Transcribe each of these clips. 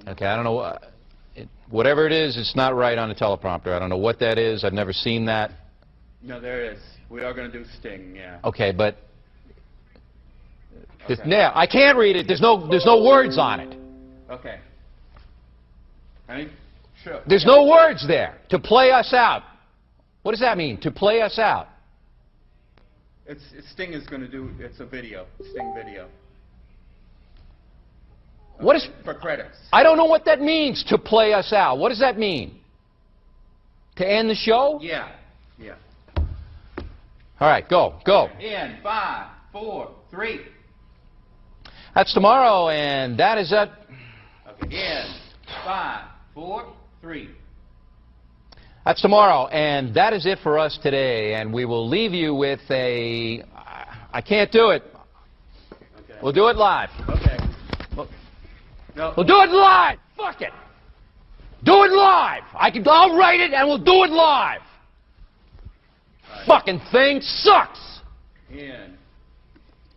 Okay, I don't know. Whatever it is, it's not right on the teleprompter. I don't know what that is. I've never seen that. No, there is. We are going to do Sting, yeah. Okay, but now I can't read it. There's no words on it. Okay. Ready? Sure. There's no words there. To play us out. What does that mean? To play us out. Sting is going to do. It's a video. Sting video. What is for credits? I don't know what that means. To play us out. What does that mean? To end the show? Yeah. Yeah. All right, go. In 5, 4, 3. That's tomorrow, and that is it. Okay. In 5, 4, 3. That's tomorrow, and that is it for us today. And we will leave you with a. I can't do it. Okay. We'll do it live. Okay. No. We'll do it live. Fuck it. Do it live. I'll write it, and we'll do it live. Right. Fucking thing sucks. In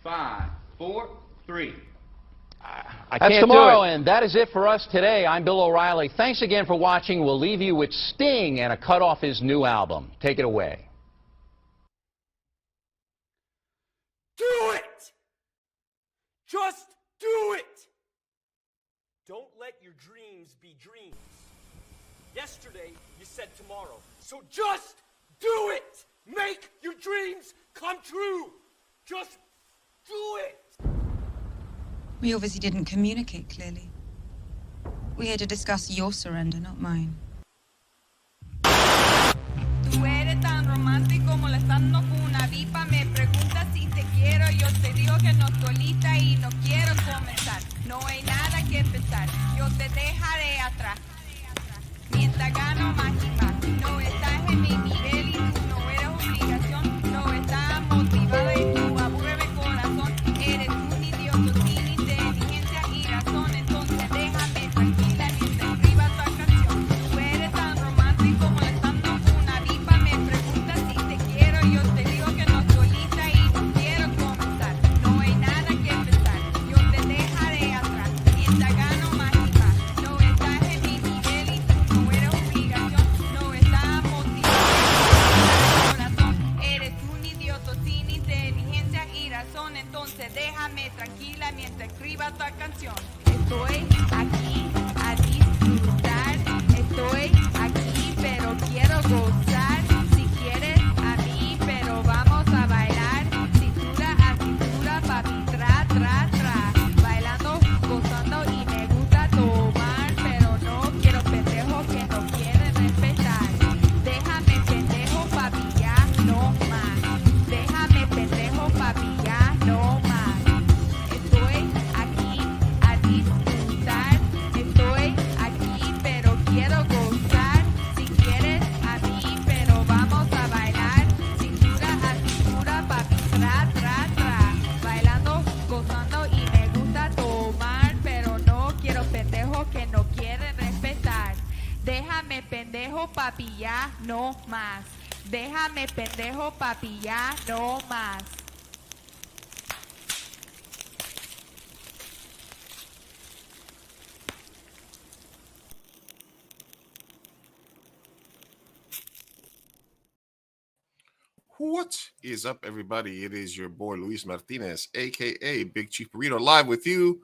5, 4, 3. That's tomorrow, and that is it for us today. I'm Bill O'Reilly. Thanks again for watching. We'll leave you with Sting and a cut off his new album. Take it away. Do it! Just do it! Don't let your dreams be dreams. Yesterday, you said tomorrow. So just do it! Make your dreams come true! Just do it! We obviously didn't communicate clearly. We're here to discuss your surrender, not mine. Tú eres tan romántico molestando con una vipa. Me preguntas si te quiero. Yo te digo que no estoy lista y no quiero comenzar. No hay nada que pensar. Yo te dejaré atrás. Mientras gano más y más. No estás en mi nivel y tú no eres obligación. No estás motivado y tú aburre mi corazón. Eres un idiota sin inteligencia y razón. Entonces déjame tranquila mientras escriba tu canción. Tú eres tan romántico molestando una vipa. Me preguntas si te quiero. Yo te digo que no estoy lista y no quiero comenzar. No hay nada que pensar. Yo te dejaré atrás. Mientras gano más y más. No estás en mi nivel y tú no eres obligación. No estás motivado. Corazón, eres un idiota sin inteligencia y razón. Entonces déjame tranquila mientras escriba tu canción. Estoy aquí a disfrutar. Estoy aquí pero quiero gozar. Si quieres a mí pero vamos a bailar. Cintura a cintura, papi, tra, tra, tra. Bailando, gozando y me gusta tomar. Pero no quiero pendejos que no quieren respetar. Déjame pendejo, papi, ya no más. Déjame pendejo, papi, ya no más. Estoy aquí a disfrutar. Estoy aquí pero quiero gozar. Si quieres a mí pero vamos a bailar. Cintura a cintura, papi, tra, tra, tra. Bailando, gozando y me gusta tomar. Pero no quiero pendejos que no quieren respetar. Déjame pendejo, papi, ya no más. Déjame pendejo, papi, ya no más. What is up, everybody? It is your boy Luis Martinez, aka Big Chief Burrito, live with you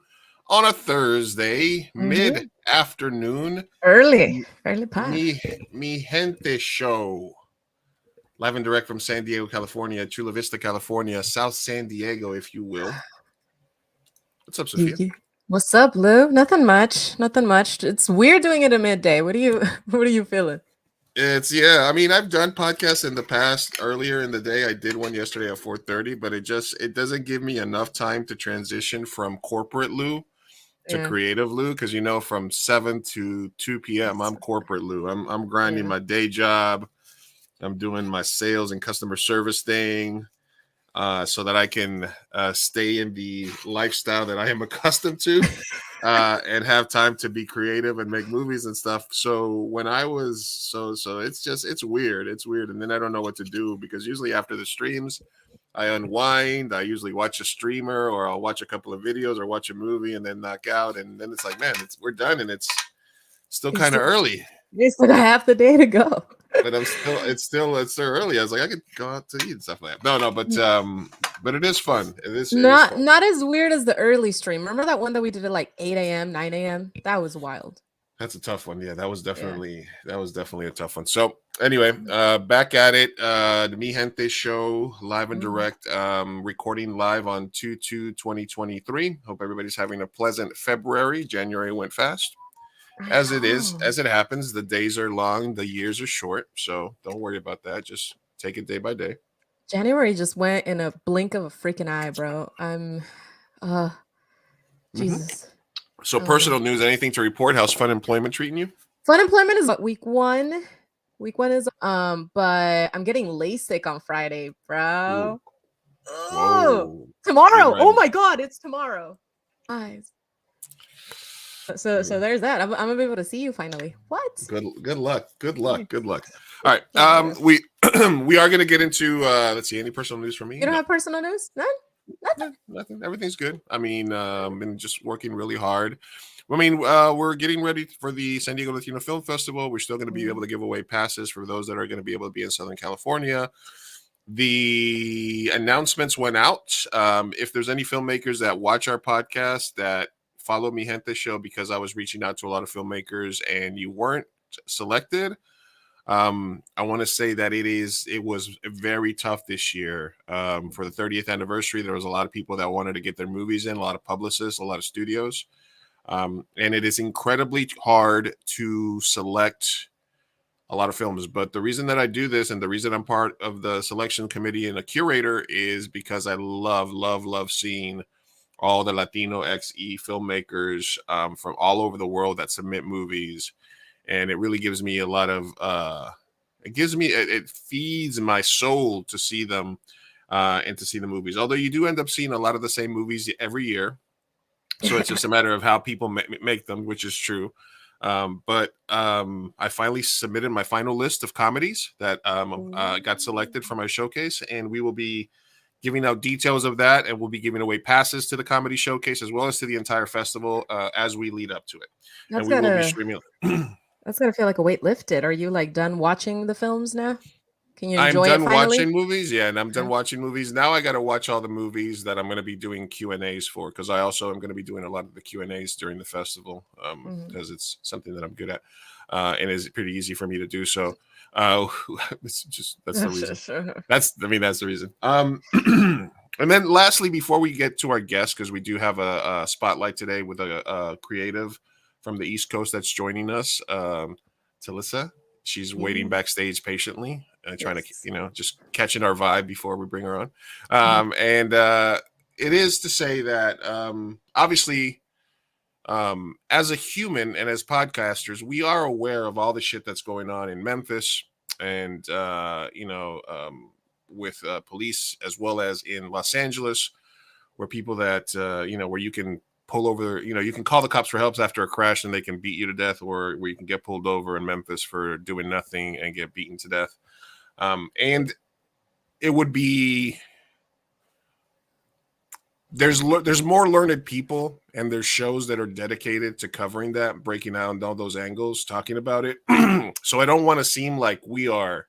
on a Thursday, mid-afternoon. Early pie. Mi Gente show. Live and direct from San Diego, California, Chula Vista, California, South San Diego, if you will. What's up, Sophia? What's up, Lou? Nothing much. It's weird doing it at midday. What are you feeling? I mean, I've done podcasts in the past earlier in the day. I did one yesterday at 4:30, but it doesn't give me enough time to transition from corporate Lou to creative Lou, because from 7 to 2 p.m. I'm corporate Lou. I'm grinding my day job. I'm doing my sales and customer service thing so that I can stay in the lifestyle that I am accustomed to and have time to be creative and make movies and stuff. So when I was so it's weird. It's weird. And then I don't know what to do, because usually after the streams, I unwind. I usually watch a streamer, or I'll watch a couple of videos, or watch a movie, and then knock out. And then it's like, man, we're done, and it's still kind of early. You still got half the day to go. But it's still early. I was like, I could go out to eat and stuff like that. No, but it is fun. It is not fun. Not as weird as the early stream. Remember that one that we did at like 8 a.m., 9 a.m.? That was wild. That's a tough one. Yeah, that was definitely a tough one. So anyway, back at it. The Mi Gente show, live and direct, recording live on 2/2/2023. Hope everybody's having a pleasant February. January went fast. As it happens, the days are long, the years are short. So don't worry about that. Just take it day by day. January just went in a blink of a freaking eye, bro. Jesus. So personal news, anything to report? How's fun employment treating you? Fun employment is week one. Week one is but I'm getting LASIK on Friday, bro. Oh, tomorrow. Oh my god, it's tomorrow. Eyes. So there's that. I'm gonna be able to see you finally. What? Good luck. All right. We we are gonna get into let's see, any personal news from me? You don't have personal news? None? Nothing. Everything's good. I mean, been just working really hard. I mean, we're getting ready for the San Diego Latino Film Festival. We're still going to be able to give away passes for those that are going to be able to be in Southern California. The announcements went out. If there's any filmmakers that watch our podcast that follow Mi Gente show, because I was reaching out to a lot of filmmakers and you weren't selected, I want to say that it was very tough this year. For the 30th anniversary, there was a lot of people that wanted to get their movies in, a lot of publicists, a lot of studios. And it is incredibly hard to select a lot of films. But the reason that I do this, and the reason I'm part of the selection committee and a curator, is because I love seeing all the Latino XE filmmakers from all over the world that submit movies. And it really gives me a lot of it feeds my soul to see them and to see the movies. Although you do end up seeing a lot of the same movies every year. So it's just a matter of how people make them, which is true. But I finally submitted my final list of comedies that got selected for my showcase, and we will be giving out details of that, and we'll be giving away passes to the comedy showcase as well as to the entire festival as we lead up to it. And we will be streaming. That's gonna feel like a weight lifted. Are you like done watching the films now? Can you enjoy I'm done it finally? watching movies. Yeah, and I'm done watching movies. Now I got to watch all the movies that I'm going to be doing Q&As for, because I also am going to be doing a lot of the Q&As during the festival because it's something that I'm good at and it's pretty easy for me to do. So that's the reason. That's the reason. And then lastly, before we get to our guest, because we do have a spotlight today with a creative from the East Coast that's joining us, Talissa. She's waiting backstage patiently, trying to, just catching our vibe before we bring her on. And it is to say that obviously, as a human and as podcasters, we are aware of all the shit that's going on in Memphis and, with police, as well as in Los Angeles, where people that, where you can pull over, you can call the cops for help after a crash and they can beat you to death, or where you can get pulled over in Memphis for doing nothing and get beaten to death. And it would be, there's more learned people, and there's shows that are dedicated to covering that, breaking down all those angles, talking about it. So I don't want to seem like we are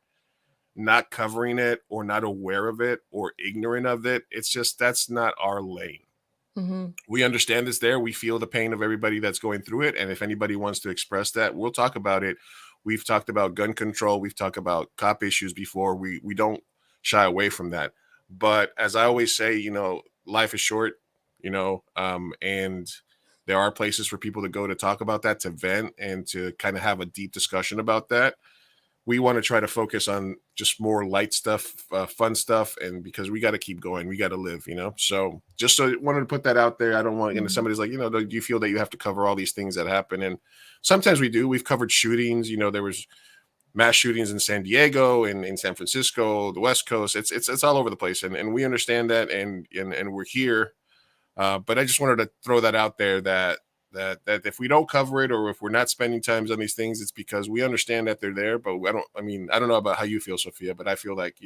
not covering it or not aware of it or ignorant of it. It's just, that's not our lane. We understand it's there. We feel the pain of everybody that's going through it. And if anybody wants to express that, we'll talk about it. We've talked about gun control. We've talked about cop issues before. We don't shy away from that. But as I always say, life is short, and there are places for people to go to talk about that, to vent, and to kind of have a deep discussion about that. We want to try to focus on just more light stuff, fun stuff, and because we got to keep going, we got to live, So just so I wanted to put that out there. I don't want, somebody's like, do you feel that you have to cover all these things that happen? And sometimes we do. We've covered shootings. There was mass shootings in San Diego and in San Francisco, the West Coast. It's all over the place, and we understand that, and we're here. But I just wanted to throw that out there that if we don't cover it, or if we're not spending time on these things, it's because we understand that they're there. But I don't know about how you feel, Sophia, but I feel like,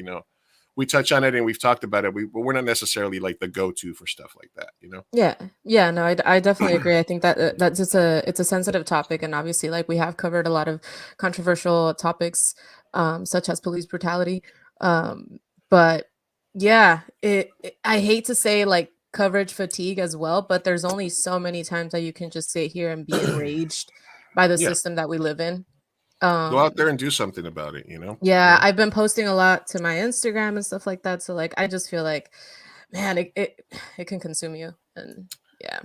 we touch on it and we've talked about it. But we're not necessarily like the go-to for stuff like that, you know? Yeah, no, I definitely agree. I think that that's it's a sensitive topic, and obviously, like, we have covered a lot of controversial topics, such as police brutality. But yeah, I hate to say like coverage fatigue as well, but there's only so many times that you can just sit here and be enraged by the system that we live in. Go out there and do something about it, you know? Yeah, I've been posting a lot to my Instagram and stuff like that. So like, I just feel like, man, it can consume you, and yeah.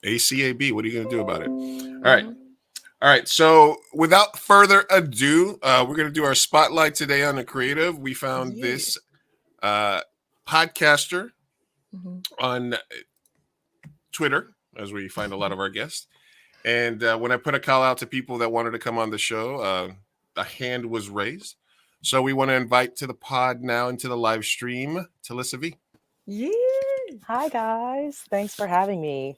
ACAB, what are you gonna do about it? All right. So without further ado, we're gonna do our spotlight today on the creative. We found this podcaster on Twitter, as we find a lot of our guests. And when I put a call out to people that wanted to come on the show, a hand was raised. So we want to invite to the pod now into the live stream Talissa V. Yeah. Hi guys. Thanks for having me.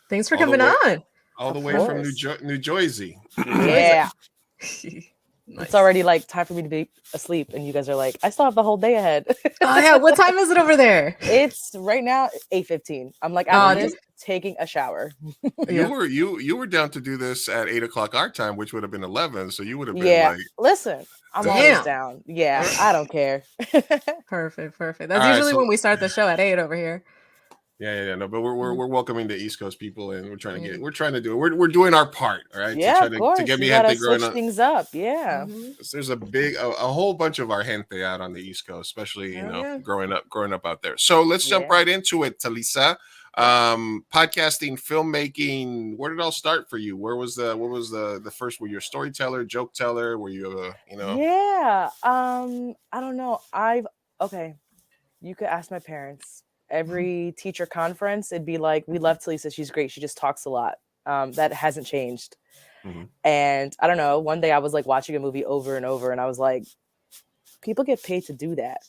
Thanks for coming on. All the way from New Jersey. Yeah. Nice. It's already like time for me to be asleep, and you guys are like, I still have the whole day ahead. Oh yeah, what time is it over there? It's right now 8:15. I'm like, I'm just taking a shower. You were down to do this at 8 o'clock our time, which would have been 11. So you would have been like, listen, I'm always down. Yeah, I don't care. Perfect. That's usually when we start the show at 8 over here. Yeah. No, but we're welcoming the East Coast people, and we're trying to do it. We're doing our part, all right? Yeah, of course. To get me gente growing up. Things up, yeah. There's a whole bunch of our gente out on the East Coast, especially growing up out there. So let's jump right into it, Talissa. Podcasting, filmmaking. Where did it all start for you? What was the first? Were you a storyteller, joke teller? Were you Yeah. I don't know. You could ask my parents. Every teacher conference, it'd be like, we love Talissa, she's great, she just talks a lot. That hasn't changed. And I don't know, one day I was like watching a movie over and over, and I was like, people get paid to do that,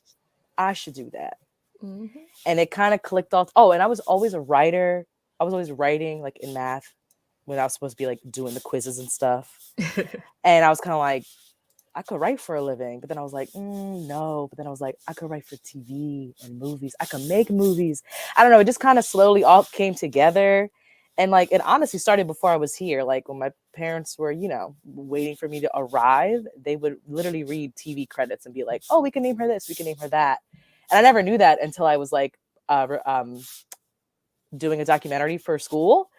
I should do that. And it kind of clicked off. And I was always a writer. I was always writing like in math when I was supposed to be like doing the quizzes and stuff. And I was kind of like, I could write for a living, but then I was like, no. But then I was like, I could write for TV and movies. I could make movies. I don't know. It just kind of slowly all came together. And like, it honestly started before I was here. Like when my parents were, waiting for me to arrive, they would literally read TV credits and be like, oh, we can name her this, we can name her that. And I never knew that until I was like doing a documentary for school.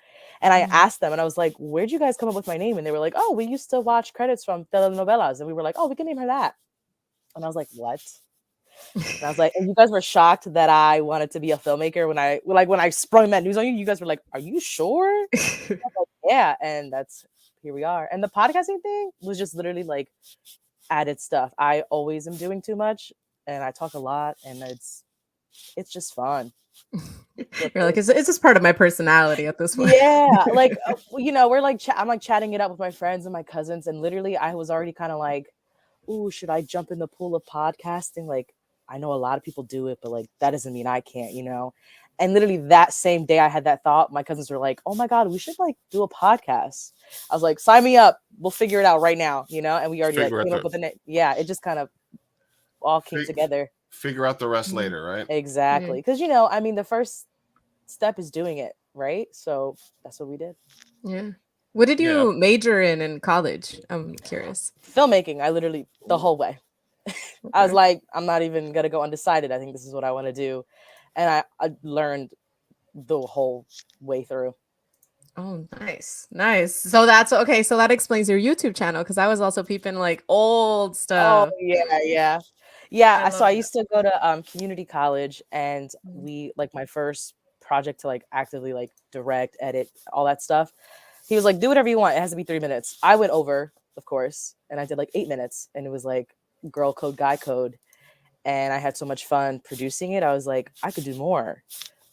And I asked them, and I was like, where'd you guys come up with my name? And they were like, oh, we used to watch credits from telenovelas. And we were like, oh, we can name her that. And I was like, what? And I was like, and you guys were shocked that I wanted to be a filmmaker when I sprung that news on you. You guys were like, are you sure? I was like, yeah. And here we are. And the podcasting thing was just literally like added stuff. I always am doing too much, and I talk a lot, and it's just fun. You're like, it's just part of my personality at this point. Yeah, like we're like I'm like chatting it up with my friends and my cousins, and literally I was already kind of like, ooh, should I jump in the pool of podcasting? Like, I know a lot of people do it, but like that doesn't mean I can't, And literally that same day I had that thought, my cousins were like, oh my God, we should like do a podcast. I was like, sign me up, we'll figure it out right now, and we already came up with the name. Yeah, it just kind of all came together. Figure out the rest later, right? Exactly. Because, the first step is doing it, right? So that's what we did. Yeah. What did you major in college? I'm curious. Filmmaking. I literally, the whole way. I was like, I'm not even going to go undecided. I think this is what I want to do. And I learned the whole way through. Oh, nice. So that's okay. So that explains your YouTube channel, because I was also peeping like old stuff. Oh, yeah. Yeah, so I used to go to community college, and we like my first project to like actively like direct, edit, all that stuff. He was like, do whatever you want. It has to be 3 minutes. I went over, of course, and I did like 8 minutes, and it was like girl code, guy code. And I had so much fun producing it. I was like, I could do more.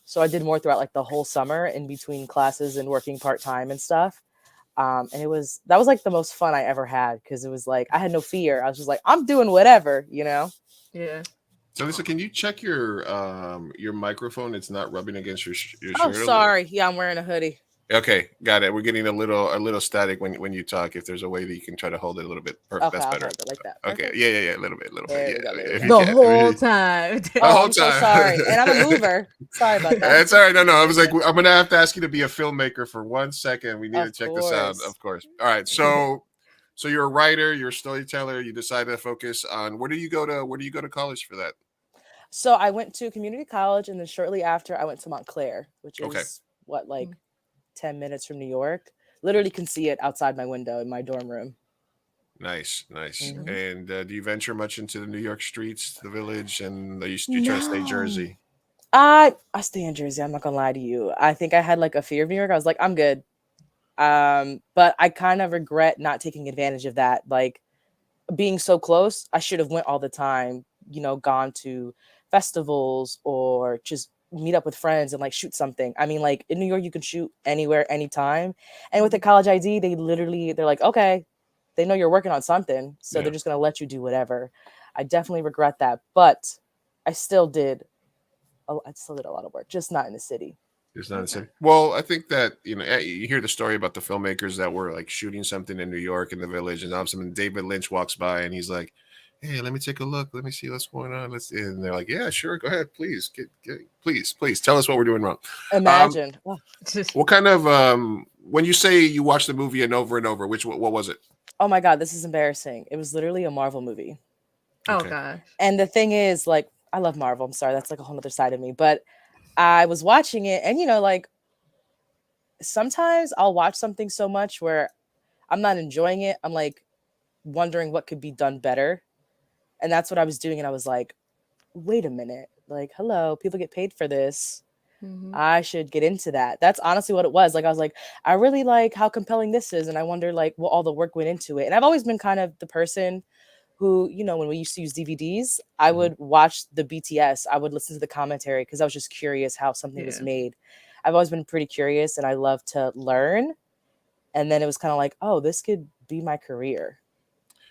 So I did more throughout like the whole summer in between classes and working part-time and stuff. And that was like the most fun I ever had, because it was like I had no fear. I was just like, I'm doing whatever, Yeah. So Lisa, can you check your microphone? It's not rubbing against your shirt. Oh, sorry. Yeah, I'm wearing a hoodie. Okay, got it. We're getting a little static when you talk. If there's a way that you can try to hold it a little bit, perfect. Okay, That's I'll better. hold it like that. Okay, Perfect. yeah, a little bit, There we yeah. go. There we If go. you The can, whole time. the Oh, whole I'm so time. sorry. And I'm a mover. Sorry about that. That's all right. No, I You're was like, good. I'm gonna have to ask you to be a filmmaker for 1 second. We need to Of check this out, course. of course. All right, so you're a writer, you're a storyteller. You decided to focus on where do you go to college for that? So I went to community college, and then shortly after, I went to Montclair, which Okay, is what, like 10 minutes from New York. Literally can see it outside my window in my dorm room. nice. Mhm. And do you venture much into the New York streets, the village, and you try to stay No. Jersey? I stay in Jersey. I'm not gonna lie to you. I think I had like a fear of New York. I was like, I'm good. But I kind of regret not taking advantage of that. Like being so close, I should have went all the time, gone to festivals or just meet up with friends and like shoot something. I mean, like in New York, you can shoot anywhere, anytime. And with the college ID, they're like, okay, they know you're working on something. So Yeah. they're just going to let you do whatever. I definitely regret that. But I still did. I still did a lot of work, just not in the city. It's not the same. Well, I think that you hear the story about the filmmakers that were like shooting something in New York in the village, and all of a sudden David Lynch walks by and he's like, "Hey, let me take a look. Let me see what's going on." And they're like, "Yeah, sure, go ahead, please, please tell us what we're doing wrong." Imagine. What kind of when you say you watch the movie and over, what was it? Oh my God, this is embarrassing. It was literally a Marvel movie. Oh Okay. gosh. And the thing is, like, I love Marvel. I'm sorry, that's like a whole other side of me. But I was watching it, and like sometimes I'll watch something so much where I'm not enjoying it. I'm like wondering what could be done better. And that's what I was doing. And I was like, wait a minute. Like, hello, people get paid for this. I should get into that. That's honestly what it was. Like, I was like, I really like how compelling this is. And I wonder like what all the work went into it. And I've always been kind of the person who, when we used to use DVDs, I would watch the BTS. I would listen to the commentary because I was just curious how something was made. I've always been pretty curious and I love to learn. And then it was kind of like, oh, this could be my career.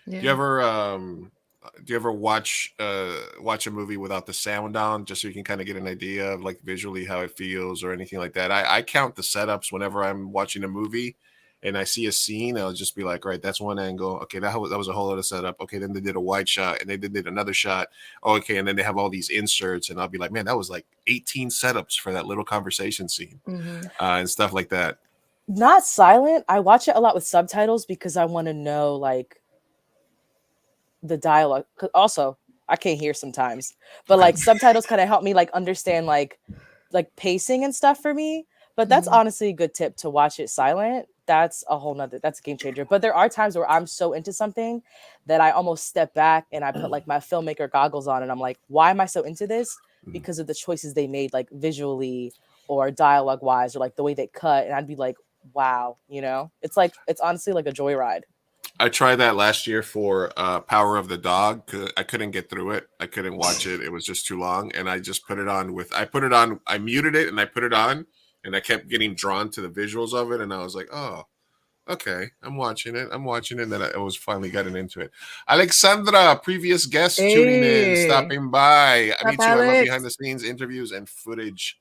Yeah. Do you ever watch a movie without the sound on, just so you can kind of get an idea of like visually how it feels or anything like that? I count the setups whenever I'm watching a movie and I see a scene. I'll just be like, right, that's one angle. Okay, that was a whole other setup. Okay, then they did a wide shot and they did another shot. Okay, and then they have all these inserts, and I'll be like, man, that was like 18 setups for that little conversation scene and stuff like that. Not silent. I watch it a lot with subtitles because I want to know like the dialogue. Also, I can't hear sometimes, but like subtitles kind of help me like understand like pacing and stuff for me. But that's honestly a good tip to watch it silent. That's a game changer. But there are times where I'm so into something that I almost step back and I put like my filmmaker goggles on and I'm like, why am I so into this? Because of the choices they made, like visually or dialogue wise, or like the way they cut. And I'd be like, wow, it's honestly like a joyride. I tried that last year for Power of the Dog. I couldn't get through it. I couldn't watch it. It was just too long. And I just put it on I muted it and I put it on and I kept getting drawn to the visuals of it. And I was like, oh, okay, I'm watching it. And then I was finally getting into it. Alexandra, previous guest tuning in, stopping by. I mean, I love behind the scenes interviews and footage.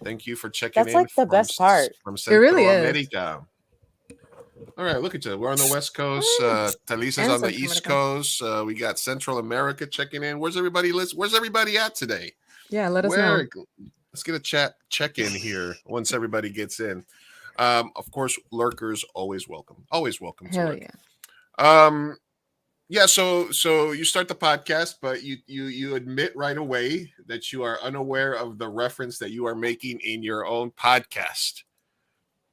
Thank you for checking in. That's like the best part. From Central America. All right, look at you. We're on the West Coast. Talisa's on the East Coast. We got Central America checking in. Where's everybody at today? Yeah, let us know. Let's get a check-in here once everybody gets in. Of course, lurkers always welcome. Always welcome to lurk. Yeah. So you start the podcast, but you admit right away that you are unaware of the reference that you are making in your own podcast.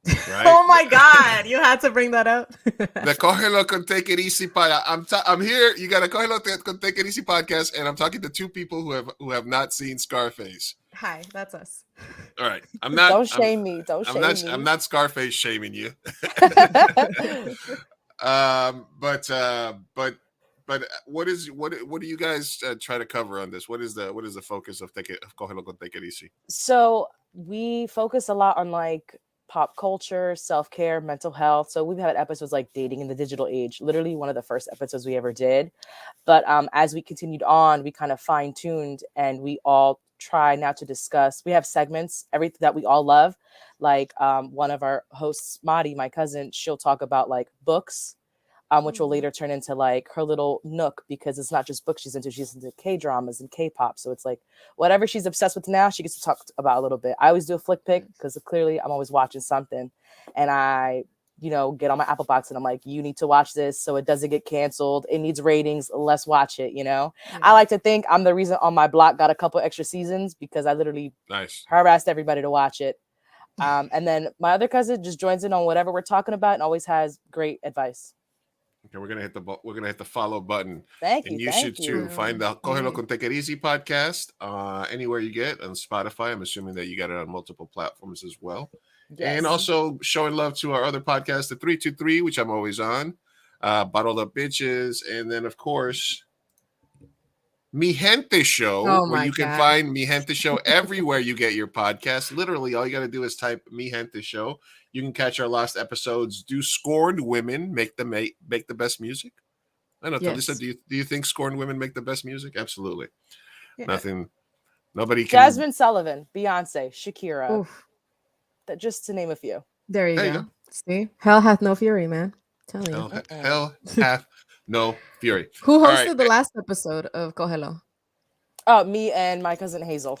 Right? Oh my God, you had to bring that up. The Cógelo con Take It Easy podcast. I'm here. You got a Cógelo con Take It Easy podcast, and I'm talking to two people who have not seen Scarface. Hi, that's us. All right, I'm not. Don't shame me. Don't shame me. I'm not Scarface shaming you. But what do you guys try to cover on this? What is the focus of Cógelo con Take It Easy? So we focus a lot on like pop culture, self-care, mental health. So we've had episodes like dating in the digital age, literally one of the first episodes we ever did. But as we continued on, we kind of fine-tuned and we all try now to discuss. We have segments, everything that we all love. Like one of our hosts, Madi, my cousin, she'll talk about like books, which will later turn into like her little nook, because it's not just books she's into K-dramas and K-pop. So it's like whatever she's obsessed with now, she gets to talk about a little bit. I always do a flick pick because clearly I'm always watching something, and I, get on my Apple Box and I'm like, you need to watch this so it doesn't get canceled. It needs ratings. Let's watch it. I like to think I'm the reason On My Block got a couple extra seasons, because I literally harassed everybody to watch it. And then my other cousin just joins in on whatever we're talking about and always has great advice. Okay, we're gonna hit the follow button. Thank you. And you should too find the Cógelo con Take It Easy podcast anywhere you get on Spotify. I'm assuming that you got it on multiple platforms as well. Yes. And also showing love to our other podcast, the 323, which I'm always on, Bottled Up Bitches, and then of course Mi Gente Show, where you can find Mi Gente Show everywhere you get your podcast. Literally, all you got to do is type Mi Gente Show. You can catch our last episodes. Do Scorned Women make the best music? I don't know, yes. Talisa, do you think Scorned Women make the best music? Absolutely. Yeah. Nobody can. Jasmine Sullivan, Beyonce, Shakira. Oof. That, just to name a few. There you go. See? Hell hath no fury, man. Tell you. Hell hath no fury. Who hosted the last episode of Cógelo? Oh, me and my cousin Hazel.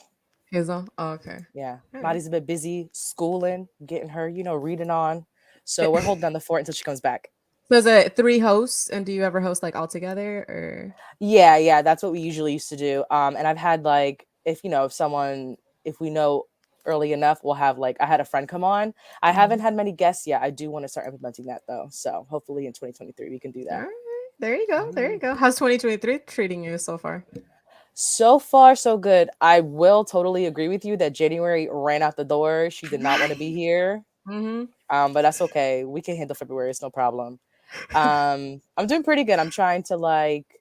Hazel? Oh, okay. Yeah. Maddie's a bit busy schooling, getting her, reading on. So we're holding down the fort until she comes back. So is it 3 hosts? And do you ever host like all together or? Yeah. That's what we usually used to do. And I've had like, if we know early enough, we'll have like, I had a friend come on. I haven't had many guests yet. I do want to start implementing that though. So hopefully in 2023 we can do that. All right. There you go. How's 2023 treating you so far? So far, so good. I will totally agree with you that January ran out the door. She did not want to be here. But that's okay. We can handle February. It's no problem. I'm doing pretty good. I'm trying to like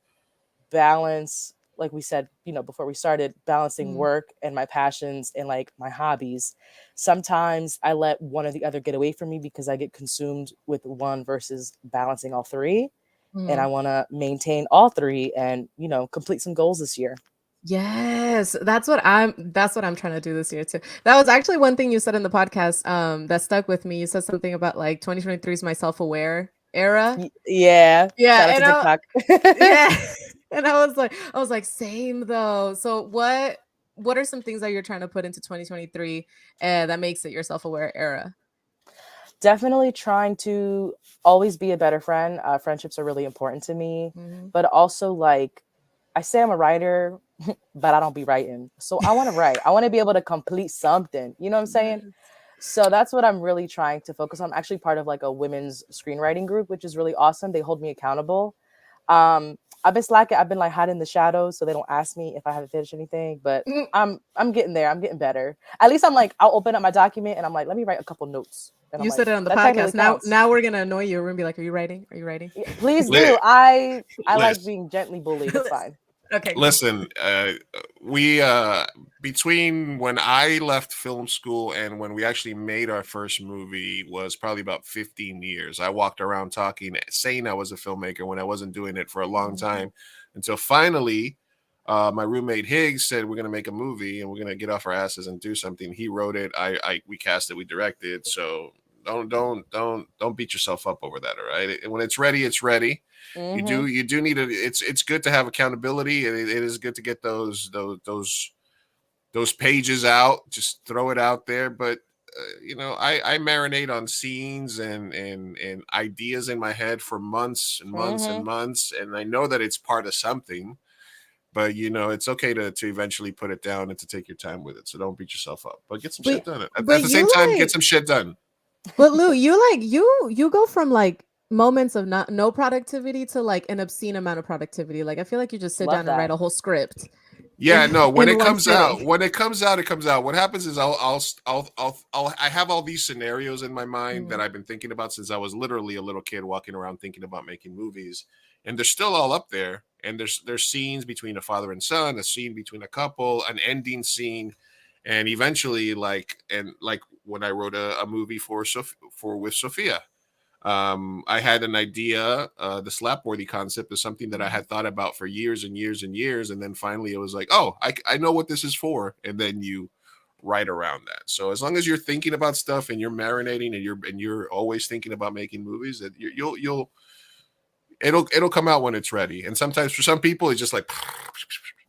balance, like we said, before we started, balancing work and my passions and like my hobbies. Sometimes I let one or the other get away from me because I get consumed with one versus balancing all 3. And I want to maintain all 3 and, complete some goals this year. Yes, that's what I'm trying to do this year too. That was actually one thing you said in the podcast that stuck with me. You said something about like 2023 is my self-aware era. Yeah. And and I was like same though. So what are some things that you're trying to put into 2023 that makes it your self-aware era? Definitely trying to always be a better friend. Friendships are really important to me, but also like I say I'm a writer, but I don't be writing. So I want to write. I want to be able to complete something. You know what I'm saying? So that's what I'm really trying to focus on. I'm actually part of like a women's screenwriting group, which is really awesome. They hold me accountable. I've been slacking. I've been like hiding in the shadows, so they don't ask me if I haven't finished anything. But I'm getting there. I'm getting better. At least I'm like, I'll open up my document and I'm like, let me write a couple notes. You said it on the podcast. Now we're gonna annoy you. We're gonna be like, are you writing? Are you writing? Please do. I like being gently bullied. It's fine. Okay. Listen, we between when I left film school and when we actually made our first movie was probably about 15 years. I walked around saying I was a filmmaker when I wasn't doing it for a long time, until finally my roommate Higgs said we're gonna make a movie and we're gonna get off our asses and do something. He wrote it. We cast it. We directed. So don't beat yourself up over that. All right. When it's ready, it's ready. You do need it's good to have accountability, and it is good to get those pages out. Just throw it out there. But I marinate on scenes and ideas in my head for months and months and months, and I know that it's part of something. But it's okay to eventually put it down and to take your time with it. So don't beat yourself up. But get some shit done. At the same time, get some shit done. But Lou, you go from like moments of no productivity to like an obscene amount of productivity. Like I feel like you just sit down and write a whole script. Yeah, no. When it comes out, it comes out. What happens is I have all these scenarios in my mind that I've been thinking about since I was literally a little kid walking around thinking about making movies, and they're still all up there. And there's scenes between a father and son, a scene between a couple, an ending scene, and eventually like when I wrote a movie with Sophia. I had an idea. The slapworthy concept is something that I had thought about for years and years and years, and then finally it was like, oh, I know what this is for, and then you write around that. So as long as you're thinking about stuff and you're marinating and you're always thinking about making movies, that it'll come out when it's ready. And sometimes for some people, it's just like,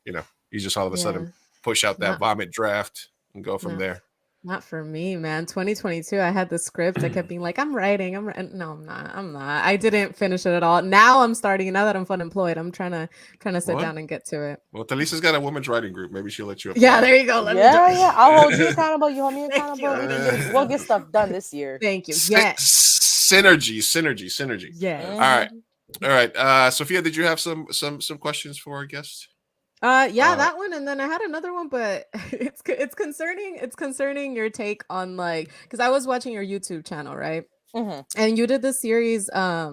you just all of a sudden push out that vomit draft and go from there. Not for me, man. 2022, I had the script. I kept being like, I'm writing. No, I'm not. I didn't finish it at all. Now I'm starting. Now that I'm unemployed, I'm trying to sit down and get to it. Well, Talisa's got a women's writing group. Maybe she'll let you apply. Yeah, there you go. I'll hold you accountable. You hold me accountable. We'll get stuff done this year. Thank you. Yes. Synergy. Yeah. All right. Sophia, did you have some questions for our guest? That one, and then I had another one, but it's concerning your take on, like, because I was watching your YouTube channel, right? And you did the series, I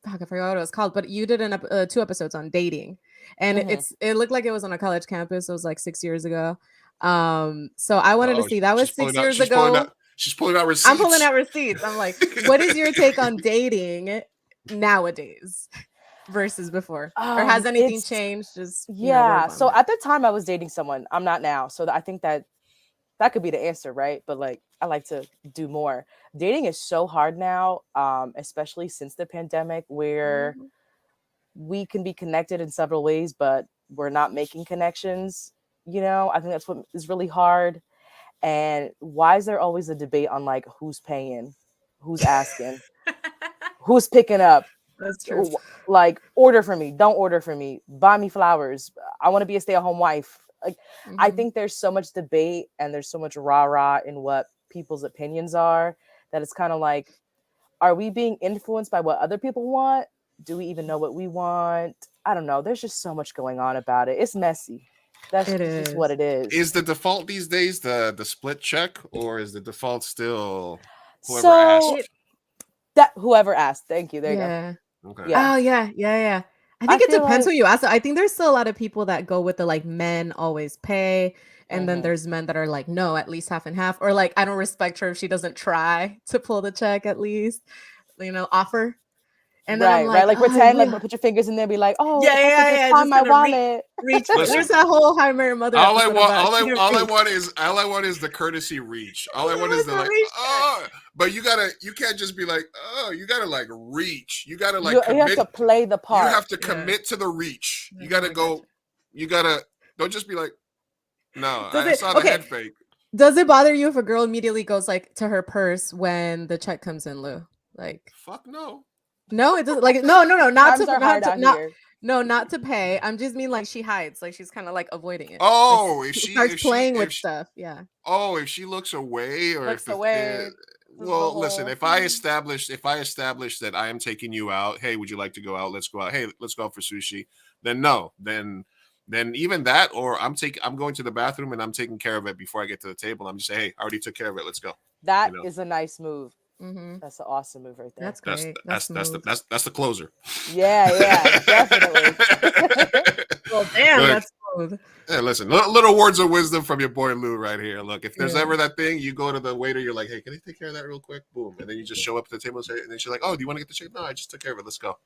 forgot what it was called, but you did 2 episodes on dating, and it looked like it was on a college campus. It was like 6 years ago. So I wanted to see, that was 6 years ago. She's pulling out receipts. I'm pulling out receipts. I'm like, what is your take on dating nowadays versus before, or has anything changed? So at the time I was dating someone. I'm not now, so I think that could be the answer, right? But like, I like to do more. Dating is so hard now, especially since the pandemic, where we can be connected in several ways, but we're not making connections. I think that's what is really hard. And why is there always a debate on like who's paying, who's asking, who's picking up? That's true. Like, order for me, don't order for me, buy me flowers, I want to be a stay-at-home wife. Like, I think there's so much debate and there's so much rah-rah in what people's opinions are, that it's kind of like, are we being influenced by what other people want? Do we even know what we want? I don't know. There's just so much going on about it. It's messy. That's just what it is. Is the default these days the split check, or is the default still whoever asked? Whoever asked. Thank you. There you go. Okay. Yeah. Oh yeah. I think it depends who you ask. I think there's still a lot of people that go with the like men always pay, and then there's men that are like, no, at least half and half, or like, I don't respect her if she doesn't try to pull the check at least, offer. And then I'm like pretend, like put your fingers in there, be like, oh yeah, find my wallet. Reach. There's that whole Hi Mary Mother. All I want is the courtesy reach. All I want is the like, but you can't just be like, you gotta like reach. You gotta like you have to play the part. You have to commit to the reach. You gotta go. Don't just be like, no, I saw the head fake. Does it bother you if a girl immediately goes like to her purse when the check comes in, Lou? Like, fuck no. No, it doesn't. Like, no, not to pay. I'm just mean like she hides, like she's kind of like avoiding it. Oh, like, if she starts playing with stuff, yeah. Oh, if she looks away, or well, listen. If I establish that I am taking you out, hey, would you like to go out? Let's go out. Hey, let's go out for sushi. Then no, then even that, or I'm going to the bathroom and I'm taking care of it before I get to the table. I'm just saying, hey, I already took care of it. Let's go. That is a nice move. That's an awesome move right there. That's great. That's the closer. Yeah, definitely. Well, damn, that's smooth. Yeah, listen, little words of wisdom from your boy Lou right here. Look, if there's ever that thing, you go to the waiter, you're like, hey, can I take care of that real quick? Boom, and then you just show up to the table and then she's like, oh, do you want to get the check? No, I just took care of it. Let's go.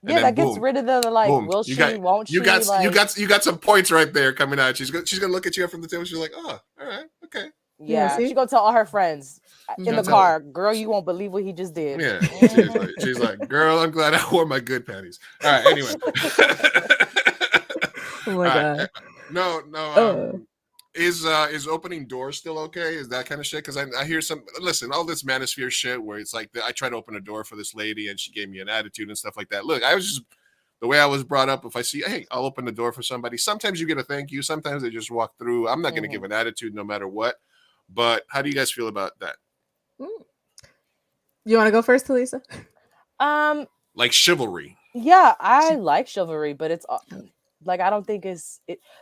And that gets rid of the like, will she, won't she? You got some points right there coming out. She's gonna look at you up from the table. She's like, oh, all right, okay. Yeah, she's gonna tell all her friends in the car, girl, you won't believe what he just did. Yeah, she's like, girl, I'm glad I wore my good panties. All right, anyway. Oh my god. No. Is opening doors still okay? Is that kind of shit? Because I hear all this manosphere shit where it's like I tried to open a door for this lady and she gave me an attitude and stuff like that. Look, the way I was brought up, if I see, hey, I'll open the door for somebody. Sometimes you get a thank you. Sometimes they just walk through. I'm not going to give an attitude no matter what. But how do you guys feel about that? You want to go first, Talisa? Like chivalry. Yeah, I like chivalry, but it's like, I don't think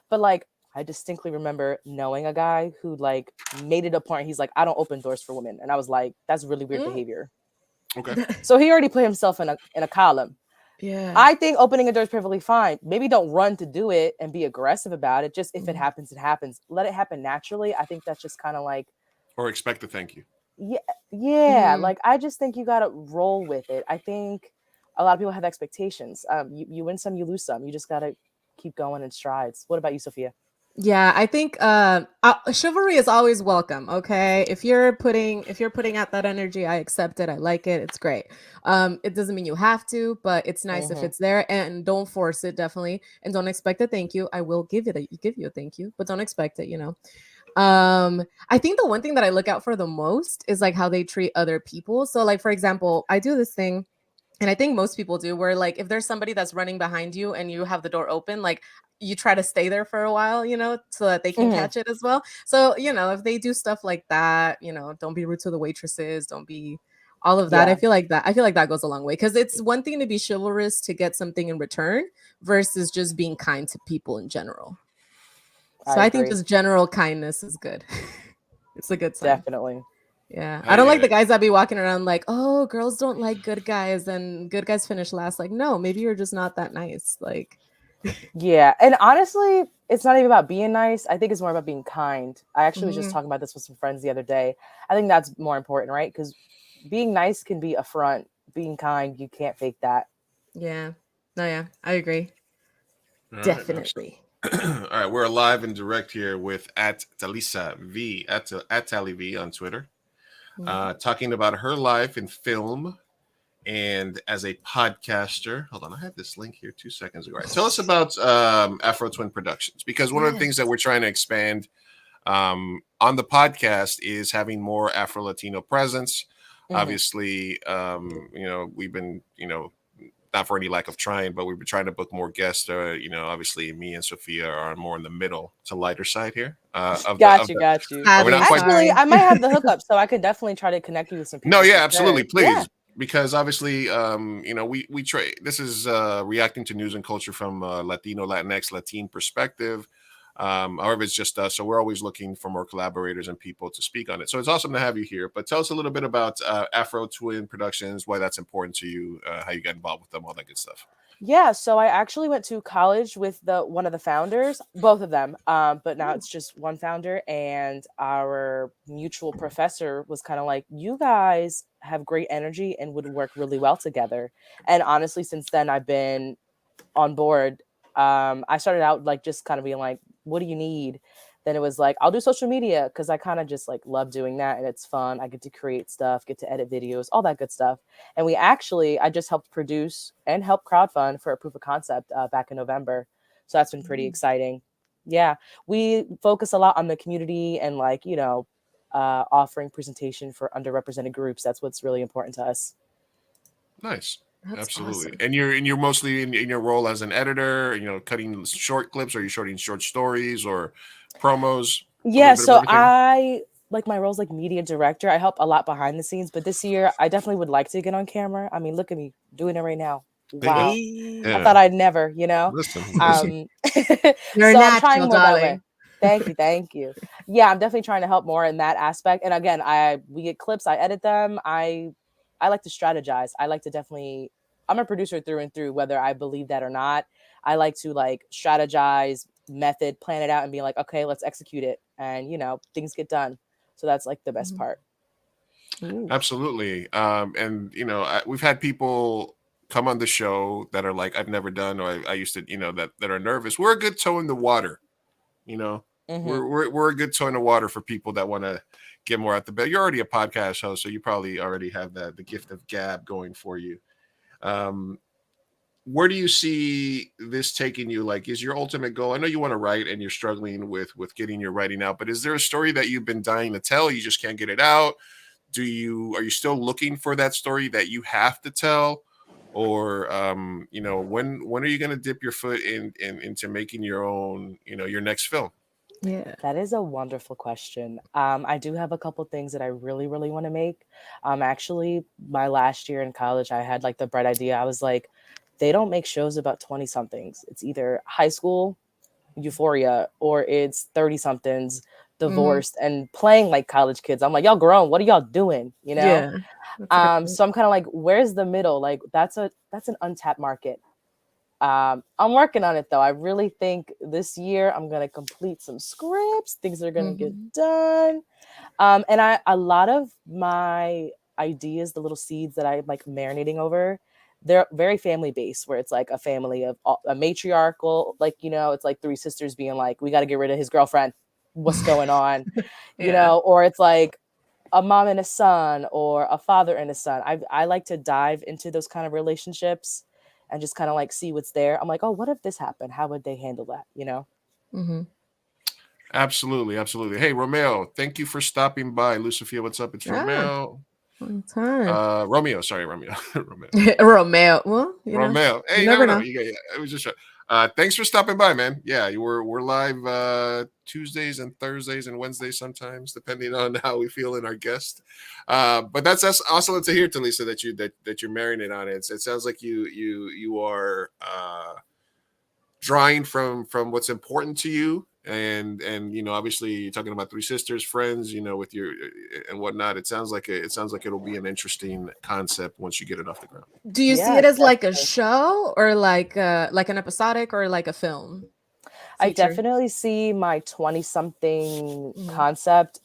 but like, I distinctly remember knowing a guy who like made it a point. He's like, I don't open doors for women. And I was like, that's really weird behavior. Okay. So he already put himself in a column. Yeah. I think opening a door is perfectly fine. Maybe don't run to do it and be aggressive about it. Just if it happens, it happens. Let it happen naturally. I think that's just kind of like. Or expect a thank you. Yeah. Like, I just think you got to roll with it. I think a lot of people have expectations. You win some, you lose some. You just got to keep going in strides. What about you, Sophia? Yeah, I think chivalry is always welcome. Okay, if you're putting out that energy, I accept it. I like it. It's great. It doesn't mean you have to, but it's nice if it's there, and don't force it, definitely, and don't expect a thank you. I will give you a thank you, but don't expect it. I think the one thing that I look out for the most is like how they treat other people. So, like, for example, I do this thing. And I think most people do, where like if there's somebody that's running behind you and you have the door open, like you try to stay there for a while, so that they can catch it as well. So, if they do stuff like that, don't be rude to the waitresses, don't be all of that. Yeah. I feel like that goes a long way, because it's one thing to be chivalrous to get something in return versus just being kind to people in general. So I think just general kindness is good. It's a good sign. Definitely. Yeah. I don't like the guys that be walking around like, oh, girls don't like good guys and good guys finish last. Like, no, maybe you're just not that nice. Like, yeah. And honestly, it's not even about being nice. I think it's more about being kind. I actually was just talking about this with some friends the other day. I think that's more important, right? Because being nice can be a front. Being kind, you can't fake that. Yeah. No, yeah, I agree. Definitely. All right, we're live and direct here with @Talisa V at Tali V on Twitter, talking about her life in film and as a podcaster. Hold on, I had this link here 2 seconds ago. Right. Tell us about Afro Twin Productions, because one of the things that we're trying to expand on the podcast is having more Afro Latino presence. Obviously, we've been, not for any lack of trying, but we've been trying to book more guests. Obviously, me and Sophia are more in the middle to lighter side here. Got you. Actually, I might have the hookup, so I could definitely try to connect you with some people. No, yeah, absolutely, please. Yeah. Because obviously, we try. This is reacting to news and culture from Latino, Latinx, Latin perspective. However, it's just us, so we're always looking for more collaborators and people to speak on it. So it's awesome to have you here. But tell us a little bit about Afro Twin Productions, why that's important to you, how you got involved with them, all that good stuff. Yeah, so I actually went to college with one of the founders, both of them, but now it's just one founder. And our mutual professor was kind of like, you guys have great energy and would work really well together. And honestly, since then, I've been on board. I started out like just kind of being like, what do you need? Then it was like, I'll do social media, because I kind of just like love doing that, and it's fun. I get to create stuff, get to edit videos, all that good stuff. And I just helped produce and help crowdfund for a proof of concept back in November. So that's been pretty exciting. Yeah, we focus a lot on the community and like, offering presentation for underrepresented groups. That's what's really important to us. Nice. That's absolutely. Awesome. And you're mostly in your role as an editor, cutting short clips, or are you shorting short stories or promos? Yeah, so I like my role's like media director. I help a lot behind the scenes, but this year I definitely would like to get on camera. I mean, look at me doing it right now. Wow. Yeah. I thought I'd never, Listen. You're so natural, darling. Thank you. Yeah, I'm definitely trying to help more in that aspect. And again, we get clips, I edit them. I like to strategize. I like to I'm a producer through and through, whether I believe that or not. I like to like strategize, method, plan it out, and be like, okay, let's execute it. And, things get done. So that's like the best part. Ooh. Absolutely. And, we've had people come on the show that are like, I've never done, or I used to, that are nervous. We're a good toe in the water. We're a good toe in the water for people that want to get more out the bed. You're already a podcast host, so you probably already have the gift of gab going for you. Where do you see this taking you? Like, is your ultimate goal? I know you want to write and you're struggling with getting your writing out, but is there a story that you've been dying to tell? You just can't get it out. Are you still looking for that story that you have to tell? Or, when are you going to dip your foot into making your own, your next film? Yeah, that is a wonderful question. I do have a couple things that I really, really want to make. Actually, my last year in college, I had like the bright idea. I was like, they don't make shows about 20-somethings. It's either high school euphoria or it's 30-somethings divorced and playing like college kids. I'm like, y'all grown. What are y'all doing? Yeah. So I'm kind of like, where's the middle? Like that's an untapped market. I'm working on it though. I really think this year I'm gonna complete some scripts. Things are gonna get done. And a lot of my ideas, the little seeds that I'm like marinating over, they're very family based, where it's like a family of a matriarchal, like, you know, it's like three sisters being like, we got to get rid of his girlfriend. What's going on? You know, or it's like a mom and a son, or a father and a son. I like to dive into those kind of relationships and just kind of like see what's there. I'm like, oh, what if this happened? How would they handle that? You know? Mm-hmm. Absolutely, absolutely. Hey, Romeo, thank you for stopping by. Lucifia, what's up? It's Romeo. Long time. Romeo, sorry, Romeo. Romeo. Well, Romeo. Hey, you never know. It was just thanks for stopping by, man. Yeah, we're live Tuesdays and Thursdays and Wednesdays sometimes, depending on how we feel in our guest. But that's awesome to hear, Talisa, that you're marinating on it. It sounds like you are drawing from what's important to you. And you know, obviously you're talking about three sisters, friends, you know, with your and whatnot. It sounds like it'll be an interesting concept once you get it off the ground. Do you see it as like a show, or like an episodic, or like a film? I definitely see my 20-something concept.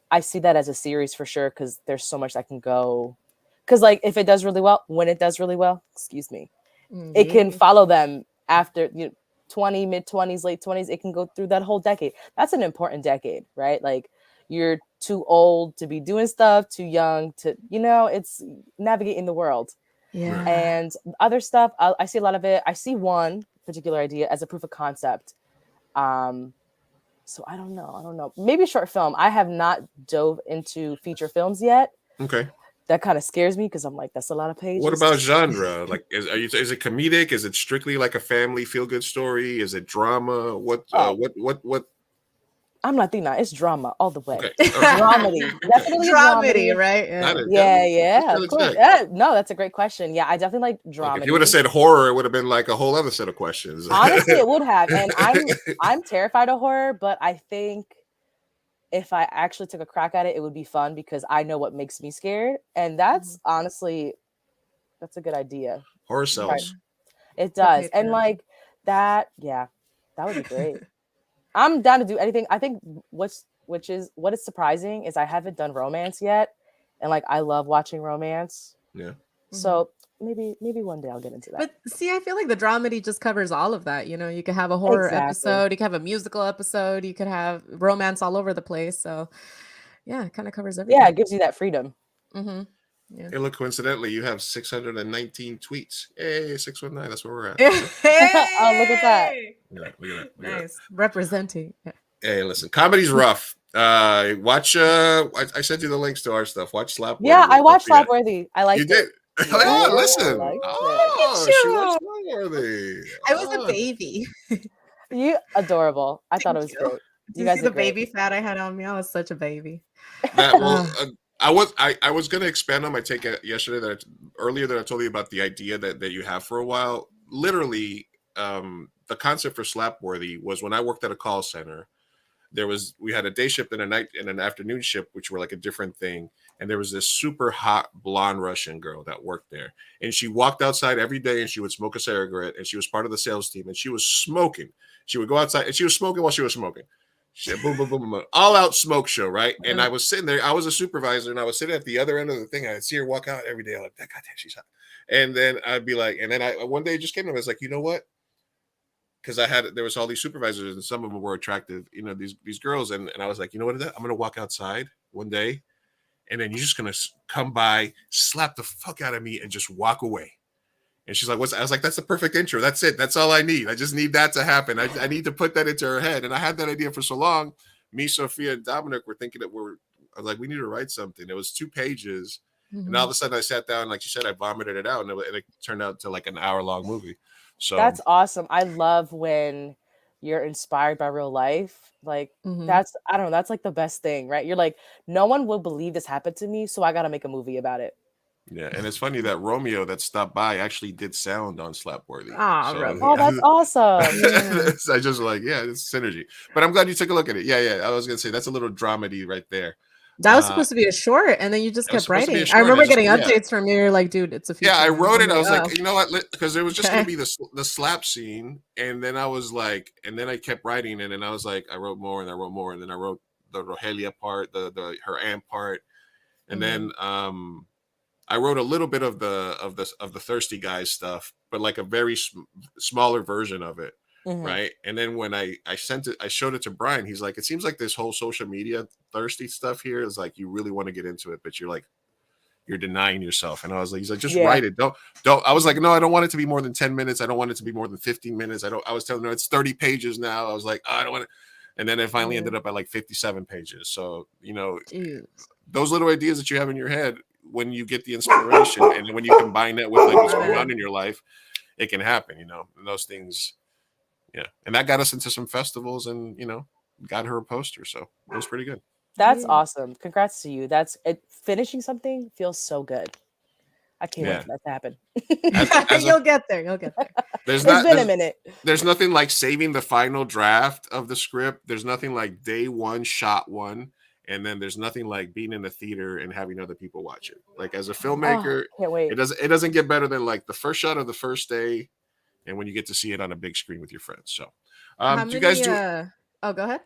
I see that as a series for sure, because there's so much that can go. Because like if it does really well, when it does really well, excuse me, it can follow them after 20, mid-20s, late 20s. It can go through that whole decade. That's an important decade, right? Like you're too old to be doing stuff, too young to, it's navigating the world. Yeah. And other stuff, I see a lot of it. I see one particular idea as a proof of concept. So I don't know. Maybe a short film. I have not dove into feature films yet. Okay. That kind of scares me because I'm like, that's a lot of pages. What about genre? Like, is it comedic? Is it strictly like a family feel-good story? Is it drama? What? I'm Latina. It's drama all the way. Okay. Dramedy. Definitely dramedy, right? Yeah. Of course. No, that's a great question. Yeah, I definitely like drama. If you would have said horror, it would have been like a whole other set of questions. Honestly, it would have. And I'm terrified of horror, but I think if I actually took a crack at it, it would be fun because I know what makes me scared. And that's honestly, that's a good idea. Horror sells. Right. It does. And like that, that would be great. I'm down to do anything. I think what is surprising is I haven't done romance yet. And like, I love watching romance. Yeah. So maybe one day I'll get into that. But see, I feel like the dramedy just covers all of that. You could have a horror episode, you could have a musical episode, you could have romance all over the place. So yeah, it kind of covers everything. Yeah, it gives you that freedom. Mm-hmm. Yeah. Hey, look, coincidentally, you have 619 tweets. Hey, 619, that's where we're at. Oh, look at that. Look at that. Nice. Representing. Yeah. Hey, listen, comedy's rough. Watch I sent you the links to our stuff. Watch Slapworthy. Yeah, I watched Slapworthy. I liked it. You did? Yeah, listen. She watched Slapworthy. I was a baby. You adorable. I thought it was great. You guys see the baby fat I had on me? I was such a baby. I was going to expand on my take yesterday earlier that I told you about the idea that you have for a while. Literally, the concept for Slapworthy was when I worked at a call center. We had a day shift and a night and an afternoon shift, which were like a different thing. And there was this super hot blonde Russian girl that worked there. And she walked outside every day and she would smoke a cigarette, and she was part of the sales team, and she was smoking. She would go outside and she was smoking while she was smoking. Boom, boom, boom, boom, all out smoke show, right? And I was sitting there. I was a supervisor, and I was sitting at the other end of the thing. I'd see her walk out every day. I'm like, God damn, she's hot. And then I'd be like, and then one day it just came to me. I was like, you know what? Because there was all these supervisors, and some of them were attractive, these girls. And I was like, you know what? I'm going to walk outside one day, and then you're just going to come by, slap the fuck out of me, and just walk away. And she's like, I was like, that's the perfect intro. That's it. That's all I need. I just need that to happen. I need to put that into her head. And I had that idea for so long. Me, Sophia, and Dominic were thinking I was like, we need to write something. It was 2 pages. Mm-hmm. And all of a sudden I sat down, like you said, I vomited it out, and it turned out to like an hour-long movie. So that's awesome. I love when you're inspired by real life. Like that's like the best thing, right? You're like, no one will believe this happened to me, so I got to make a movie about it. Yeah, and it's funny that Romeo that stopped by actually did sound on Slapworthy. Oh, that's awesome. I just like, it's synergy. But I'm glad you took a look at it. Yeah. I was gonna say that's a little dramedy right there. That was supposed to be a short, and then you just kept writing. I remember getting updates from you. You're like, dude, it's a feature. Yeah, I wrote it. I was like, you know what? Because there was just gonna be the slap scene, and then I was like, and then I kept writing, and then I was like, I wrote more, and I wrote more, and then I wrote Rogelia part, the her aunt part, and then I wrote a little bit of the thirsty guys stuff, but like a very smaller version of it. Right. And then when I showed it to Brian, he's like, it seems like this whole social media thirsty stuff here is like, you really want to get into it, but you're denying yourself. And I was like, he's like, just write it. Don't. I was like, no, I don't want it to be more than 10 minutes. I don't want it to be more than 15 minutes. I was telling her it's 30 pages now. I was like, oh, I don't want it. And then it finally ended up at like 57 pages. So, those little ideas that you have in your head, when you get the inspiration and when you combine that with like what's going on in your life, it can happen, and those things. Yeah. And that got us into some festivals and, got her a poster. So it was pretty good. That's awesome. Congrats to you. That's it. Finishing something feels so good. I can't wait for that to happen. You'll get there. You'll get there. It's been a minute. There's nothing like saving the final draft of the script. There's nothing like day one, shot one. And then there's nothing like being in the theater and having other people watch it. Like as a filmmaker, can't wait. It doesn't get better than like the first shot of the first day, and when you get to see it on a big screen with your friends. So, do you guys do? Oh, go ahead.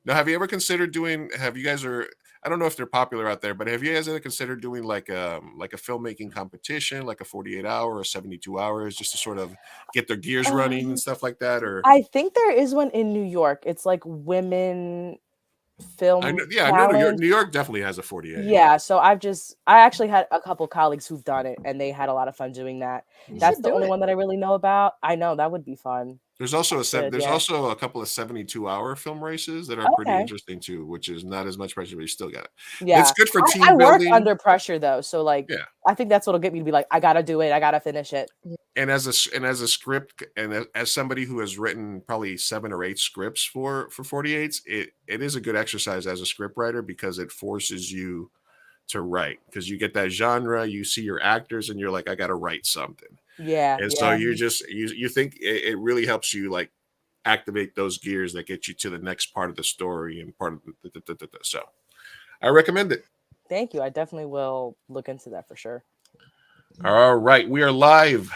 Now, have you ever considered doing? I don't know if they're popular out there, but have you guys ever considered doing like a filmmaking competition, like a 48 hour or 72 hours, just to sort of get their gears running and stuff like that? Or I think there is one in New York. It's like women film. I know New York definitely has a 48. Yeah, so I actually had a couple colleagues who've done it, and they had a lot of fun doing that. That's the only one that I really know about. I know that would be fun. There's also also a couple of 72-hour film races that are pretty interesting too, which is not as much pressure, but you still got it. Yeah, it's good for team building. I work under pressure though, so I think that's what'll get me to be like, I gotta do it, I gotta finish it. And as a script, and as somebody who has written probably 7 or 8 scripts for 48s, it is a good exercise as a script writer because it forces you to write, because you get that genre, you see your actors, and you're like, I gotta write something. Yeah. And so you think it really helps you like activate those gears that get you to the next part of the story and part of so I recommend it. Thank you. I definitely will look into that for sure. All right. We are live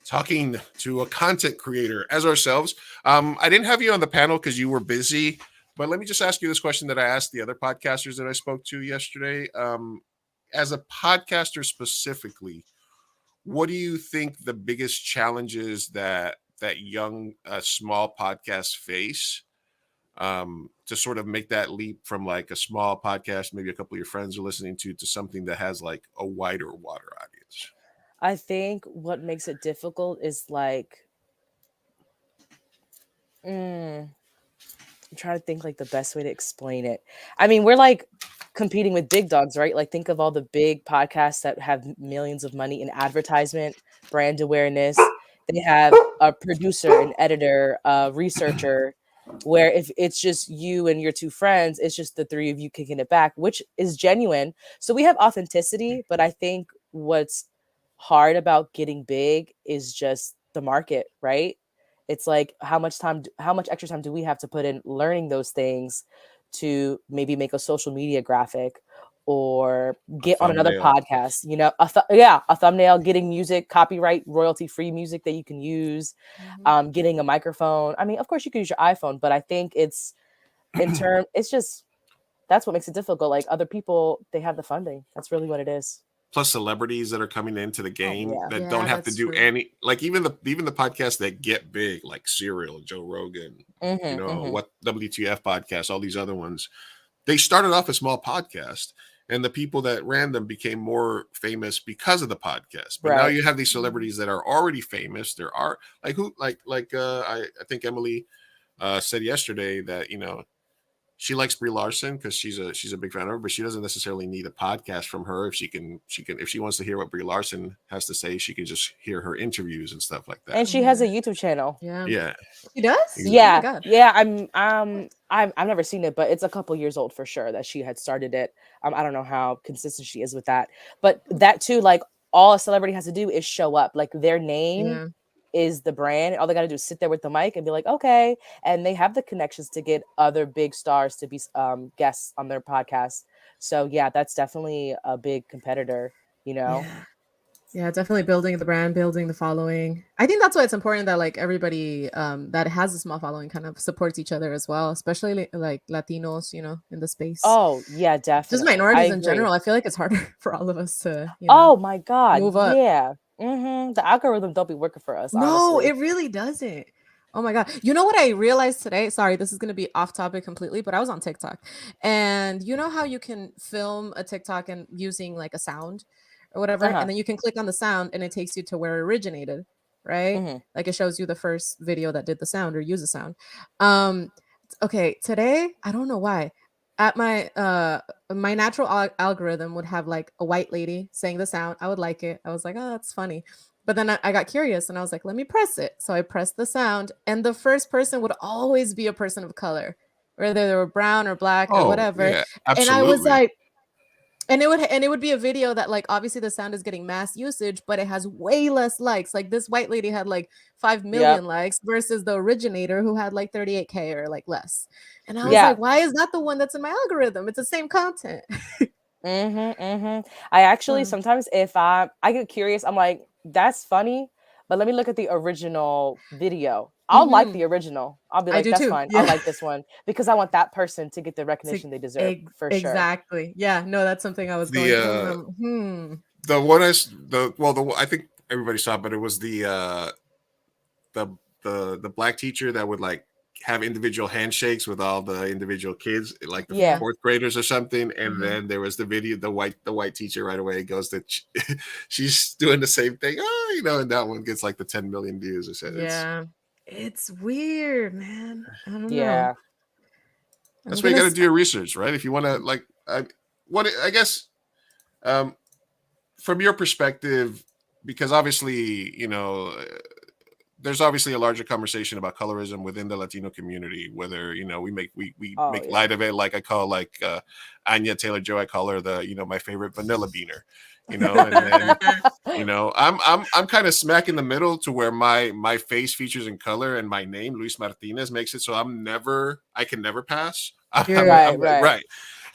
talking to a content creator as ourselves. I didn't have you on the panel because you were busy, but let me just ask you this question that I asked the other podcasters that I spoke to yesterday. As a podcaster specifically, what do you think the biggest challenges that young small podcasts face to sort of make that leap from like a small podcast, maybe a couple of your friends are listening to something that has like a wider audience? I think what makes it difficult is like, I'm trying to think like the best way to explain it. I mean, we're like competing with big dogs, right? Like think of all the big podcasts that have millions of money in advertisement, brand awareness. They have a producer, an editor, a researcher, where if it's just you and your 2 friends, it's just the 3 of you kicking it back, which is genuine. So we have authenticity, but I think what's hard about getting big is just the market, right? It's like how much extra time do we have to put in learning those things to maybe make a social media graphic or get on another podcast, a thumbnail, getting music, copyright, royalty-free music that you can use, getting a microphone. I mean, of course you can use your iPhone, but I think it's just, that's what makes it difficult. Like other people, they have the funding. That's really what it is. Plus celebrities that are coming into the game that don't have to do any, like even the podcasts that get big, like Serial, Joe Rogan, what WTF podcast, all these other ones, they started off a small podcast, and the people that ran them became more famous because of the podcast. But now you have these celebrities that are already famous. There are like I think Emily said yesterday that she likes Brie Larson because she's a big fan of her, but she doesn't necessarily need a podcast from her. If she wants to hear what Brie Larson has to say, she can just hear her interviews and stuff like that. And she has a YouTube channel. Yeah. She does? Exactly. Yeah. Yeah. I've never seen it, but it's a couple years old for sure that she had started it. I don't know how consistent she is with that, but that too, like all a celebrity has to do is show up, like their name is the brand. All they got to do is sit there with the mic and be like, okay. And they have the connections to get other big stars to be guests on their podcast. So yeah, that's definitely a big competitor, Yeah. Yeah, definitely building the brand, building the following. I think that's why it's important that like everybody that has a small following kind of supports each other as well, especially like Latinos, in the space. Oh, yeah, Just definitely. I minorities in agree. general. I feel like it's harder for all of us to, Oh my God. move up. Yeah. The algorithm don't be working for us, No, honestly. it really doesn't. Oh my God. You know what I realized today? Sorry, this is going to be off topic completely, but I was on TikTok. And you know how you can film a TikTok and using like a sound or whatever, and then you can click on the sound and it takes you to where it originated, right? Like it shows you the first video that did the sound or use the sound. Okay, today, I don't know why. At my natural algorithm would have like a white lady saying the sound. I would like it. I was like, oh, that's funny. But then I got curious and I was like, let me press it. So I pressed the sound, and the first person would always be a person of color, whether they were brown or black or whatever. Yeah, And I was absolutely. like, and it would be a video that like obviously the sound is getting mass usage, but it has way less likes. Like this white lady had like 5 million likes versus the originator who had like 38K or like less. And I was like, why is that the one that's in my algorithm? It's the same content. I actually sometimes if I get curious, I'm like, that's funny, but let me look at the original video. I'll like the original. I'll be like, that's too. fine. Yeah. I like this one because I want that person to get the recognition they deserve for sure. Exactly. Yeah. No, that's something I was going through. The one I think everybody saw, but it was the black teacher that would like have individual handshakes with all the individual kids, like the fourth graders or something. And then there was the video, the white teacher right away goes that she's doing the same thing. And that one gets like the 10 million views or so. Yeah. It's weird, man. I don't know. Yeah. That's why you got to do your research, right? If you want to like, I guess, from your perspective, because obviously, there's obviously a larger conversation about colorism within the Latino community, whether, we make light of it. Like I call like Anya Taylor-Joy, I call her the, my favorite vanilla beaner, and then, I'm kind of smack in the middle to where my face features in color and my name, Luis Martinez, makes it so I can never pass. Right.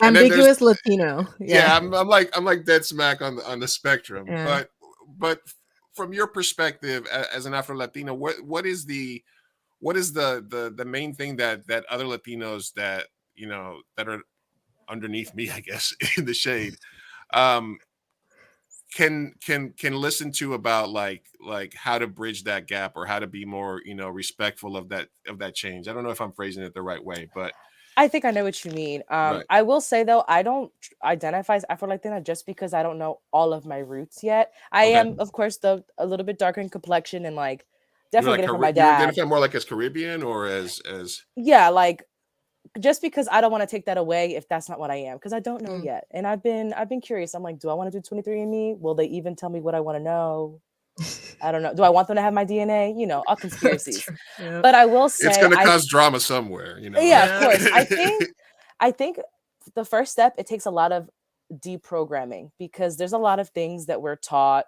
Ambiguous Latino. Yeah, I'm like dead smack on the spectrum. Yeah. But from your perspective as an Afro Latino, what is the main thing that other Latinos that that are underneath me, I guess, in the shade, can listen to about like how to bridge that gap or how to be more respectful of that change? I don't know if I'm phrasing it the right way, but I think I know what you mean. Right. I will say though, I don't identify as Afro-Latina just because I don't know all of my roots yet. I am, of course, a little bit darker in complexion and like definitely get it from my dad. You identify more like as Caribbean or as yeah, like just because I don't want to take that away if that's not what I am, because I don't know yet. And I've been curious. I'm like, do I want to do 23andMe? Will they even tell me what I want to know? I don't know. Do I want them to have my DNA? All conspiracies. Yep. But I will say it's going to cause drama somewhere. Yeah, of course. I think the first step, it takes a lot of deprogramming, because there's a lot of things that we're taught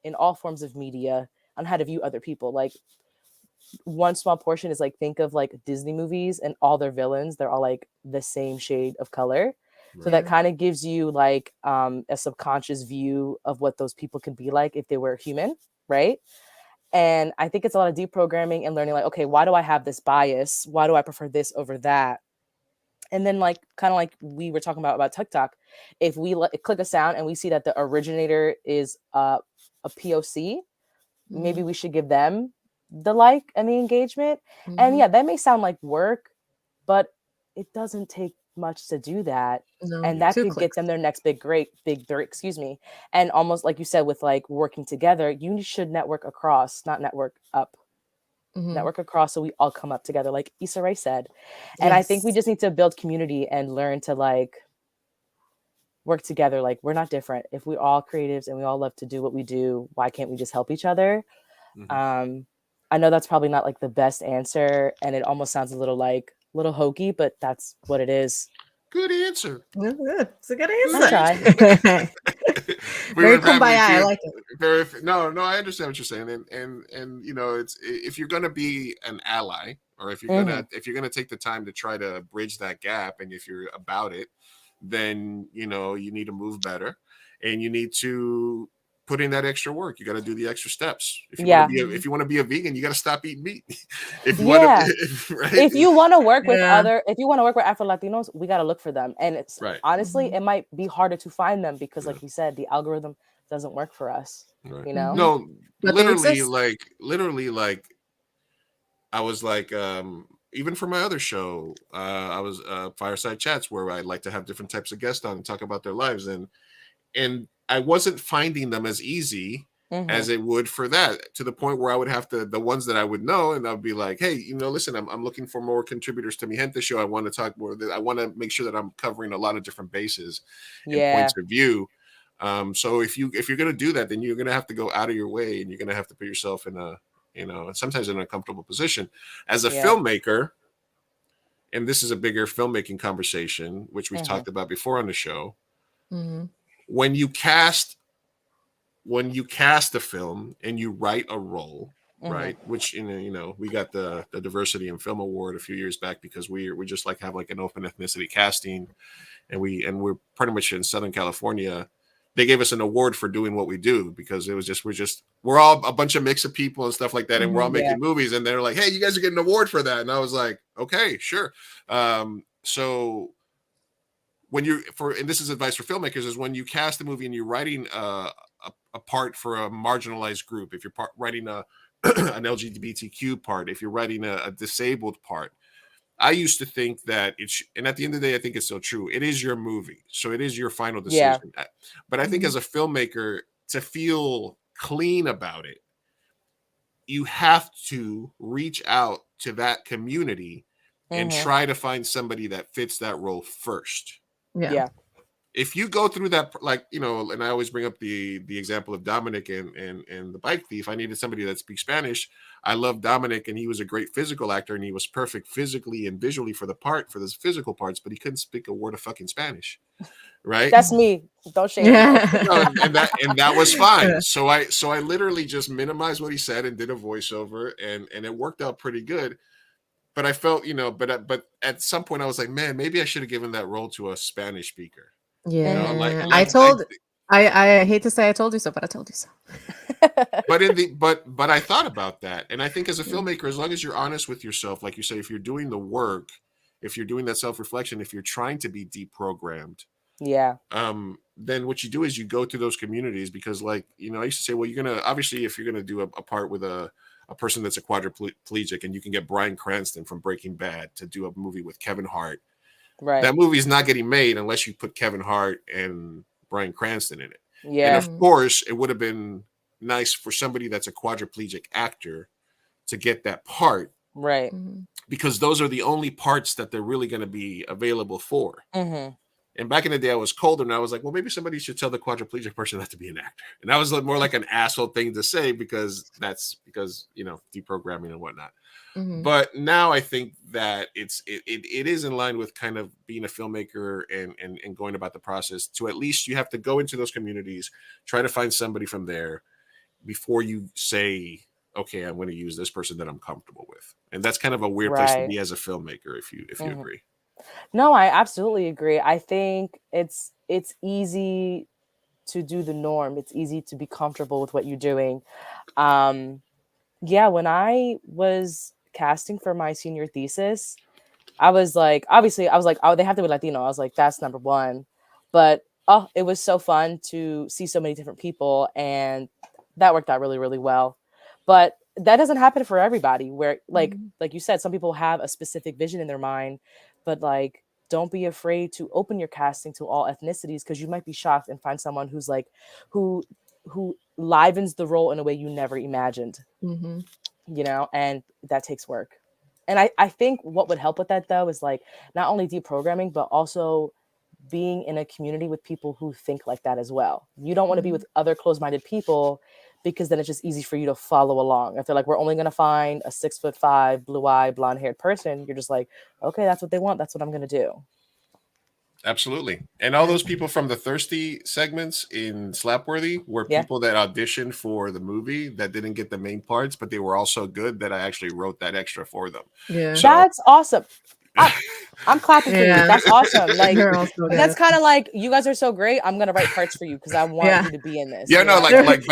in all forms of media on how to view other people. Like one small portion is like, think of like Disney movies and all their villains. They're all like the same shade of color. Right. So that kind of gives you like a subconscious view of what those people could be like if they were human. Right. And I think it's a lot of deprogramming and learning like, okay, why do I have this bias? Why do I prefer this over that? And then like, kind of like we were talking about TikTok, if we click a sound and we see that the originator is a POC, maybe we should give them the like and the engagement. And yeah, that may sound like work, but it doesn't take much to do that. No, and that could get them their next big break, excuse me. And almost like you said, with like working together, you should network across, not network up. Network across, so we all come up together, like Issa Rae said. And I think we just need to build community and learn to like work together. Like we're not different. If we're all creatives and we all love to do what we do, why can't we just help each other? I know that's probably not like the best answer, and it almost sounds a little hokey, but that's what it is. Good answer. It's a good answer. Very kumbaya. I like it. No, I understand what you're saying, and it's, if you're gonna be an ally, or if you're gonna take the time to try to bridge that gap, and if you're about it, then you need to move better, and you need to put in that extra work. You got to do the extra steps. If you want to be a vegan, you got to stop eating meat. If you want to, right? If you want to work with if you want to work with Afro Latinos, we got to look for them. And it's honestly, it might be harder to find them because, like we said, the algorithm doesn't work for us. Right. You know? No, literally, like I was like, even for my other show, I was Fireside Chats, where I like to have different types of guests on and talk about their lives, and I wasn't finding them as easy as it would for that, to the point where I would have to, the ones that I would know, and I'd be like, hey, you know, listen, I'm looking for more contributors to Mi Gente show. I want to talk more. I want to make sure that I'm covering a lot of different bases and points of view. So if you're going to do that, then you're going to have to go out of your way, and you're going to have to put yourself in a, you know, and sometimes in an uncomfortable position as a filmmaker. And this is a bigger filmmaking conversation, which we've talked about before on the show. When you cast a film and you write a role, right? Which, you know, we got the Diversity in Film Award a few years back because we just like have like an open ethnicity casting, and we're pretty much in Southern California. They gave us an award for doing what we do because it was just we're all a bunch of mix of people and stuff like that, and we're all making movies, and they're like, hey, you guys are getting an award for that, and I was like, okay, sure. So when and this is advice for filmmakers, is when you cast a movie and you're writing a part for a marginalized group, if you're writing an LGBTQ part, if you're writing a disabled part, I used to think that and at the end of the day, I think it's so true. It is your movie, so it is your final decision. But I think as a filmmaker, to feel clean about it, you have to reach out to that community and try to find somebody that fits that role first. Yeah. If you go through that, like, you know, and I always bring up the example of Dominic and the Bike Thief. I needed somebody that speaks Spanish. I love Dominic, and he was a great physical actor, and he was perfect physically and visually for those physical parts, but he couldn't speak a word of fucking Spanish, right? That's me. Don't shame me. and that was fine. So I literally just minimized what he said and did a voiceover, and it worked out pretty good. But I felt, you know, but at some point I was like, man, maybe I should have given that role to a Spanish speaker. Yeah, you know, I hate to say I told you so, but I told you so. but I thought about that, and I think as a filmmaker, as long as you're honest with yourself, like you say, if you're doing the work, if you're doing that self-reflection, if you're trying to be deprogrammed, then what you do is you go to those communities, because, like, you know, I used to say, well, you're gonna, obviously, if you're gonna do a part with a person that's a quadriplegic, and you can get Bryan Cranston from Breaking Bad to do a movie with Kevin Hart. Right. That movie is not getting made unless you put Kevin Hart and Bryan Cranston in it. Yeah. And of course, it would have been nice for somebody that's a quadriplegic actor to get that part. Right. Because those are the only parts that they're really going to be available for. And back in the day, I was colder, and I was like, well, maybe somebody should tell the quadriplegic person not to be an actor. And that was more like an asshole thing to say, because you know, deprogramming and whatnot. But now I think that it is in line with kind of being a filmmaker and going about the process, to at least you have to go into those communities, try to find somebody from there before you say, okay, I'm going to use this person that I'm comfortable with. And that's kind of a weird place to be as a filmmaker, if you agree. No, I absolutely agree. I think it's easy to do the norm. It's easy to be comfortable with what you're doing. When I was casting for my senior thesis, I was like, oh, they have to be Latino. I was like, that's number one. But it was so fun to see so many different people, and that worked out really, really well. But that doesn't happen for everybody, where like you said, some people have a specific vision in their mind, but like, don't be afraid to open your casting to all ethnicities, because you might be shocked and find someone who's like, who livens the role in a way you never imagined, you know, and that takes work. And I think what would help with that, though, is like not only deprogramming, but also being in a community with people who think like that as well. You don't want to be with other closed-minded people, because then it's just easy for you to follow along. If they're like, we're only going to find a 6'5", blue-eyed, blonde-haired person, you're just like, okay, that's what they want. That's what I'm going to do. Absolutely. And all those people from the Thirsty segments in Slapworthy were people that auditioned for the movie that didn't get the main parts, but they were all so good that I actually wrote that extra for them. Yeah. So, that's awesome. I'm clapping for you. That's awesome. Like, They're all so that's good. kind of like, you guys are so great. I'm gonna write parts for you because I want Yeah. you to be in this. Yeah, you no, know? like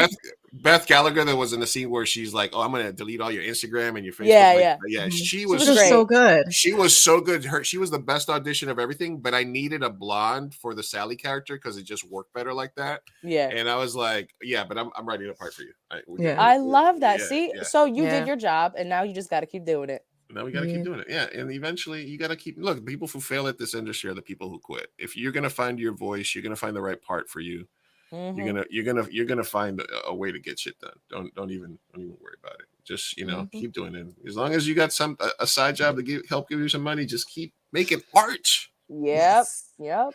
Beth Gallagher that was in the scene where she's like, "Oh, I'm gonna delete all your Instagram and your Facebook." Yeah, like, yeah. She was was great. so good. She was so good. She was the best audition of everything. But I needed a blonde for the Sally character because it just worked better like that. Yeah. And I was like, "Yeah, but I'm writing a part for you." I love that. Yeah, See, yeah. so you did your job, and now you just got to keep doing it. Now we got to keep doing it. Yeah, and eventually you got to keep. Look, people who fail at this industry are the people who quit. If you're gonna find your voice, you're gonna find the right part for you. You're gonna find a way to get shit done. Don't even worry about it. Just keep doing it. As long as you got a side job to help give you some money, just keep making art. Yep. All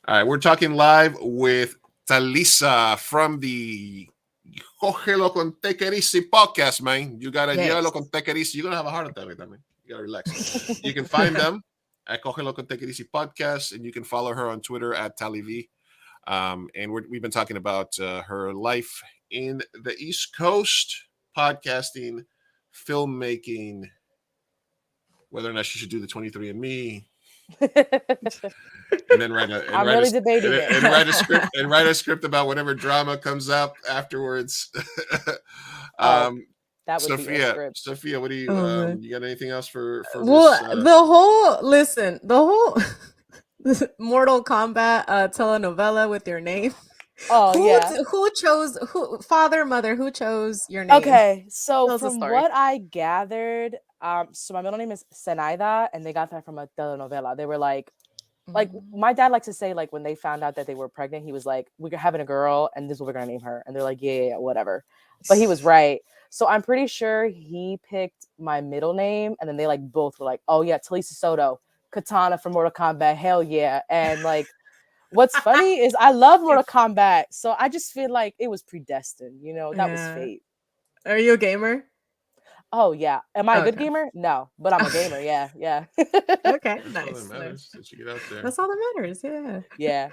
right, we're talking live with Talisa from the Cógelo con Tequerisi podcast, man. You gotta Llévalo con Tequerisi. You're gonna have a heart attack with that, man. You gotta relax. You can find them at Cógelo con Tequerisi podcast, and you can follow her on Twitter at Tali. And we've been talking about her life in the East Coast, podcasting, filmmaking, whether or not she should do the 23andMe. And then write a script about whatever drama comes up afterwards. That would be a script. Sophia, what do you you got anything else for well this, the whole Mortal Kombat telenovela with your name? Who chose father, mother, who chose your name? Okay, so from what I gathered, so my middle name is Zenaida, and they got that from a telenovela. They were like my dad likes to say, like, when they found out that they were pregnant, he was like, "We're having a girl, and this is what we're gonna name her." And they're like, yeah, whatever. But he was right. So I'm pretty sure he picked my middle name, and then they like both were like, "Oh yeah, Talisa Soto, Katana from Mortal Kombat, hell yeah!" And like, what's funny is I love Mortal Kombat, so I just feel like it was predestined. That was fate. Are you a gamer? Oh yeah. Am I a good gamer? No, but I'm a gamer. Yeah. Okay, nice. That you get out there. That's all that matters. Yeah.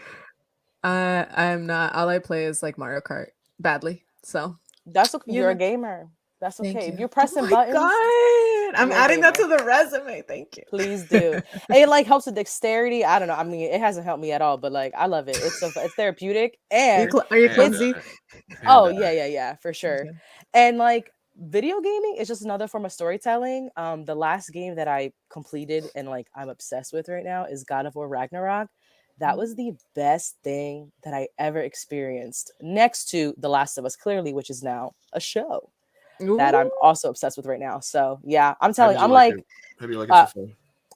I'm not. All I play is like Mario Kart badly. So that's okay. You're a gamer. That's okay. You. If you're pressing buttons. God. I'm adding that to the resume. Thank you. Please do. It like helps with dexterity. I don't know. I mean, it hasn't helped me at all, but like I love it. It's therapeutic. And are you clumsy? Oh yeah, for sure. Okay. And like, video gaming is just another form of storytelling. The last game that I completed and like I'm obsessed with right now is God of War Ragnarok. That was the best thing that I ever experienced, next to The Last of Us, clearly, which is now a show that I'm also obsessed with right now. So yeah, I'm telling you, how do you like it so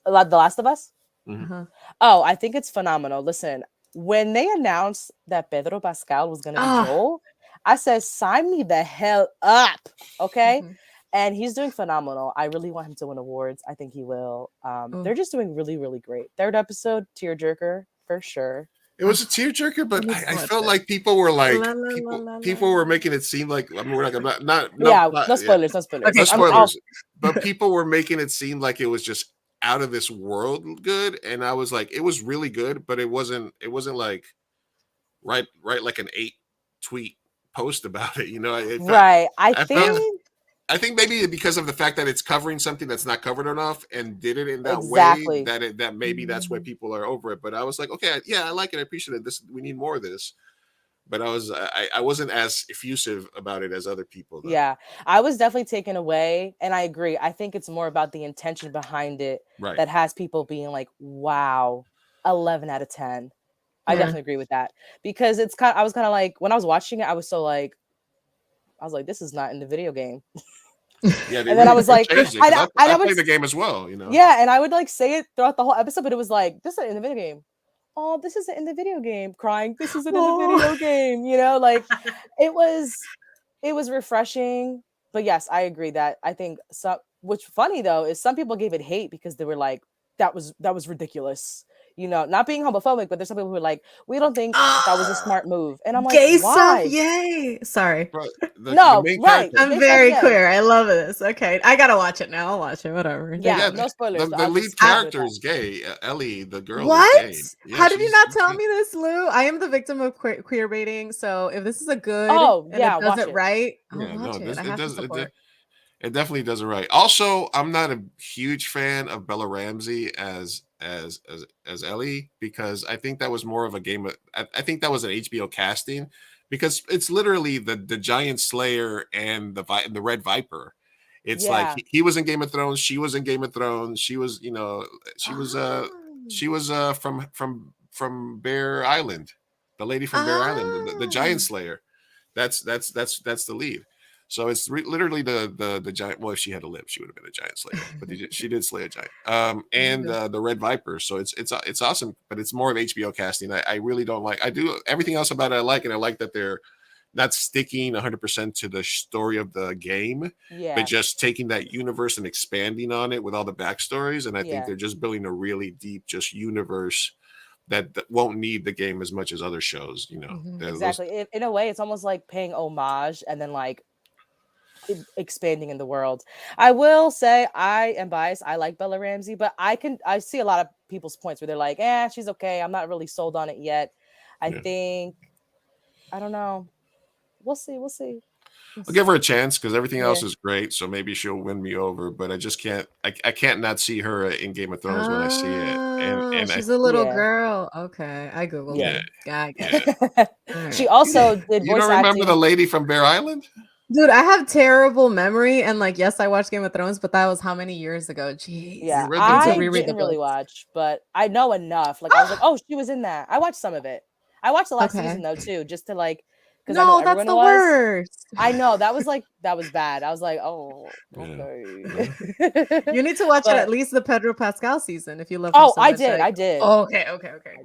far? The Last of Us? Mm-hmm. Oh, I think it's phenomenal. Listen, when they announced that Pedro Pascal was going to be Joel, I said, sign me the hell up. Okay. And he's doing phenomenal. I really want him to win awards. I think he will. They're just doing really, really great. Third episode, tearjerker for sure. It was a tearjerker, but I felt like people were like, people were making it seem like, I mean, we're not no spoilers, no spoilers. Okay, no spoilers. But people were making it seem like it was just out of this world good. And I was like, it was really good, but it wasn't like right like an 8 tweet post about it, I think maybe because of the fact that it's covering something that's not covered enough and did it in that way that maybe that's why people are over it. But I was like, okay, yeah, I like it, I appreciate it. We need more of this. But I wasn't as effusive about it as other people, though. Yeah, I was definitely taken away, and I agree. I think it's more about the intention behind it that has people being like, wow, 11 out of 10. I definitely agree with that, because I was kind of like, when I was watching it, I was like, this is not in the video game. Yeah, and then I was like, I played the game as well, Yeah, and I would like say it throughout the whole episode, but it was like, this isn't in the video game. Oh, this isn't in the video game. Crying, this isn't in the video game. Like it was refreshing. But yes, I agree that I think what's funny though is some people gave it hate because they were like, that was ridiculous. Not being homophobic, but there's some people who are like, we don't think that was a smart move. And I'm like, gay why? Stuff, yay. Sorry. Right. I'm very queer. I love this. Okay. I gotta watch it now. I'll watch it. Whatever. Yeah, no spoilers. The lead character is gay. Ellie, the girl, what? is gay. Yeah, how did you not tell me this, Lou? I am the victim of queer baiting. So if this is a good and it does it right, I'll watch it. It definitely does it right. Also, I'm not a huge fan of Bella Ramsey as as Ellie, because I think that was more of a game. I think that was an HBO casting, because it's literally the giant slayer and the Red Viper. It's like he was in Game of Thrones, she was in Game of Thrones, she was from Bear Island, the lady from Bear Island, the giant slayer. That's the lead. So it's literally the giant. Well, if she had a lip, she would have been a giant slayer. But she did slay a giant. And the Red Viper. So it's awesome. But it's more of HBO casting. I really don't like. I do everything else about it. I like, and I like that they're not sticking 100% to the story of the game, but just taking that universe and expanding on it with all the backstories. And I think they're just building a really deep just universe that won't need the game as much as other shows. Exactly. In a way, it's almost like paying homage and then like expanding in the world. I will say I am biased. I like Bella Ramsey, but I see a lot of people's points where they're like, she's okay. I'm not really sold on it yet. I think, I don't know. We'll see. I'll give her a chance because everything else is great. So maybe she'll win me over, but I just can't. I can't not see her in Game of Thrones when I see it. And she's a little girl. Okay, I googled it. Yeah. She also did. You don't remember the lady from Bear Island? Dude, I have terrible memory, and like, yes, I watched Game of Thrones, but that was how many years ago? Jeez. Yeah, I didn't really watch, but I know enough. Like, I was like, oh, she was in that. I watched some of it. I watched the last season though too, just to like. No, that's the worst. I know that was bad. I was like, oh, okay. You need to watch it, at least the Pedro Pascal season if you love. Oh, I did. Oh, okay.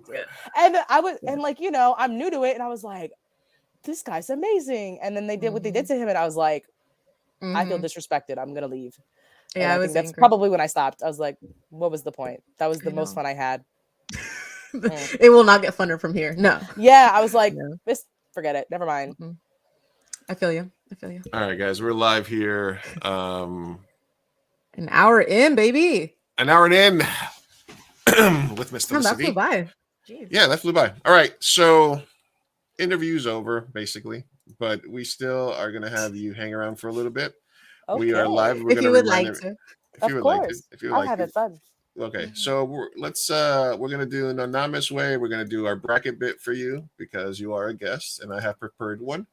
Good. And I was, and like, I'm new to it, and I was like, this guy's amazing. And then they did what they did to him, and I was like, I feel disrespected. I'm gonna leave. Yeah, I think that's probably when I stopped. I was like, what was the point? That was the most fun I had. It will not get funner from here. No. Yeah, I was like, forget it. Never mind. I feel you. All right, guys, we're live here. An hour in, baby. An hour in with Mr. That flew by. Jeez. Yeah, that flew by. All right, so interview's over, basically, but we still are going to have you hang around for a little bit. Okay. We are live. We're if you would like to. If you would like to. If you would I'll like have it fun. Okay, so we're gonna do an anonymous way. We're gonna do our bracket bit for you because you are a guest, and I have prepared one.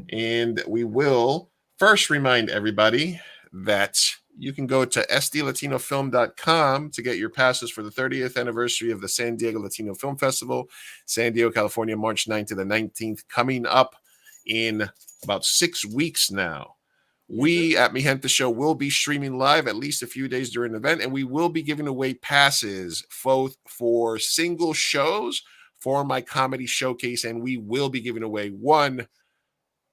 And we will first remind everybody that you can go to sdlatinofilm.com to get your passes for the 30th anniversary of the San Diego Latino Film Festival, San Diego, California, March 9th to the 19th, coming up in about 6 weeks now. We at Mi Gente Show will be streaming live at least a few days during the event, and we will be giving away passes both for single shows for my comedy showcase, and we will be giving away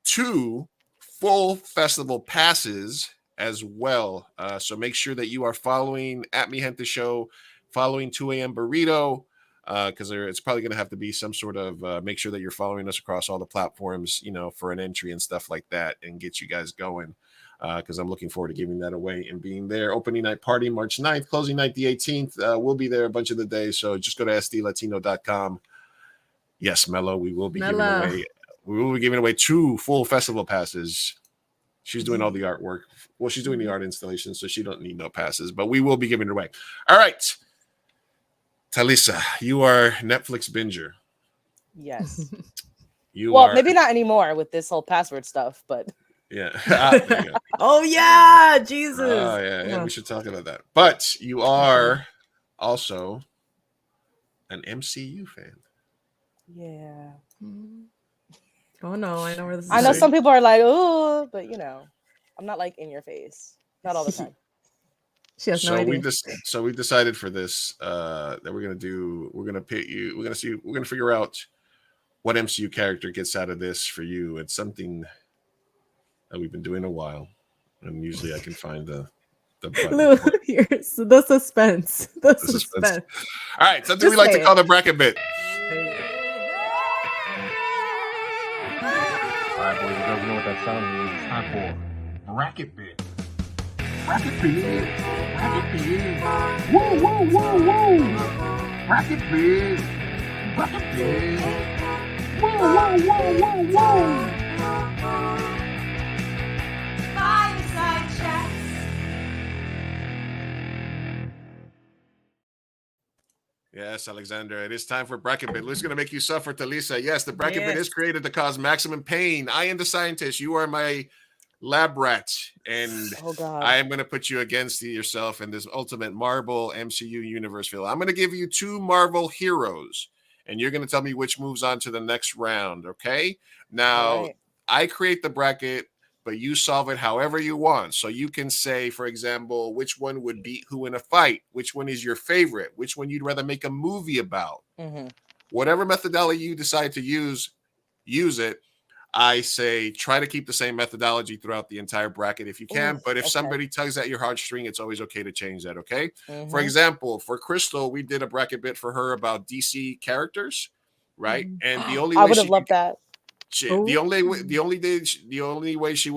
2 full festival passes as well. So make sure that you are following at Mi Gente Show, following 2 a.m. Burrito, because it's probably going to have to be some sort of make sure that you're following us across all the platforms, for an entry and stuff like that, and get you guys going. Because I'm looking forward to giving that away and being there. Opening night party March 9th, closing night the 18th. We'll be there a bunch of the days, so just go to sdlatino.com. Yes, Mello, we will be giving away 2 full festival passes. She's doing all the artwork. Well, she's doing the art installation, so she don't need no passes, but we will be giving it away. All right. Talisa, you are Netflix binger. Yes. Well, maybe not anymore with this whole password stuff, but yeah. Oh yeah, Jesus. Oh yeah, we should talk about that. But you are also an MCU fan. Yeah. Oh no, I know where this is. I know some people are like, oh, but I'm not like in your face. Not all the time. She has no idea. We decided for this that we're gonna figure out what MCU character gets out of this for you. It's something that we've been doing a while, and usually I can find the here's the suspense. The suspense. All right, something we like to call the bracket bit. All right, boys and girls, you know what that sound means. It's time for bracket bit. Bracket bit. Bracket bit. Woo, woo, woo, woo. Bracket bit. Bracket bit. Woo, woo, woo, woo, woo. Yes, Alexander. It is time for bracket bit. Luis is going to make you suffer, Talisa. Yes, the bracket bit is created to cause maximum pain. I am the scientist. You are my lab rat, and I am going to put you against yourself in this ultimate Marvel MCU universe field. I'm going to give you 2 Marvel heroes, and you're going to tell me which moves on to the next round. Okay? Now, I create the bracket, but you solve it however you want. So you can say, for example, which one would beat who in a fight, which one is your favorite, which one you'd rather make a movie about. Whatever methodology you decide to use it. I say try to keep the same methodology throughout the entire bracket if you can. But if somebody tugs at your heartstring, it's always okay to change that. Okay. For example, for Crystal, we did a bracket bit for her about DC characters, right? And the only way I would have loved that. The only way she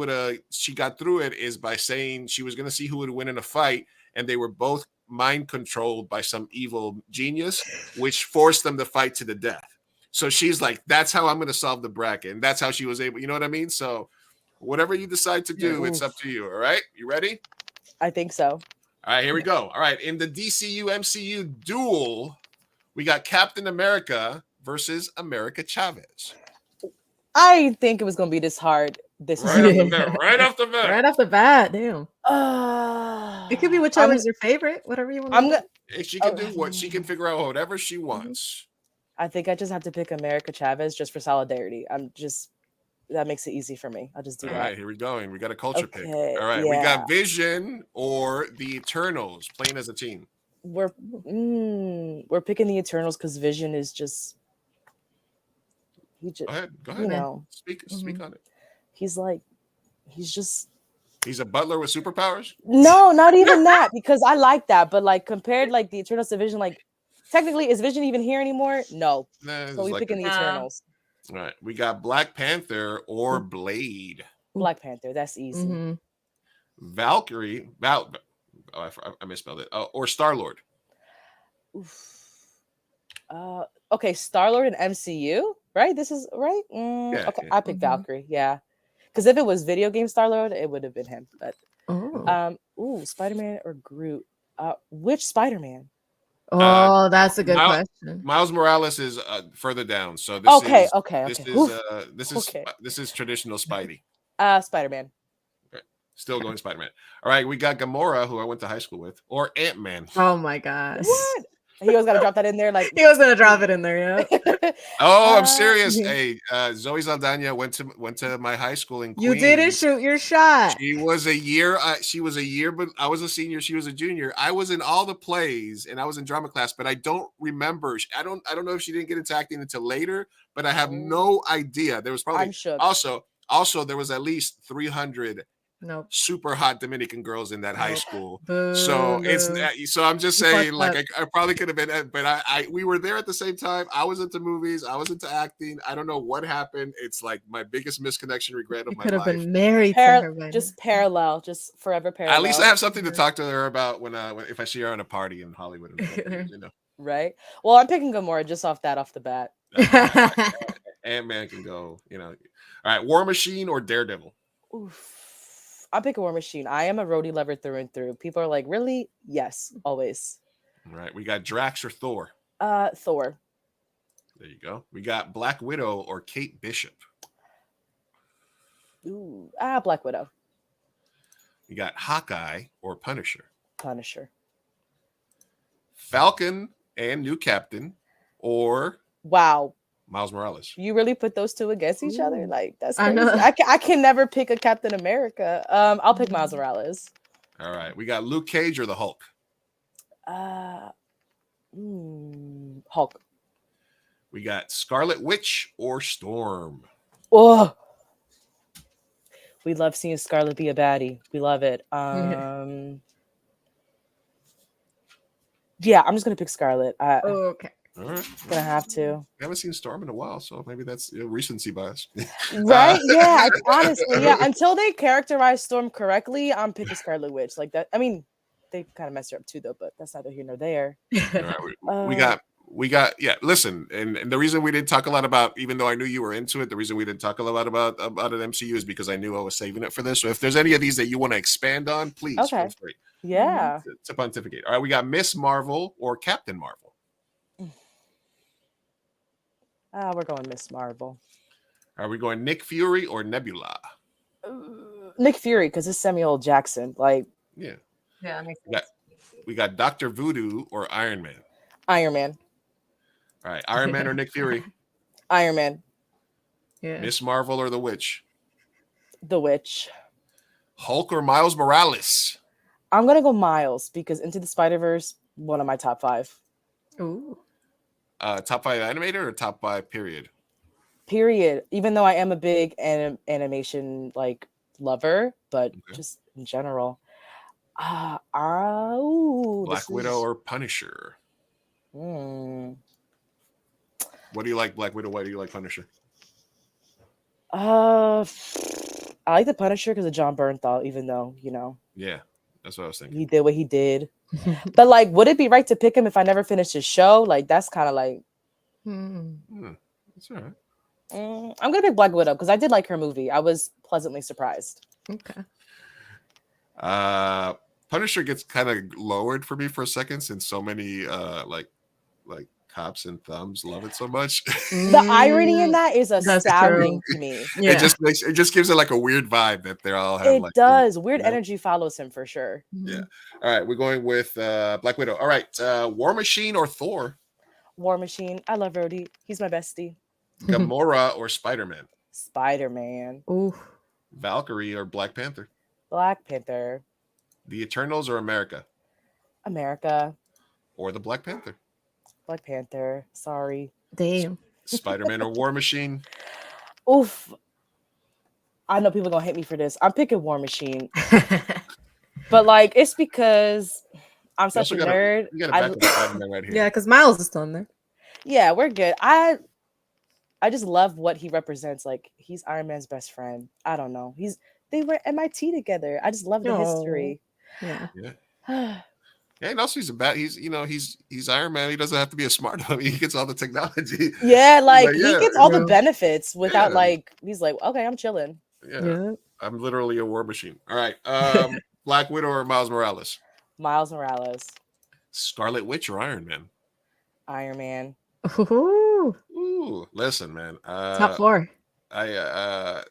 got through it is by saying she was going to see who would win in a fight, and they were both mind controlled by some evil genius, which forced them to fight to the death. So she's like, that's how I'm going to solve the bracket. And that's how she was able, you know what I mean? So whatever you decide to do, it's up to you. All right. You ready? I think so. All right, here we go. All right. In the DCU MCU duel, we got Captain America versus America Chavez. I didn't think it was going to be this hard. Right off the bat. Right off the bat. Damn. It could be whichever's your favorite. Whatever you want. She can do what she can figure out whatever she wants. I think I just have to pick America Chavez just for solidarity. That makes it easy for me. I'll just do that. All right, here we go. And we got a culture pick. All right, we got Vision or the Eternals playing as a team. We're picking the Eternals because Vision is just. Go ahead. You know, speak on it. He's a butler with superpowers? No, not even that, because I like that. But like compared like the Eternals to Vision, like technically, is Vision even here anymore? No. So we're picking the Eternals. All right. We got Black Panther or Blade. Black Panther. That's easy. Valkyrie. I misspelled it. Or Star-Lord. Okay, Star-Lord and MCU, right? This is right. Okay, I picked Valkyrie. Yeah. Because if it was video game Star-Lord, it would have been him. But Spider-Man or Groot? Which Spider-Man? Oh, that's a good question. Miles Morales is further down, so this is traditional Spidey. Spider-Man. Okay. Still going Spider-Man. All right, we got Gamora, who I went to high school with, or Ant-Man. Oh my gosh. What? He was gonna drop that in there, like he was gonna drop it in there, yeah. Oh, I'm serious. Hey, Zoe Saldana went to my high school in Queens. You didn't shoot your shot. She was a year, but I was a senior. She was a junior. I was in all the plays and I was in drama class, but I don't remember. I don't know if she didn't get into acting until later, but I have no idea. There was probably also there was at least 300 super hot Dominican girls in that high school. So I'm just saying, like I probably could have been, but we were there at the same time. I was into movies, I was into acting. I don't know what happened. It's like my biggest misconnection regret of my life. Could have been married to her, just parallel, just forever parallel. At least I have something to talk to her about when if I see her at a party in Hollywood, you know. Right. Well, I'm picking Gamora just off the bat. Ant-Man can go, you know. All right, War Machine or Daredevil? Oof. I'll pick a War Machine. I am a roadie lover through and through. People are like, really? Yes, always. All right. We got Drax or Thor? Thor. There you go. We got Black Widow or Kate Bishop? Ooh, Black Widow. We got Hawkeye or Punisher? Punisher. Falcon and new Captain or Miles Morales. You really put those two against each other? Like, that's crazy. I can never pick a Captain America. I'll pick Miles Morales. All right. We got Luke Cage or the Hulk? Hulk. We got Scarlet Witch or Storm? Oh, we love seeing Scarlet be a baddie. We love it. Yeah, I'm just going to pick Scarlet. Okay. All right. Gonna have to. I haven't seen Storm in a while, so maybe that's recency bias. Right? Yeah, honestly, yeah. Until they characterize Storm correctly, I'm picking Scarlet Witch. Like that. I mean, they kind of messed her up too, though, but that's neither here nor there. All right, we got. Yeah, listen, and the reason we didn't talk a lot about, even though I knew you were into it, the reason we didn't talk a lot about an MCU is because I knew I was saving it for this. So if there's any of these that you want to expand on, please feel free. Yeah. To pontificate. All right, we got Miss Marvel or Captain Marvel. We're going Miss Marvel. Are we going Nick Fury or Nebula? Nick Fury, because it's Samuel Jackson. Like, yeah, that makes sense. We got Dr. Voodoo or Iron Man. Iron Man. All right, Iron Man or Nick Fury. Iron Man. Yeah. Miss Marvel or the Witch. The Witch. Hulk or Miles Morales. I'm gonna go Miles because Into the Spider-Verse, one of my top 5. Ooh. Top 5 animator or top 5 period? Period. Even though I am a big animation like lover, but just in general. Black Widow or Punisher? What do you like, Black Widow? Why do you like Punisher? I like the Punisher because of John Bernthal, even though, Yeah, that's what I was thinking. He did what he did. But like, would it be right to pick him if I never finished his show? Like, that's kind of like That's all right. I'm gonna pick Black Widow because I did like her movie. I was pleasantly surprised. Okay. Punisher gets kind of lowered for me for a second since so many like cops and thumbs love it so much. The irony in that is astounding to me. Yeah. It just gives it like a weird vibe that they're all have. It like, does. Weird energy follows him for sure. Yeah. All right, we're going with Black Widow. All right, War Machine or Thor? War Machine. I love Rhodey. He's my bestie. Gamora or Spider-Man? Spider-Man. Ooh. Valkyrie or Black Panther? Black Panther. The Eternals or America? America. Or the Black Panther? Black Panther. Sorry. Damn. Spider-Man or War Machine? Oof. I know people are gonna hate me for this. I'm picking War Machine. But like, it's because I'm such a nerd. You got a backup Spider-Man right here. Yeah, because Miles is still in there. Yeah, we're good. I just love what he represents. Like, he's Iron Man's best friend. I don't know. They were MIT together. I just love the history. Yeah. Yeah. And also he's Iron Man. He doesn't have to be a smart one. He gets all the technology. Yeah, like he gets all the benefits without he's like, okay, I'm chilling. Yeah. I'm literally a war machine. All right. Black Widow or Miles Morales? Miles Morales. Scarlet Witch or Iron Man? Iron Man. Ooh, listen, man. Top 4. I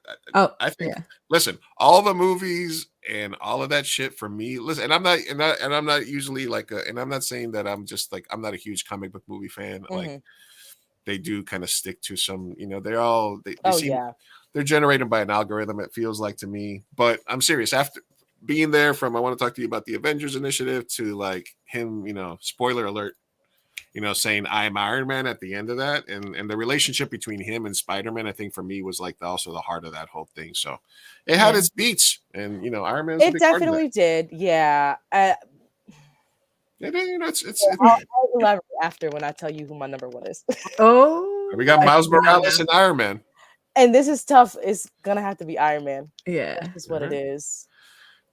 think. Yeah. Listen, all the movies and all of that shit for me. Listen, and I'm not usually like and I'm not saying that I'm just like I'm not a huge comic book movie fan. Like they do kind of stick to some. They're generated by an algorithm. It feels like to me, but I'm serious. After being there from, I want to talk to you about the Avengers Initiative to like him. Spoiler alert. Saying I'm Iron Man at the end of that, and the relationship between him and Spider-Man, I think for me was like also the heart of that whole thing. So it had its beats, and Iron Man. It definitely did, yeah. It's I'll elaborate after when I tell you who my number 1 is. Oh, we got Miles Morales and Iron Man, and this is tough. It's gonna have to be Iron Man. Yeah, that's what it is.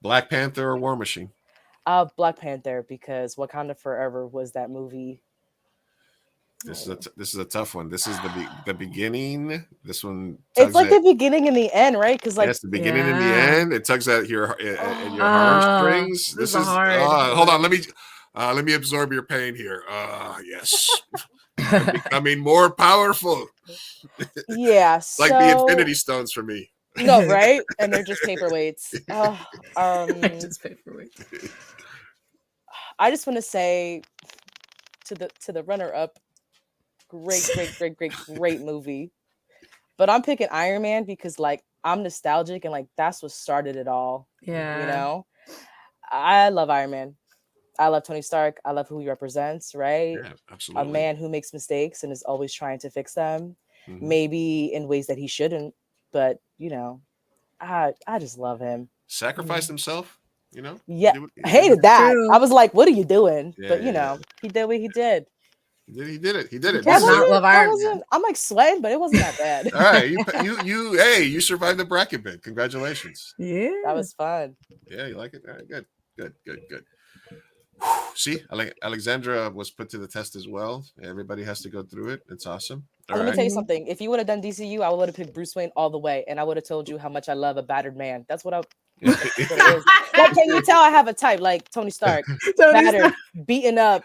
Black Panther or War Machine? Black Panther, because Wakanda Forever was that movie. This is a tough one. This is the beginning. This one. It's like the beginning and the end, right? Because like it's the beginning and the end. It tugs at your heartstrings. This is hard. Hold on. Let me absorb your pain here. Yes. I'm becoming more powerful. Yeah. Like the Infinity Stones for me. No, right? And they're just paperweights. Just paperweights. I just want to say to the runner-up. Great movie. But I'm picking Iron Man because like I'm nostalgic and like that's what started it all. Yeah. I love Iron Man. I love Tony Stark. I love who he represents, right? Yeah, absolutely. A man who makes mistakes and is always trying to fix them. Maybe in ways that he shouldn't, but I just love him. Sacrificed himself, Yeah. I hated that. True. I was like, what are you doing? Yeah, but he did what he did. He did it. I'm like sweating, but it wasn't that bad. All right, you survived the bracket bid. Congratulations. Yeah, that was fun. Yeah, you like it? All right, good. See, Alexandra was put to the test as well. Everybody has to go through it. It's awesome. Let me tell you something. If you would have done DCU, I would have picked Bruce Wayne all the way, and I would have told you how much I love a battered man. That's what what it is. Like, can you tell I have a type like Tony Stark, battered, beaten up,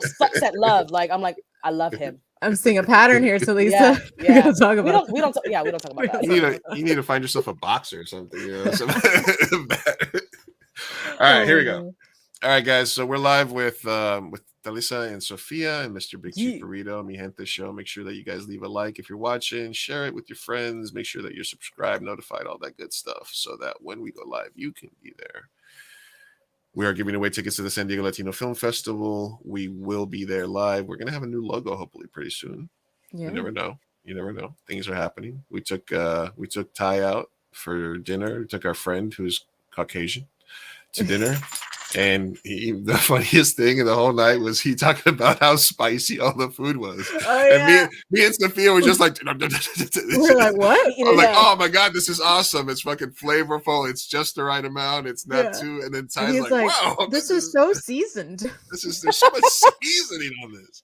sucks at love? Like I'm like, I love him. I'm seeing a pattern here, so Lisa. Yeah. We don't talk about. We don't talk about that. You need to find yourself a boxer or something. You know, All right, here we go. All right, guys. So we're live with Talisa and Sophia and Mr. Big Chief Burrito, Mi Gente Show. Make sure that you guys leave a like if you're watching, share it with your friends, make sure that you're subscribed, notified, all that good stuff, so that when we go live, you can be there. We are giving away tickets to the San Diego Latino Film Festival. We will be there live. We're gonna have a new logo hopefully pretty soon. Yeah. You never know. You never know. Things are happening. We took Ty out for dinner. We took our friend who's Caucasian to dinner. And the funniest thing in the whole night was he talking about how spicy all the food was. Oh, yeah. And me and Sophia were just like, we're like, what? I'm like, oh my God, this is awesome. It's fucking flavorful. It's just the right amount. It's not too. And then Ty's like, wow, this is so seasoned. There's so much seasoning on this.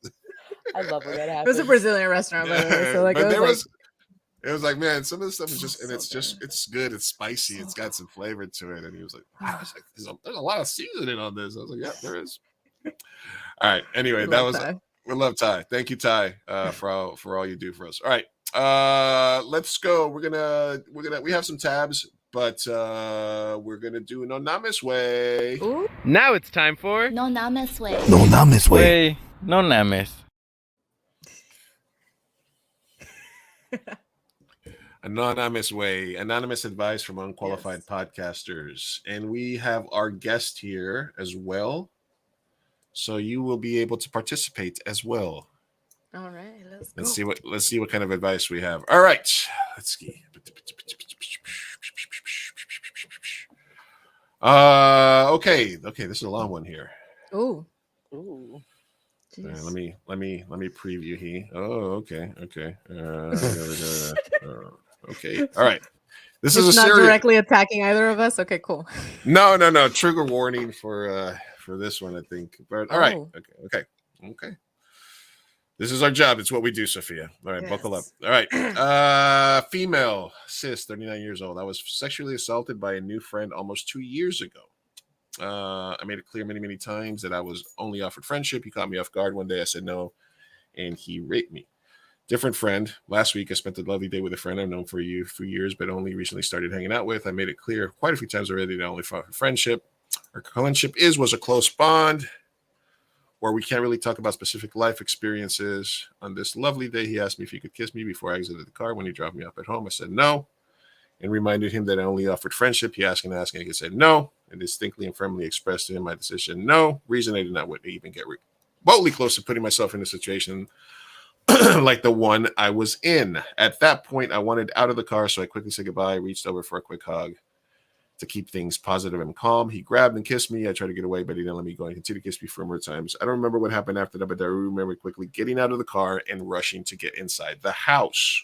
I love when that happens. It was a Brazilian restaurant, by the way. So like, it was like, man, some of the stuff is just, and it's just, it's good. It's spicy. It's got some flavor to it. And he was like, wow, there's a lot of seasoning on this. I was like, yeah, there is. All right. Anyway, we love Ty. Thank you, Ty, for all you do for us. All right. Let's go. We have some tabs, but we're going to do No Namez Way. Ooh. Now it's time for No Namez Way. No Namez Way. No Namez. Anonymous way, anonymous advice from unqualified podcasters. And we have our guest here as well. So you will be able to participate as well. All right, let's see what kind of advice we have. All right, let's see. Okay, this is a long one here. Ooh. Let me preview here. Oh, okay. Okay. All right. This is not directly attacking either of us. Okay, cool. No. Trigger warning for this one, I think. But all right. Okay. This is our job. It's what we do, Sophia. All right, buckle up. All right. Female, cis, 39 years old. I was sexually assaulted by a new friend almost 2 years ago. I made it clear many times that I was only offered friendship. He caught me off guard one day. I said no, and he raped me. Different friend. Last week, I spent a lovely day with a friend I've known for a few years, but only recently started hanging out with. I made it clear quite a few times already that I only fought for friendship. Our friendship was a close bond where we can't really talk about specific life experiences. On this lovely day, he asked me if he could kiss me before I exited the car when he dropped me off at home. I said no, and reminded him that I only offered friendship. He asked, I said no, and distinctly and firmly expressed to him my decision no. Reason I did not even get remotely close to putting myself in a situation like the one I was in. At that point, I wanted out of the car, so I quickly said goodbye, reached over for a quick hug to keep things positive and calm. He grabbed and kissed me. I tried to get away, but he didn't let me go and continued to kiss me for more times. I don't remember what happened after that, but I remember quickly getting out of the car and rushing to get inside the house.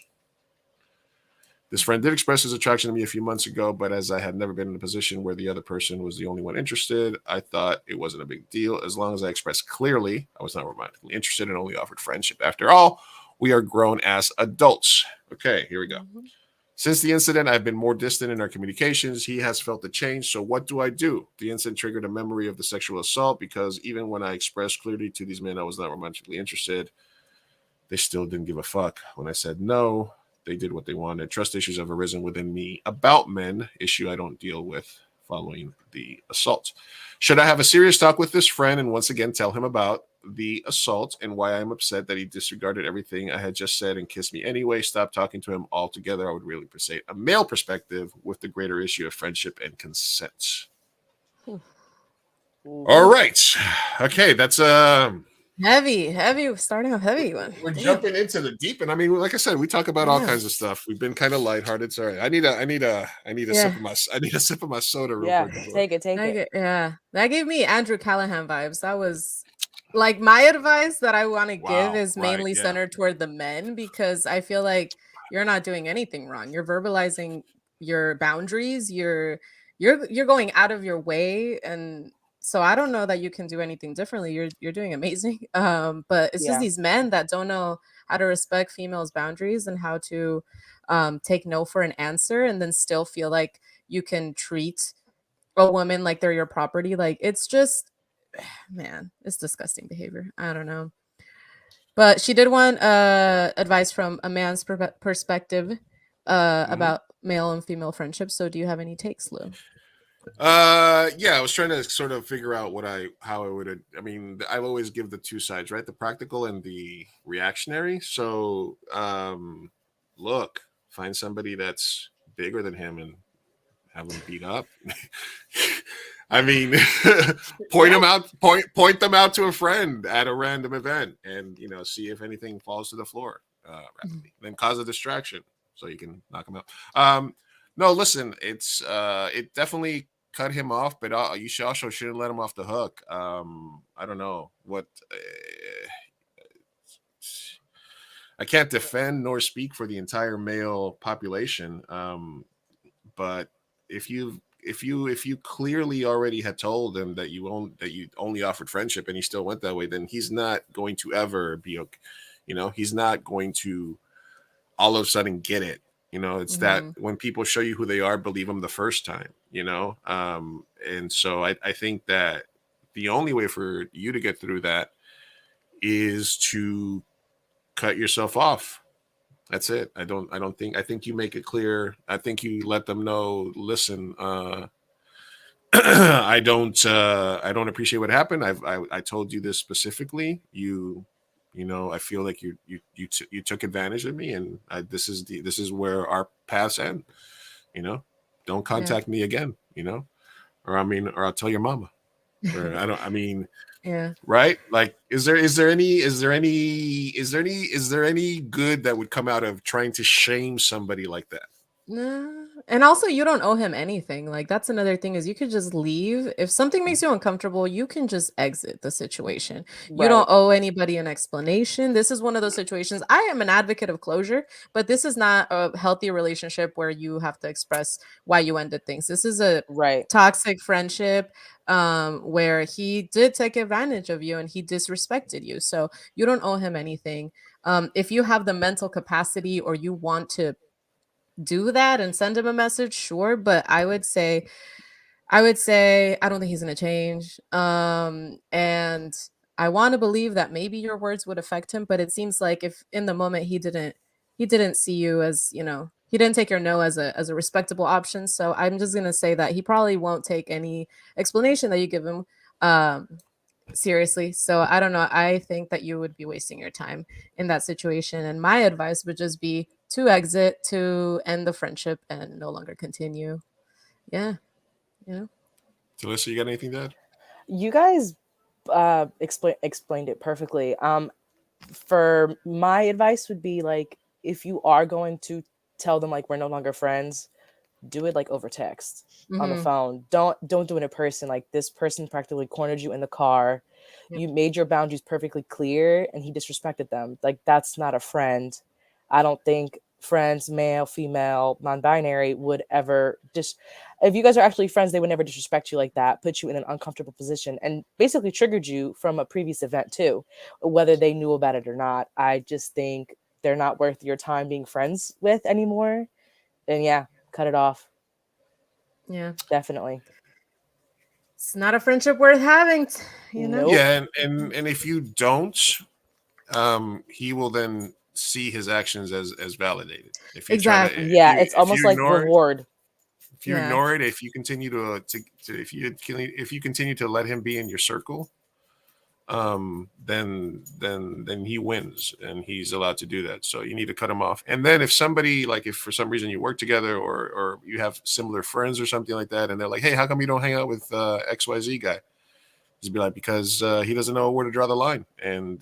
This friend did express his attraction to me a few months ago, but as I had never been in a position where the other person was the only one interested, I thought it wasn't a big deal as long as I expressed clearly I was not romantically interested and only offered friendship. After all, we are grown as adults. Okay, here we go. Mm-hmm. Since the incident, I've been more distant in our communications. He has felt the change, so what do I do? The incident triggered a memory of the sexual assault because even when I expressed clearly to these men I was not romantically interested, they still didn't give a fuck. When I said no, they did what they wanted. Trust issues have arisen within me about men, issue I don't deal with following the assault. Should I have a serious talk with this friend and once again tell him about the assault and why I'm upset that he disregarded everything I had just said and kissed me anyway? Stop talking to him altogether. I would really appreciate a male perspective with the greater issue of friendship and consent. All right. Okay, that's heavy, starting off heavy one. We're jumping into the deep, and I mean, like I said, we talk about all kinds of stuff. We've been kind of lighthearted. Sorry, I need a sip of my soda real quick. Take it. Yeah, that gave me Andrew Callahan vibes. That was like my advice that I want to give is mainly centered toward the men, because I feel like you're not doing anything wrong. You're verbalizing your boundaries. You're going out of your way, and so I don't know that you can do anything differently. You're doing amazing. But it's just these men that don't know how to respect females' boundaries and how to take no for an answer and then still feel like you can treat a woman like they're your property. Like, it's just, man, it's disgusting behavior. I don't know. But she did want advice from a man's perspective about male and female friendships. So do you have any takes, Lou? Yeah, I was trying to sort of figure out how I would. I mean, I always give the two sides, right? The practical and the reactionary. So, look, find somebody that's bigger than him and have him beat up. I mean, point them out to a friend at a random event, and see if anything falls to the floor rapidly. Then cause a distraction so you can knock him out. No, listen, it definitely cut him off, but you also shouldn't let him off the hook. I don't know what. I can't defend nor speak for the entire male population, but if you clearly already had told him that you only offered friendship and he still went that way, then he's not going to ever be okay. He's not going to all of a sudden get it. It's that when people show you who they are, believe them the first time. And so I think that the only way for you to get through that is to cut yourself off. That's it. I think you make it clear. I think you let them know, listen, I don't appreciate what happened. I told you this specifically. I feel like you took advantage of me, and this is where our paths end. Don't contact me again. Or I'll tell your mama. Yeah. Right? Like, is there any good that would come out of trying to shame somebody like that? No. And also, you don't owe him anything. Like, that's another thing, is you could just leave. If something makes you uncomfortable, you can just exit the situation. You don't owe anybody an explanation. This is one of those situations. I am an advocate of closure, but this is not a healthy relationship where you have to express why you ended things. This is a toxic friendship where he did take advantage of you and he disrespected you. So you don't owe him anything. If you have the mental capacity or you want to do that and send him a message, sure, but I would say I don't think he's going to change. And I want to believe that maybe your words would affect him, but it seems like if in the moment he didn't see you as, he didn't take your no as a respectable option. So I'm just going to say that he probably won't take any explanation that you give him seriously. So I don't know. I think that you would be wasting your time in that situation. And my advice would just be to exit, to end the friendship and no longer continue. Yeah. Talissa, you got anything to add? You guys explained it perfectly. For my advice would be, like, if you are going to tell them, like, we're no longer friends, do it like over text on the phone. Don't do it in person. Like, this person practically cornered you in the car. You made your boundaries perfectly clear and he disrespected them. Like, that's not a friend. I don't think friends, male, female, non-binary, would ever if you guys are actually friends, they would never disrespect you like that, put you in an uncomfortable position, and basically triggered you from a previous event too, whether they knew about it or not. I just think they're not worth your time being friends with anymore. And cut it off. Yeah, definitely. It's not a friendship worth having, Nope. Yeah, and if you don't, he will then see his actions as validated. If you exactly. It's almost like reward. If you ignore it, if you continue if you continue to let him be in your circle, then he wins and he's allowed to do that. So you need to cut him off. And then if somebody, like, if for some reason you work together or you have similar friends or something like that, and they're like, hey, how come you don't hang out with XYZ guy? Just be like, because he doesn't know where to draw the line, and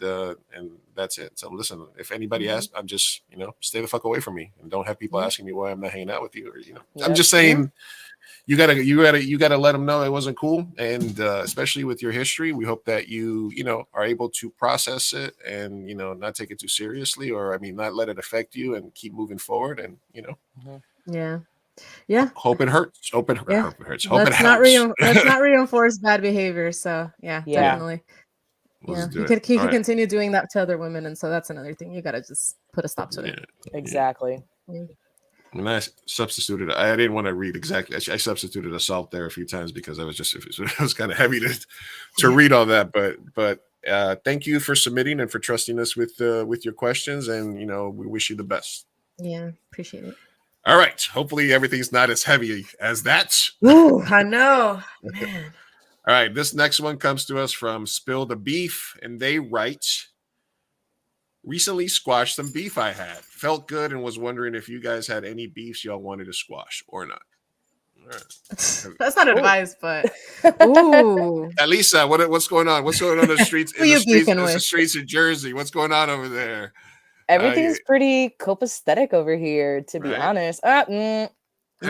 that's it. So listen, if anybody asks, I'm just, stay the fuck away from me, and don't have people asking me why I'm not hanging out with you, or I'm just saying, you gotta let them know it wasn't cool, and especially with your history, we hope that you are able to process it and not take it too seriously, or not let it affect you, and keep moving forward, and Yeah. Hope it hurts. Hope it hurts. Hope let's it helps. Let's not reinforce bad behavior. So definitely. He could continue doing that to other women, and so that's another thing. You gotta just put a stop to it. Exactly. When I substituted, I didn't want to read exactly. I substituted assault there a few times because it was kind of heavy to read all that. But thank you for submitting and for trusting us with your questions. And we wish you the best. Yeah, appreciate it. All right. Hopefully everything's not as heavy as that. Ooh, I know, man. All right. This next one comes to us from Spill the Beef, and they write, recently squashed some beef I had. Felt good and was wondering if you guys had any beefs y'all wanted to squash or not. All right. That's not advice, but ooh. Alisa, what's going on? What's going on in the streets? Who you beefing with? The streets of Jersey. What's going on over there? Everything's pretty copacetic over here, to be honest. Have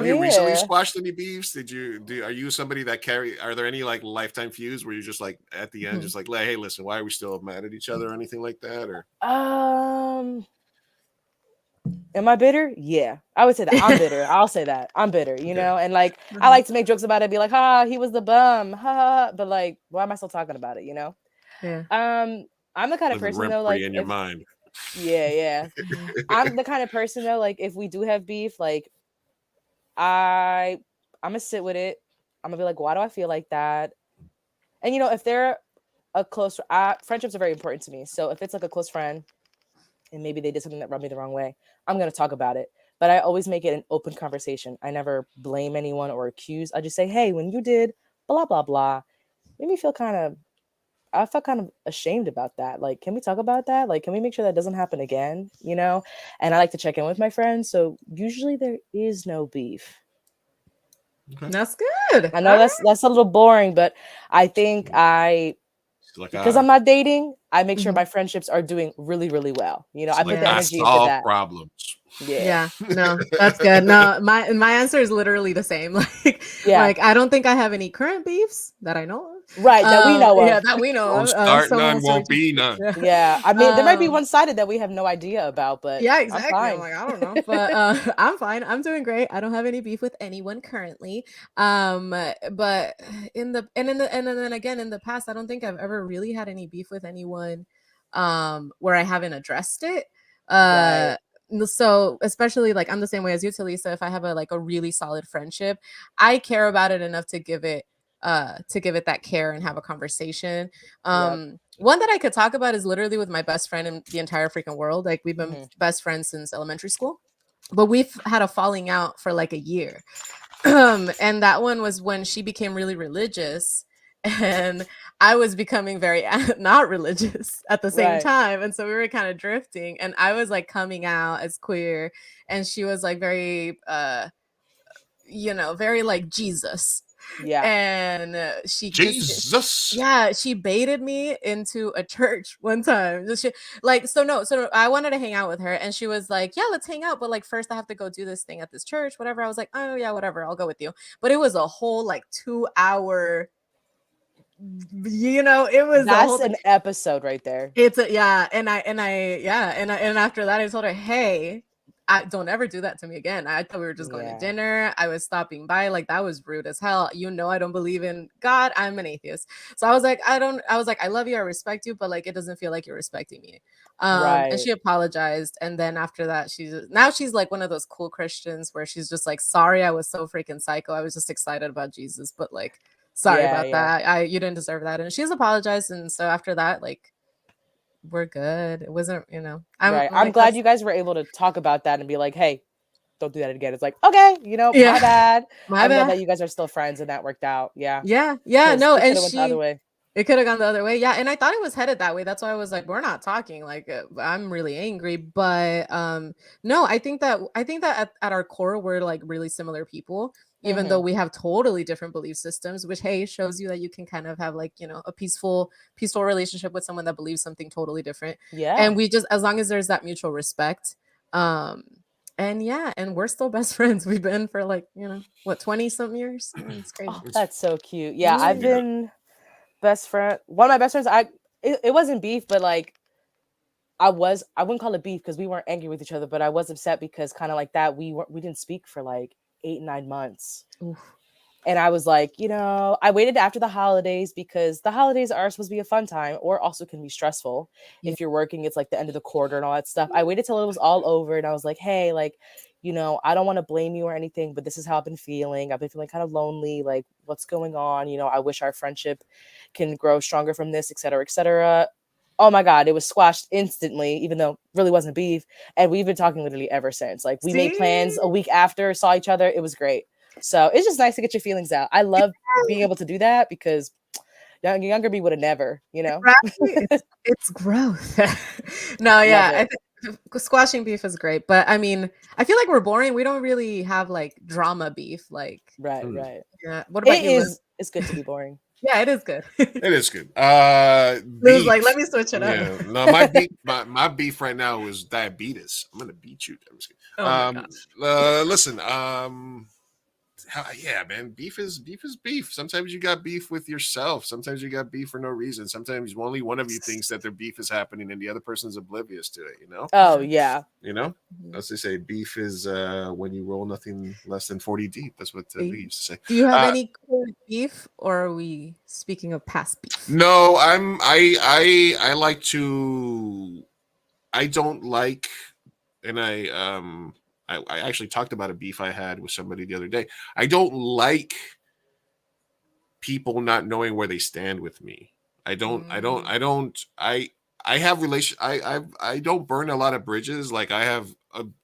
you recently squashed any beefs? Are you somebody that are there any like lifetime feuds where you're just like at the end, just like, hey, listen, why are we still mad at each other or anything like that? Or am I bitter? Yeah, I would say that I'm bitter. I'll say that I'm bitter, you know, and like I like to make jokes about it, be like, he was the bum, but like, why am I still talking about it, you know? Yeah. I'm the kind of person though, like in your mind. Yeah. I'm the kind of person though, like if we do have beef, like I'm gonna sit with it. I'm gonna be like, why do I feel like that? And if they're a close, friendships are very important to me. So if it's like a close friend and maybe they did something that rubbed me the wrong way, I'm gonna talk about it. But I always make it an open conversation. I never blame anyone or accuse. I just say, hey, when you did blah blah blah, made me feel I felt kind of ashamed about that. Like, can we talk about that? Like, can we make sure that doesn't happen again? And I like to check in with my friends. So usually there is no beef. Okay. That's good. I know that's a little boring, but I think because I'm not dating, I make sure my friendships are doing really, really well. I put the energy into that. Problems. Yeah. No, that's good. No, my answer is literally the same. Like I don't think I have any current beefs that I know of. Right, that we know of. Yeah, that we know of. Start none, won't be none. Yeah, I mean, there might be one-sided that we have no idea about, but yeah, exactly. I'm like, I don't know, but I'm fine. I'm doing great. I don't have any beef with anyone currently. But in the past, I don't think I've ever really had any beef with anyone, where I haven't addressed it. Right. So especially like I'm the same way as you, Talisa. If I have a really solid friendship, I care about it enough to give it that care and have a conversation. One that I could talk about is literally with my best friend in the entire freaking world. Like we've been best friends since elementary school, but we've had a falling out for like a year. And that one was when she became really religious and I was becoming very not religious at the same time. And so we were kind of drifting, and I was like coming out as queer, and she was like very, very like Jesus. Yeah. And she Jesus. She baited me into a church one time. So I wanted to hang out with her, and she was like, yeah, let's hang out, but like first I have to go do this thing at this church, whatever. I was like, oh yeah, whatever, I'll go with you. But it was a whole like 2-hour, it was that's an episode right there. It's and after that I told her, hey, I don't ever do that to me again. I thought we were just going to dinner. I was stopping by. Like that was rude as hell. I don't believe in God. I'm an atheist. So I was like, I love you, I respect you, but like it doesn't feel like you're respecting me. And she apologized. And then after that, she's like one of those cool Christians where she's just like, sorry, I was so freaking psycho. I was just excited about Jesus, but like sorry about that. You didn't deserve that. And she's apologized. And so after that, like we're good. It wasn't, I'm glad you guys were able to talk about that and be like, hey, don't do that again. It's like, okay, my bad. I'm glad that you guys are still friends and that worked out. Yeah. No, and it could have gone the other way. Yeah. And I thought it was headed that way. That's why I was like, we're not talking. Like I'm really angry. But no, I think that at our core, we're like really similar people. Even though we have totally different belief systems, which, hey, shows you that you can kind of have like, a peaceful relationship with someone that believes something totally different. Yeah. And we just, as long as there's that mutual respect. And we're still best friends. We've been for like, 20 something years. It's crazy. Oh, that's so cute. Yeah. I've been best friend. One of my best friends, it wasn't beef, but like I wouldn't call it beef because we weren't angry with each other, but I was upset because kind of like that. We didn't speak for like 8-9 months. Oof. And I was like, you know, I waited after the holidays because the holidays are supposed to be a fun time, or also can be stressful. If you're working, it's like the end of the quarter and all that stuff. I waited till it was all over, and I was like, hey, like, you know, I don't want to blame you or anything, but this is how I've been feeling. I've been feeling kind of lonely. Like, what's going on? You know, I wish our friendship can grow stronger from this, et cetera, et cetera. Oh my God, it was squashed instantly, even though it really wasn't beef. And we've been talking literally ever since. Like, we made plans a week after, saw each other. It was great. So it's just nice to get your feelings out. I love being able to do that because younger me would have never, you know. It's growth. No, yeah, squashing beef is great, but I mean, I feel like we're boring. We don't really have like drama beef, like right. Yeah. What about you? It's good to be boring. Yeah, it is good. It is good. Lou's like, let me switch it up. Yeah, no, my beef right now is diabetes. I'm gonna beat you. I'm just kidding. Oh my gosh. Listen, yeah, man, beef is beef. Sometimes you got beef with yourself. Sometimes you got beef for no reason. Sometimes only one of you thinks that their beef is happening and the other person's oblivious to it, you know? Oh, yeah. You know? As they say, beef is when you roll nothing less than 40 deep. That's what we used to say. Do you have any current beef, or are we speaking of past beef? No, I like to, I don't like, and I actually talked about a beef I had with somebody the other day. I don't like people not knowing where they stand with me. I have relation. I don't burn a lot of bridges. Like, I have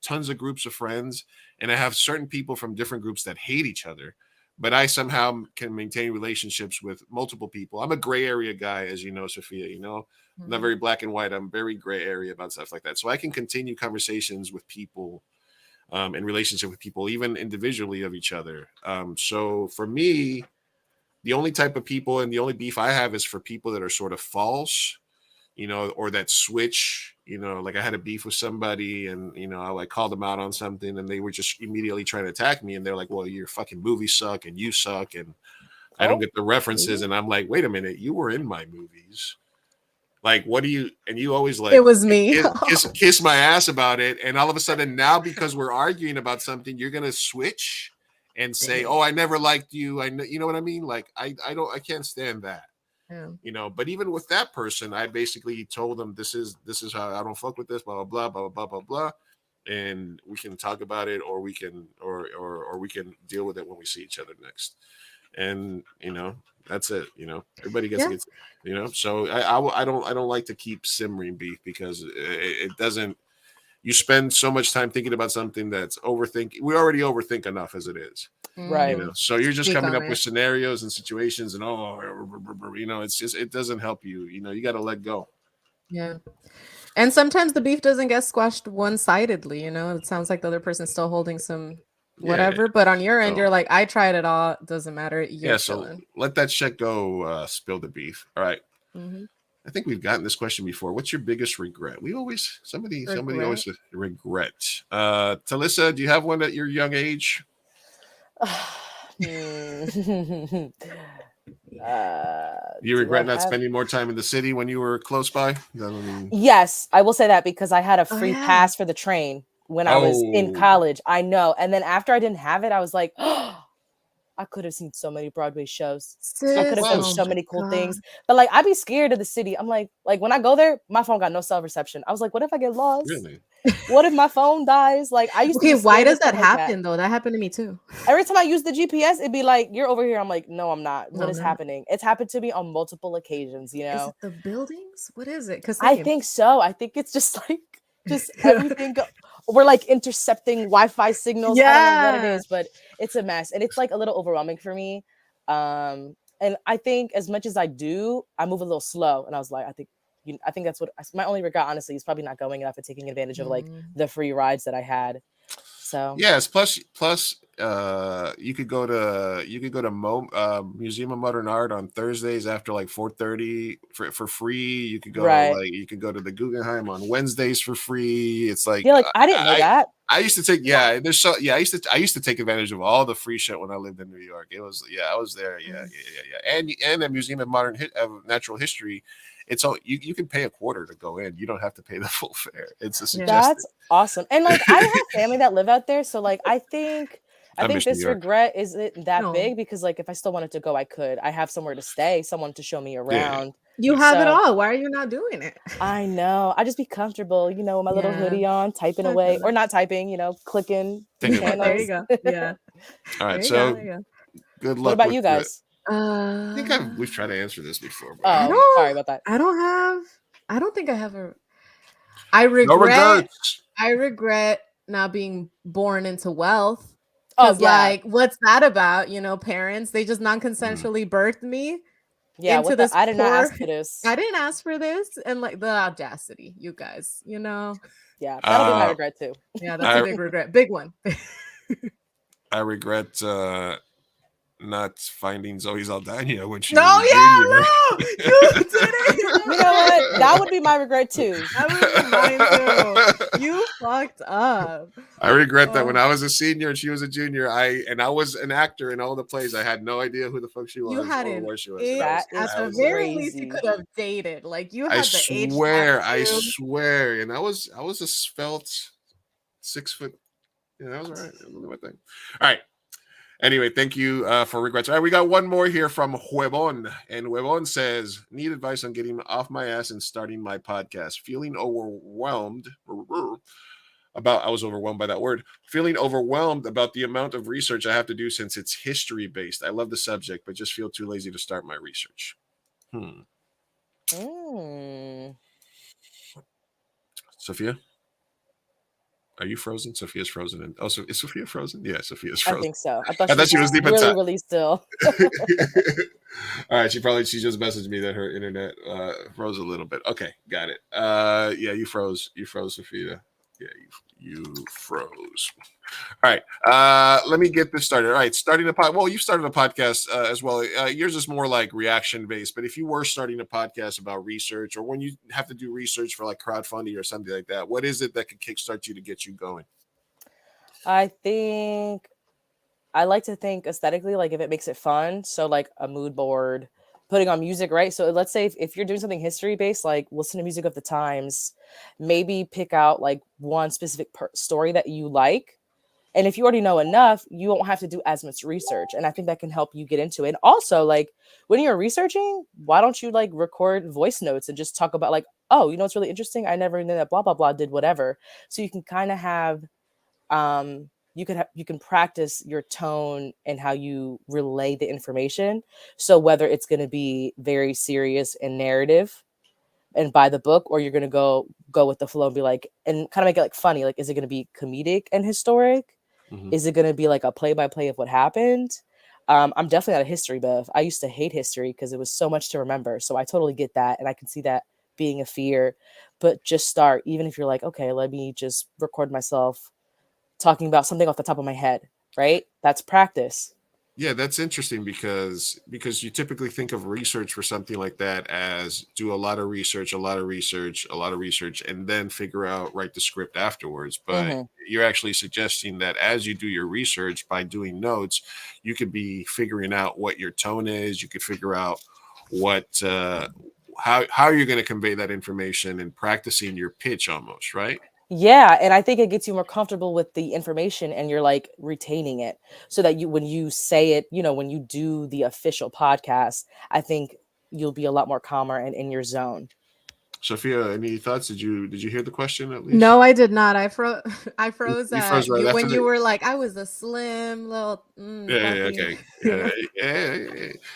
tons of groups of friends, and I have certain people from different groups that hate each other, but I somehow can maintain relationships with multiple people. I'm a gray area guy, as you know, Sophia, you know, I'm not very black and white. I'm very gray area about stuff like that. So I can continue conversations with people, in relationship with people, even individually of each other. So for me, the only type of people and the only beef I have is for people that are sort of false, you know, or that switch, you know, like I had a beef with somebody and, you know, I like called them out on something and they were just immediately trying to attack me. And they're like, well, your fucking movies suck and you suck. And I don't get the references. And I'm like, wait a minute, you were in my movies. Like, what do you, and you always like, it was me. kiss my ass about it. And all of a sudden now, because we're arguing about something, you're going to switch and say, oh, I never liked you. You know what I mean? Like, I can't stand that. Yeah. You know, but even with that person, I basically told them, this is how I don't fuck with this, blah, blah, blah, blah, blah, blah, blah. And we can talk about it, or we can, or we can deal with it when we see each other next. And, you know, that's it. You know, everybody gets, you know, so I don't like to keep simmering beef because it doesn't, you spend so much time thinking about something that's overthinking. We already overthink enough as it is. Right. You know? So you're just coming up with scenarios and situations and, you know, it's just, it doesn't help you. You know, you got to let go. Yeah. And sometimes the beef doesn't get squashed one-sidedly, you know, it sounds like the other person's still holding some whatever, but on your end, you're like, I tried it all, it doesn't matter. You're so let that shit go, spill the beef. All right. I think we've gotten this question before. What's your biggest regret? We always, somebody always regret. Talissa, do you have one at your young age? You regret not spending more time in the city when you were close by? Yes, I will say that because I had a free pass for the train when I was in college. I know. And then after I didn't have it, I was like, I could have seen so many Broadway shows. I could have done so many cool things. But like, I'd be scared of the city. I'm like when I go there, my phone got no cell reception. I was like, what if I get lost? Really? What if my phone dies? Like, I used to. Okay, why does that happen though? That happened to me too. Every time I use the GPS, it'd be like, you're over here. I'm like, no, I'm not. What is happening? It's happened to me on multiple occasions, you know. Is it the buildings? What is it? Because I think so. I think it's just like everything. We're like intercepting Wi-Fi signals. I don't know what it is, but it's a mess. And it's like a little overwhelming for me. And I think as much as I do, I move a little slow. And I was like, I think that's what my only regret, honestly, is probably not going enough and taking advantage of like the free rides that I had. So yes, plus you could go to Museum of Modern Art on Thursdays after like 4:30 for free. You could go you could go to the Guggenheim on Wednesdays for free. It's like, I didn't know that. I used to take I used to take advantage of all the free shit when I lived in New York. It was I was there. And the Museum of Natural History. It's all you can pay a quarter to go in. You don't have to pay the full fare. It's a suggestion. That's awesome. And like, I have family that live out there, so like I think I think this regret isn't that No. big because, like, if I still wanted to go, I could. I have somewhere to stay, someone to show me around. You have it all. Why are you not doing it? I know. I just be comfortable, you know, with my little hoodie on, typing away, or not typing, you know, clicking channels. There you go. Yeah. All right. There So you go. good luck. What about with you guys? I think we've tried to answer this before. Oh, sorry about that. I don't think I have a. I regret not being born into wealth. Because like, what's that about? You know, parents, they just non-consensually birthed me. Yeah, into this I did not ask for this. I didn't ask for this, and like the audacity, you guys, you know. Yeah, that'll be my regret too. Yeah, that's a big regret, big one. I regret not finding Zoe Saldana when she no, was you did it. You know what? That would be my regret too. That would be mine too. You fucked up. I regret that when I was a senior and she was a junior, I was an actor in all the plays. I had no idea who the fuck she was You had or where she was. At the very least, you could have dated. Like you had the age. I swear, and I was a svelte 6 foot. Yeah, that was all right. That was my thing. All right. Anyway, thank you for regrets. All right, we got one more here from Huevon. And Huevon says, need advice on getting off my ass and starting my podcast. Feeling overwhelmed about, I was overwhelmed by that word. Feeling overwhelmed about the amount of research I have to do since it's history-based. I love the subject, but just feel too lazy to start my research. Sophia? Are you frozen? Sophia's frozen. And also, is Sophia frozen? Yeah, Sophia's frozen. I think so. I thought she was deep really, really still. All right, she just messaged me that her internet froze a little bit. Okay, got it. Yeah, you froze. You froze, Sophia. Yeah, you froze. All right, let me get this started. All right, starting a pod. Well, you've started a podcast as well. Yours is more like reaction based. But if you were starting a podcast about research, or when you have to do research for like crowdfunding or something like that, what is it that could kickstart you to get you going? I think I like to think aesthetically, like if it makes it fun. So like a mood board, putting on music, right? So let's say if you're doing something history based, like listen to music of the times, maybe pick out like one specific story that you like. And if you already know enough, you won't have to do as much research. And I think that can help you get into it. And also, like when you're researching, why don't you like record voice notes and just talk about like, oh, you know, it's really interesting. I never knew that blah, blah, blah did whatever. So you can kind of have, you can practice your tone and how you relay the information. So whether it's going to be very serious and narrative and by the book, or you're going to go with the flow and be like, and kind of make it like funny. Like, is it going to be comedic and historic? Mm-hmm. Is it going to be like a play-by-play of what happened? I'm definitely not a history buff. I used to hate history because it was so much to remember. So I totally get that. And I can see that being a fear, but just start, even if you're like, okay, let me just record myself talking about something off the top of my head, right? That's practice. Yeah, that's interesting because you typically think of research for something like that as do a lot of research, and then write the script afterwards. But you're actually suggesting that as you do your research by doing notes, you could be figuring out what your tone is. You could figure out what how you're going to convey that information and practicing your pitch almost, right? Yeah, and I think it gets you more comfortable with the information and you're like retaining it so that when you say it, you know, when you do the official podcast, I think you'll be a lot more calmer and in your zone. Sophia, any thoughts? Did you hear the question at least? No, I did not. I froze. You froze right when you were like, I was a slim little. Okay.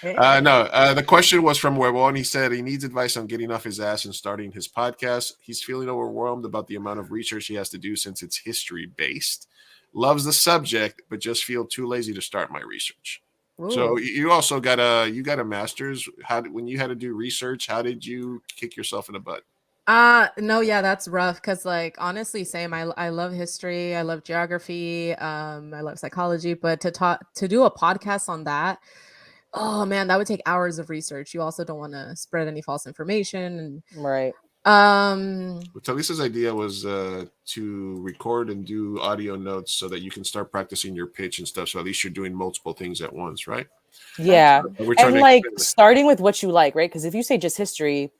No. The question was from Huevon. He said he needs advice on getting off his ass and starting his podcast. He's feeling overwhelmed about the amount of research he has to do since it's history based. Loves the subject, but just feel too lazy to start my research. Ooh. So you also got a master's. When you had to do research, how did you kick yourself in the butt? No, yeah, that's rough. Cause like, honestly, same. I love history. I love geography. I love psychology, but to do a podcast on that, oh man, that would take hours of research. You also don't want to spread any false information. Right. Talisa's idea was to record and do audio notes so that you can start practicing your pitch and stuff. So at least you're doing multiple things at once, right? Yeah. And like starting with what you like, right? Because if you say just history,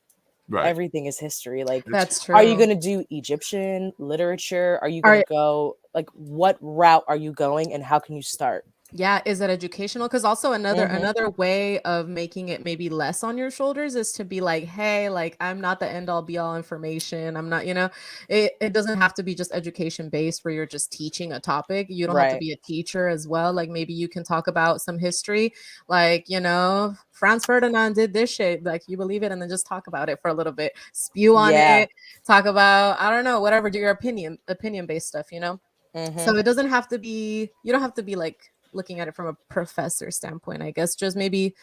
Right. Everything is history. Like, That's true. are you going to do Egyptian literature? Are you going to go, like, what route are you going and how can you start? Yeah, is it educational? Because also another way of making it maybe less on your shoulders is to be like, hey, like I'm not the end all be all information. I'm not, it doesn't have to be just education based where you're just teaching a topic. You don't have to be a teacher as well. Like maybe you can talk about some history, like, Franz Ferdinand did this shit, like you believe it, and then just talk about it for a little bit, spew on it, talk about, I don't know, whatever, do your opinion based stuff, So it doesn't have to be, you don't have to be like looking at it from a professor standpoint, I guess. Just maybe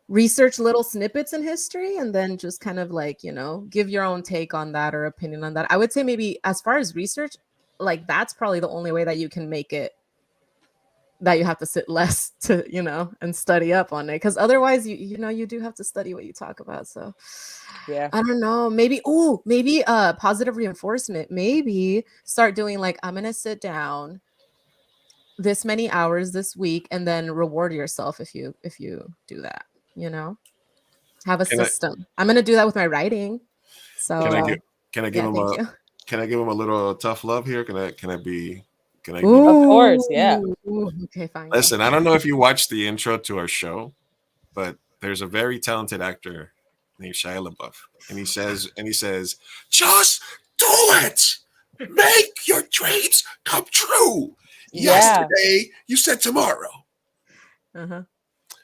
research little snippets in history and then just kind of like, give your own take on that or opinion on that. I would say maybe as far as research, like that's probably the only way that you can make it, that you have to sit less to, and study up on it. Because otherwise, you do have to study what you talk about. So yeah, I don't know. Maybe positive reinforcement. Maybe start doing like, I'm gonna sit down this many hours this week and then reward yourself if you do that, have a system. I'm going to do that with my writing. So can I give him a little tough love here? Can I be of course, yeah. Okay, fine. Listen, I don't know if you watched the intro to our show, but there's a very talented actor named Shia LaBeouf, and he says just do it. Make your dreams come true. Yesterday, you said tomorrow.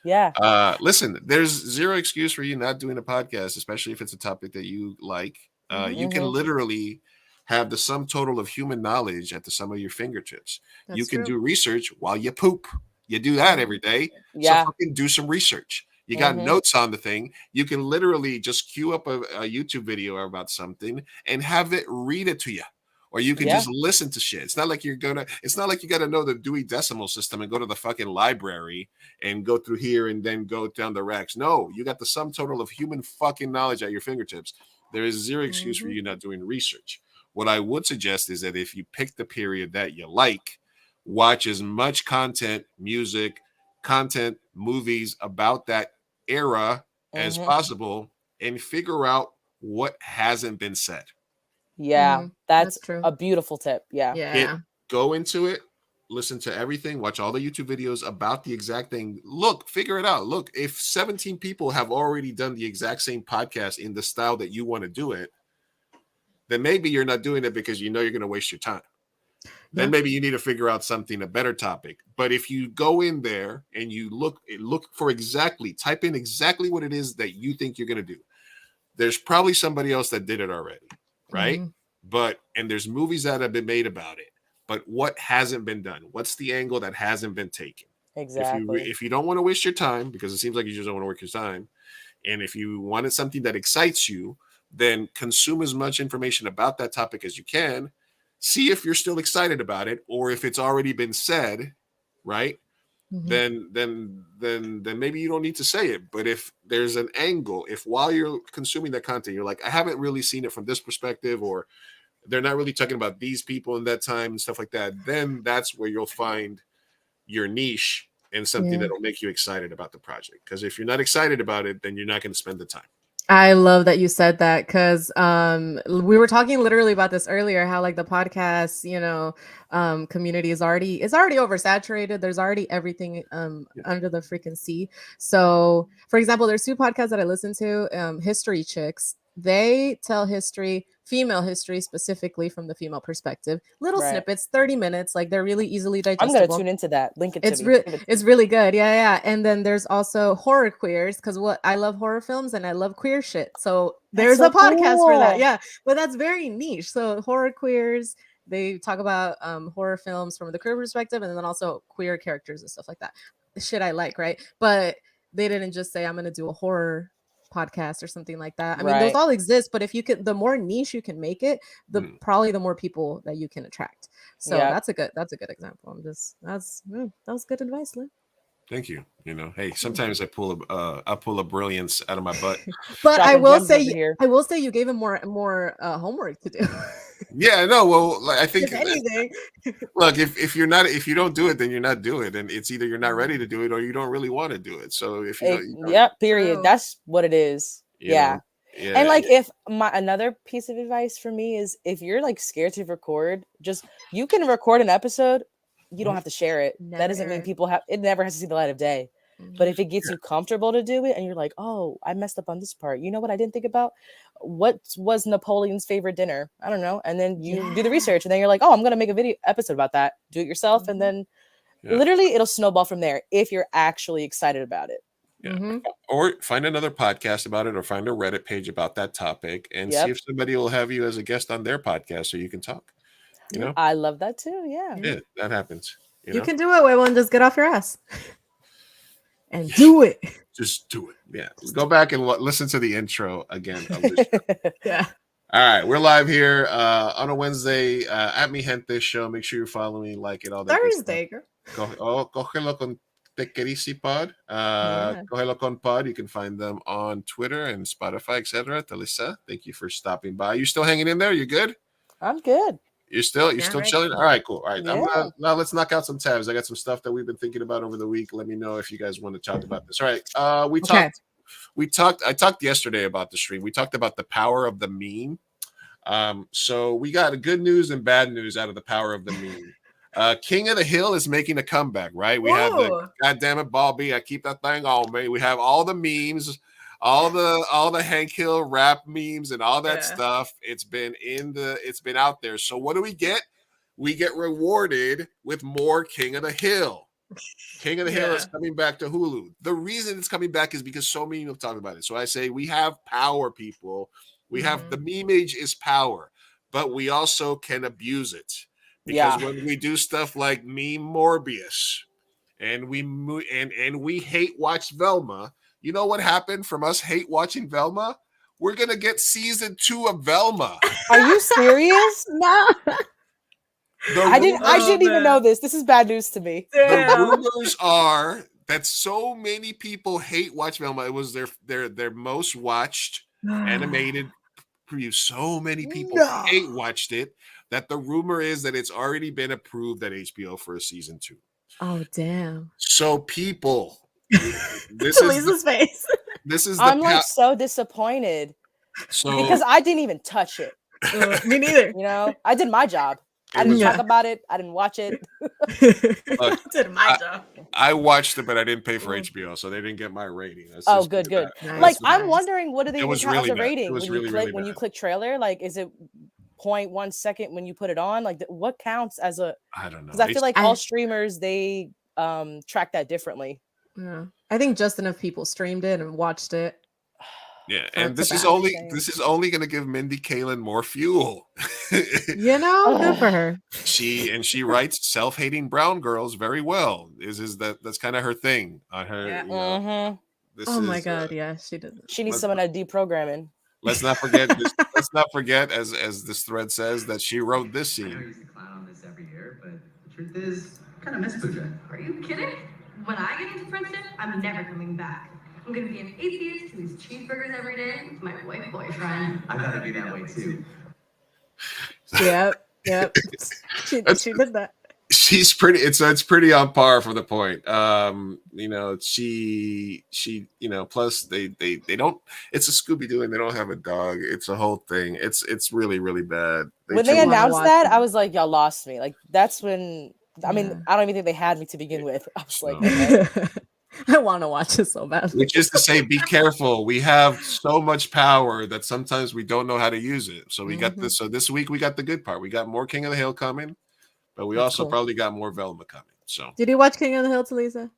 Yeah. Listen, there's zero excuse for you not doing a podcast, especially if it's a topic that you like. You can literally have the sum total of human knowledge at the sum of your fingertips. You can do research while you poop. You do that every day. Yeah. So fucking do some research. You got notes on the thing. You can literally just queue up a YouTube video about something and have it read it to you. Or you can just listen to shit. It's not like you got to know the Dewey Decimal System and go to the fucking library and go through here and then go down the racks. No, you got the sum total of human fucking knowledge at your fingertips. There is zero excuse for you not doing research. What I would suggest is that if you pick the period that you like, watch as much content, music, movies about that era as possible and figure out what hasn't been said. Yeah, that's true. A beautiful tip. Yeah. Go into it, listen to everything, watch all the YouTube videos about the exact thing. Look, figure it out. Look, if 17 people have already done the exact same podcast in the style that you want to do it, then maybe you're not doing it because you're going to waste your time. Then maybe you need to figure out a better topic. But if you go in there and you look for type in exactly what it is that you think you're going to do. There's probably somebody else that did it already. Right. And there's movies that have been made about it, but what hasn't been done? What's the angle that hasn't been taken? Exactly. If you don't want to waste your time, because it seems like you just don't want to work your time. And if you wanted something that excites you, then consume as much information about that topic as you can. See if you're still excited about it, or if it's already been said, right? Then maybe you don't need to say it. But if there's an angle, if while you're consuming that content, you're like, I haven't really seen it from this perspective, or they're not really talking about these people in that time and stuff like that, then that's where you'll find your niche and something that'll make you excited about the project. Because if you're not excited about it, then you're not going to spend the time. I love that you said that, because we were talking literally about this earlier, how like the podcast, community is already oversaturated. There's already everything under the freaking sea. So, for example, there's two podcasts that I listen to, History Chicks. They tell history, female history specifically from the female perspective. Little snippets, 30 minutes, like they're really easily digestible. I'm gonna tune into that. Link it to me. It's really good. Yeah. And then there's also horror queers, because I love horror films and I love queer shit. So there's a podcast for that. Yeah, but that's very niche. So horror queers, they talk about horror films from the queer perspective, and then also queer characters and stuff like that. The shit I like, right? But they didn't just say I'm gonna do a horror podcast or something like that. I mean, those all exist, but if you could, the more niche you can make it, probably the more people that you can attract. So that's a good example. That was good advice, Lynn. Thank you. Hey, sometimes I pull a brilliance out of my butt. But I will say you gave him more homework to do. Yeah, no. Well, I think if anything. Look, if you don't do it, then you're not doing it, and it's either you're not ready to do it or you don't really want to do it. So if you period. That's what it is. Yeah. Yeah. And like, if another piece of advice for me is, if you're like scared to record, you can record an episode. You don't have to share it. That doesn't mean it never has to see the light of day. But if it gets you comfortable to do it, and you're like, oh, I messed up on this part. You know what I didn't think about? What was Napoleon's favorite dinner? I don't know. And then you do the research, and then you're like, oh, I'm gonna make a video episode about that. Do it yourself, and then literally it'll snowball from there if you're actually excited about it. Yeah. Or find another podcast about it, or find a Reddit page about that topic, and see if somebody will have you as a guest on their podcast so you can talk. You know, I love that too. Yeah, that happens. You can do it, Waymo, and just get off your ass and do it. Just do it. Yeah. Go back and listen to the intro again. Yeah. All right, we're live here on a Wednesday at Mi Gente show. Make sure you follow me, like it, all that. Thursday, girl. Cógelo con Tequerisi Pod. Cógelo con Pod. You can find them on Twitter and Spotify, etc. Talisa, thank you for stopping by. You still hanging in there? You good? I'm good. You're still chilling? All right, cool. All right. Now let's knock out some tabs. I got some stuff that we've been thinking about over the week. Let me know if you guys want to talk about this. All right. I talked yesterday about the stream. We talked about the power of the meme. So we got good news and bad news out of the power of the meme. King of the Hill is making a comeback, right? We have the goddamn it, Bobby. I keep that thing on me. We have all the memes, all the Hank Hill rap memes and all that stuff. It's been out there. So what do we get? We get rewarded with more King of the Hill. King of the Hill is coming back to Hulu. The reason it's coming back is because so many people talk about it. So I say we have power, people. We have the meme age is power, but we also can abuse it. Because when we do stuff like meme Morbius and we hate watch Velma, you know what happened from us hate watching Velma? We're gonna get season 2 of Velma. Are you serious? No. I didn't even know this. This is bad news to me. The rumors are that so many people hate watch Velma. It was their most watched animated preview. So many people hate watched it that the rumor is that it's already been approved at HBO for a season 2. Oh damn! So people, this is face. This is. I'm like so disappointed because I didn't even touch it. Me neither. You know, I did my job. I didn't talk about it. I didn't watch it. Look, did my job. I watched it, but I didn't pay for HBO, so they didn't get my rating. Good. Like, I'm wondering, what do they count as a rating when you click trailer? Like, is it 0.1 second when you put it on? Like, what counts as a? I don't know. Because I feel like all streamers, they track that differently. Yeah, I think just enough people streamed it and watched it. Yeah, and this is only going to give Mindy Kaling more fuel. You know, good for her. She writes self-hating brown girls very well. That's kind of her thing on her. Yeah. You know, my god, yeah, she does. She needs someone to deprogramming. Let's not forget. Let's not forget, as this thread says, that she wrote this scene. I know you used to clown on this every year, but the truth is, I kind of miss Pooja. Are you kidding? When I get into friendship, I'm never coming back. I'm gonna be an atheist who eats cheeseburgers every day with my white boyfriend. I gotta be that way too. Yep. She did that. She's pretty. It's pretty on par for the point. You know, she plus they don't. It's a Scooby-Doo and they don't have a dog. It's a whole thing. It's really, really bad. When they announced that, I was like, y'all lost me. Like, that's when. I mean, I don't even think they had me to begin with. I was like, okay. I want to watch it so badly. Which is to say, be careful. We have so much power that sometimes we don't know how to use it. So we got this. So this week we got the good part. We got more King of the Hill coming, but we also probably got more Velma coming. So did you watch King of the Hill, Talisa?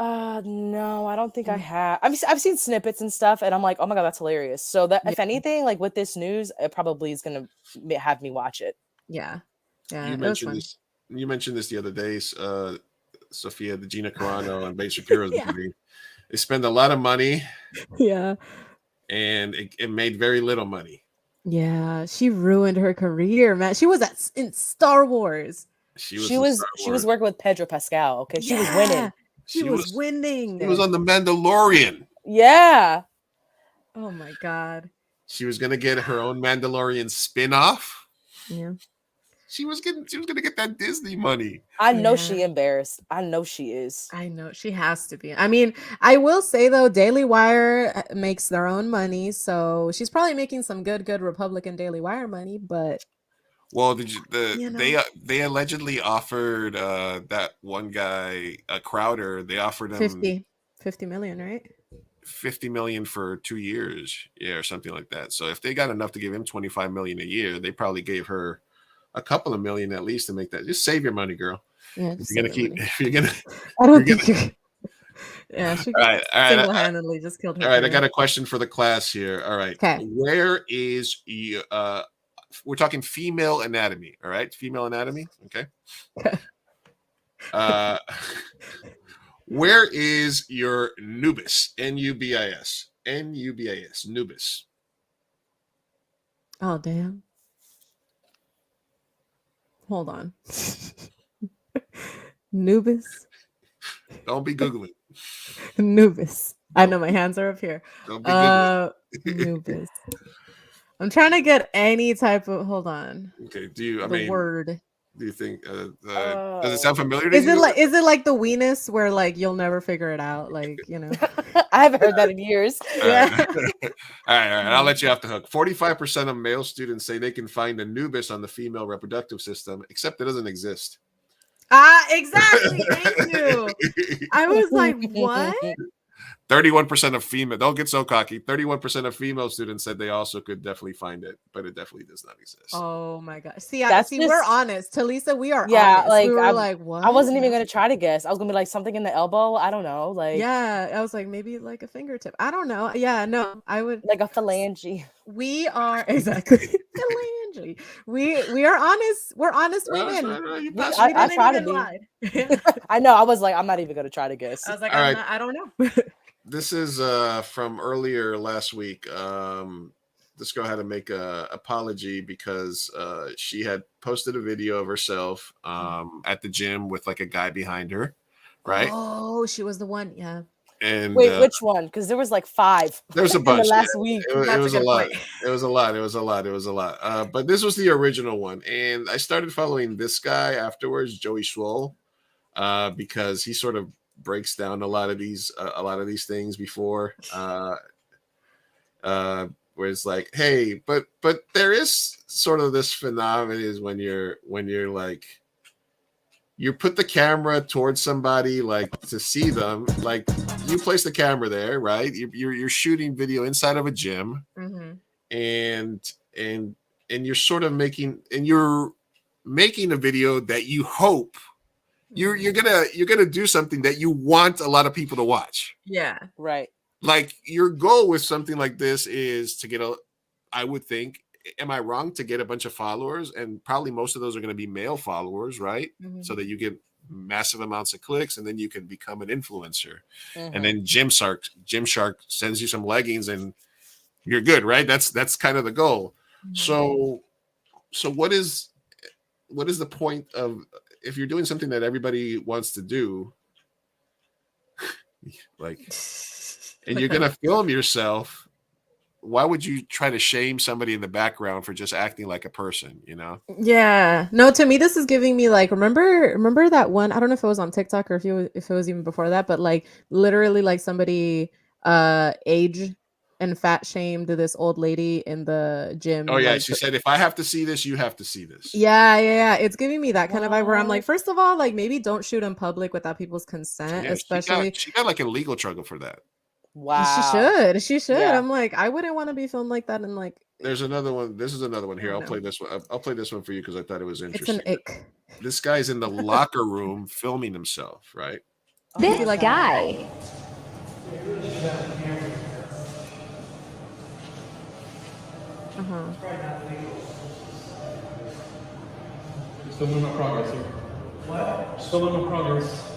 No, I don't think I have. I've seen snippets and stuff, and I'm like, oh my god, that's hilarious. So that if anything, like with this news, it probably is gonna have me watch it. Yeah. You mentioned this the other day, Sophia, the Gina Carano and Ben Shapiro's movie. They spend a lot of money. Yeah. And it made very little money. Yeah, she ruined her career, man. She was in Star Wars. She was working with Pedro Pascal. Okay, she was winning. She was winning. She was on The Mandalorian. Yeah. Oh my god. She was gonna get her own Mandalorian spin-off. Yeah. She was gonna get that Disney money. I know she embarrassed. I know she is. I know she has to be. I mean, I will say though, Daily Wire makes their own money, so she's probably making some good Republican Daily Wire money. But well, they allegedly offered that one guy, Crowder. They offered him 50 million, right? 50 million for 2 years, or something like that. So if they got enough to give him 25 million a year, they probably gave her a couple of million at least to make that. Just save your money, girl. Yeah, if you're gonna, I don't think you. Yeah, she all right, single-handedly just killed her. All right, I got a question for the class here. All right, okay. Where is you? We're talking female anatomy. All right, female anatomy. Okay. Where is your nubis? N-U-B-I-S. N-U-B-I-S. Nubis. Oh, damn. Hold on. Nubis? Don't be Googling. Nubis. I know my hands are up here. Don't be Googling. Nubis. I'm trying to get any type of. Hold on. Okay. The word. Do you think does it sound familiar to you? Is it like the weenus where like you'll never figure it out? Like, you know. I haven't heard that in years. Yeah. All right. I'll let you off the hook. 45% of male students say they can find a nubis on the female reproductive system, except it doesn't exist. Exactly. Thank you. I was like, what? 31% of female, don't get so cocky. 31% of female students said they also could definitely find it, but it definitely does not exist. Oh my god! We're honest, Talisa. We are honest. Like we were like, what? I wasn't even gonna try to guess. I was gonna be like something in the elbow. I don't know. Like I was like maybe like a fingertip. I don't know. Yeah, no, I would like a phalange. We are exactly phalange. We are honest. We're honest women. I try to be. I know. I was like, I'm not even gonna try to guess. I was like, I don't know. This is from earlier last week. This girl had to make a apology because she had posted a video of herself at the gym with like a guy behind her, right? Oh, she was the one, yeah. And wait, which one? Because there was like 5. There was a bunch last week. It was a lot. It was a lot. But this was the original one, and I started following this guy afterwards, Joey Schwoll, because he sort of breaks down a lot of these things before where it's like, hey, but there is sort of this phenomenon is when you're like you put the camera towards somebody like to see them, like you place the camera there, right? You're shooting video inside of a gym, and you're sort of making a video that you hope you're gonna do something that you want a lot of people to watch. Yeah, right. Like your goal with something like this is to get I would think, am I wrong, to get a bunch of followers, and probably most of those are going to be male followers, right? So that you get massive amounts of clicks, and then you can become an influencer. And then Gymshark sends you some leggings, and you're good, right? That's kind of the goal. So what is the point of, if you're doing something that everybody wants to do, like, and you're gonna film yourself, why would you try to shame somebody in the background for just acting like a person, you know? Yeah. No, to me, this is giving me like, remember that one, I don't know if it was on TikTok or if it was even before that, but like literally like somebody age and fat shamed this old lady in the gym. Oh yeah, like, she said, if I have to see this, you have to see this. Yeah. It's giving me that kind of vibe where I'm like, first of all, like maybe don't shoot in public without people's consent, especially. She got like a legal trouble for that. Wow. She should. Yeah. I'm like, I wouldn't want to be filmed like that. And like, there's another one. This is another one here. I'll play this one. I'll play this one for you because I thought it was interesting. It's an ick. This guy's in the locker room filming himself, right? This guy. Still moving in progress here. What? Still in progress.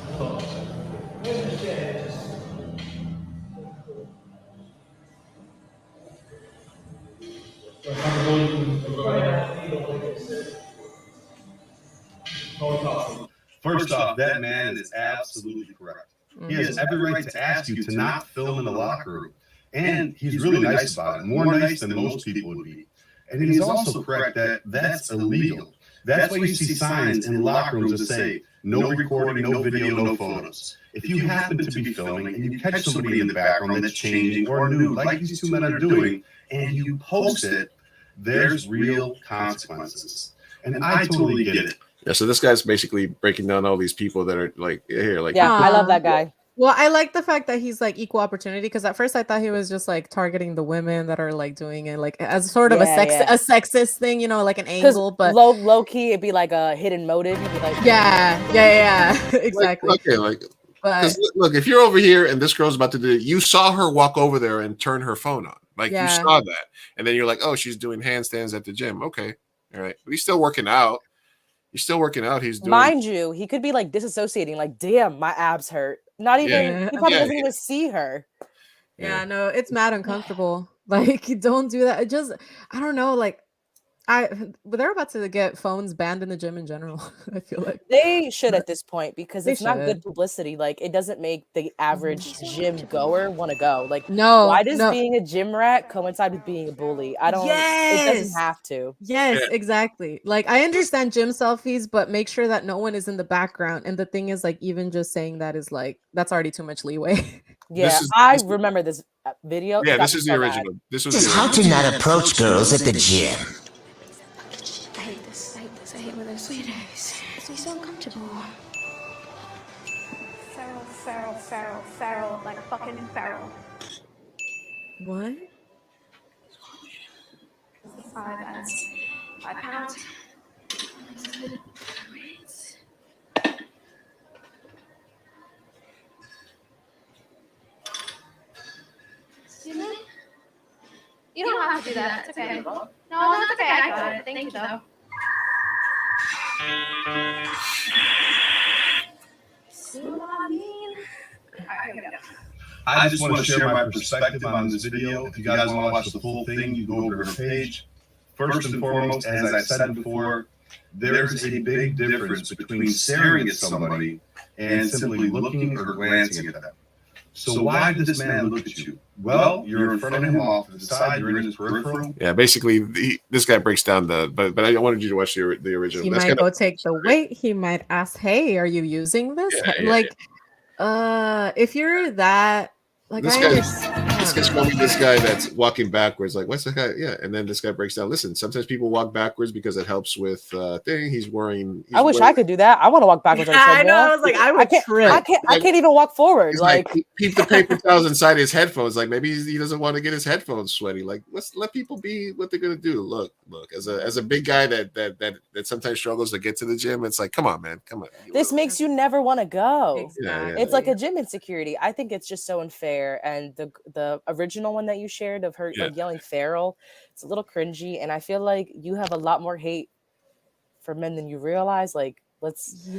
First off, that man is absolutely correct. He has every right to ask you to not film in the locker room. And he's really nice about it, more nice than most people would be. And he's also correct that that's illegal. That's why you see signs in locker rooms that say, no recording, no video, no photos. If you happen to be filming and you catch somebody in the background that's changing or nude, like these two men are doing, and you post it, there's real consequences. And I totally get it. Yeah, so this guy's basically breaking down all these people that are like here, like yeah, I love that guy. Well, I like the fact that he's like equal opportunity, because at first I thought he was just like targeting the women that are like doing it like as sort of a sexist thing, you know, like an angle. But low key, it'd be like a hidden motive. You'd be like, yeah, exactly. Like, okay, like, look, if you're over here and this girl's about to do it, you saw her walk over there and turn her phone on, like you saw that, and then you're like, oh, she's doing handstands at the gym. Okay, all right, but he's still working out. He's still working out. He's doing. Mind you, he could be like disassociating, like, damn, my abs hurt. Not even. He probably doesn't even see her. Yeah, no, it's mad uncomfortable. Like, don't do that. It just, I don't know. Like, but they're about to get phones banned in the gym in general. I feel like they should at this point, because it's not good publicity. Like, it doesn't make the average gym goer want to go. Like, why does being a gym rat coincide with being a bully? I don't. It doesn't have to. Yes, exactly. Like, I understand gym selfies, but make sure that no one is in the background. And the thing is, like, even just saying that is like, that's already too much leeway. Yeah, I remember this video. Yeah, this is the original. This was how to not approach girls at the gym. I hate this. I hate when there's sweet days. It's me so uncomfortable. Feral, like a fucking feral. What? 5 pounds. Excuse me? You don't have to do that. It's okay. No, that's okay. I got it. Thank you, though. See what I mean? Alright, here we go. I just want to share my perspective on this video. If you guys want to watch the full thing, you go over to her page. First and foremost, as I said before, there's a big difference between staring at somebody and simply looking or glancing at them. So why did this man look at you? Well, you're in front of him off to the side, you're in his peripheral. Yeah, basically, this guy breaks down but I wanted you to watch the original. He might go take the weight. He might ask, "Hey, are you using this?" If you're that, like, this guy's showing this guy that's walking backwards. Like, what's the guy? Yeah, and then this guy breaks down. Listen, sometimes people walk backwards because it helps with thing. I wish I could do that. I want to walk backwards. I know. I was like, I would trip. I can't even walk forward. Like, keep the paper towels inside his headphones. Like, maybe he doesn't want to get his headphones sweaty. Like, let's let people be what they're gonna do. Look. As a big guy that sometimes struggles to get to the gym, it's like, come on, man, come on. This makes you never want to go. Exactly. It's like a gym insecurity. I think it's just so unfair. And the original one that you shared of her like, yelling feral, it's a little cringy. And I feel like you have a lot more hate for men than you realize. Like, let's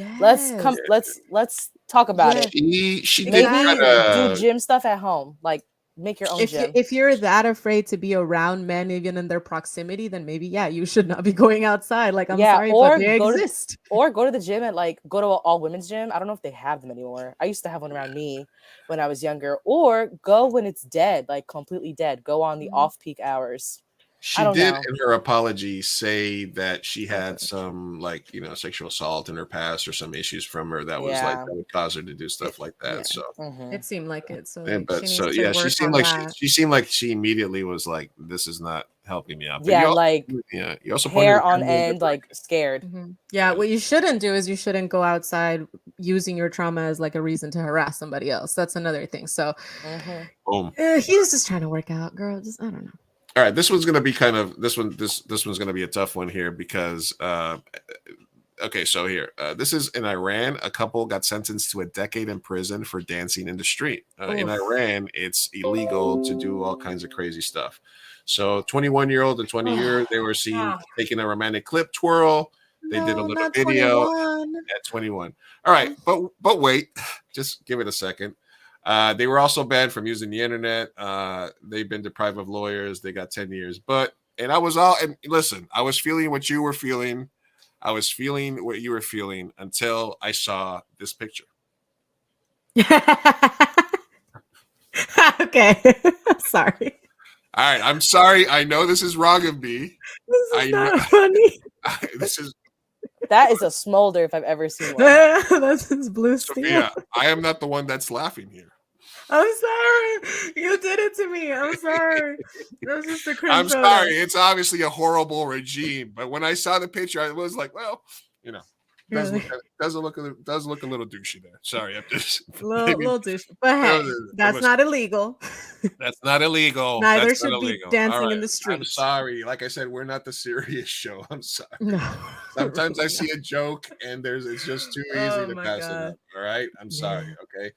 talk about it. She maybe did do gym stuff at home. Like, make your own gym. If you're that afraid to be around men, even in their proximity, then maybe you should not be going outside. Like, I'm sorry, but they exist. Or go to the gym go to an all women's gym. I don't know if they have them anymore. I used to have one around me when I was younger. Or go when it's dead, like completely dead. Go on the off-peak hours. She did in her apology say that she had some sexual assault in her past or some issues from her that was that would cause her to do stuff like that. So it seemed like it. So she seemed like she immediately was like, this is not helping me out. But you also hair on end, like scared. Mm-hmm. Yeah, what you shouldn't do is you shouldn't go outside using your trauma as like a reason to harass somebody else. That's another thing. So boom. He was just trying to work out, girl. Just I don't know. All right, this one's gonna be this one's gonna be a tough one here because okay, so here this is in Iran. A couple got sentenced to a decade in prison for dancing in the street. In Iran, it's illegal to do all kinds of crazy stuff. So 21-year-old and 20-year, they were seen taking a romantic clip twirl. They did a little video 21. at 21. All right, but wait, just give it a second. They were also banned from using the internet. They've been deprived of lawyers. They got 10 years. Listen, I was feeling what you were feeling. I was feeling what you were feeling until I saw this picture. Okay. Sorry. All right. I'm sorry. I know this is wrong of me. This is not funny. That is a smolder if I've ever seen one. That's his blue steel. Sophia, I am not the one that's laughing here. I'm sorry. You did it to me. I'm sorry. That's just a cringe I'm photo. sorry. It's obviously a horrible regime, but when I saw the picture, I was like, well, does look a little douchey there. Sorry, I'm just little douchey. But hey, that's not illegal. That's not illegal. Neither That's should not be illegal. dancing in the street. I'm sorry. Like I said, we're not the serious show. I'm sorry. No. Sometimes I see a joke and it's just too easy to pass it up. All right. I'm sorry. Okay.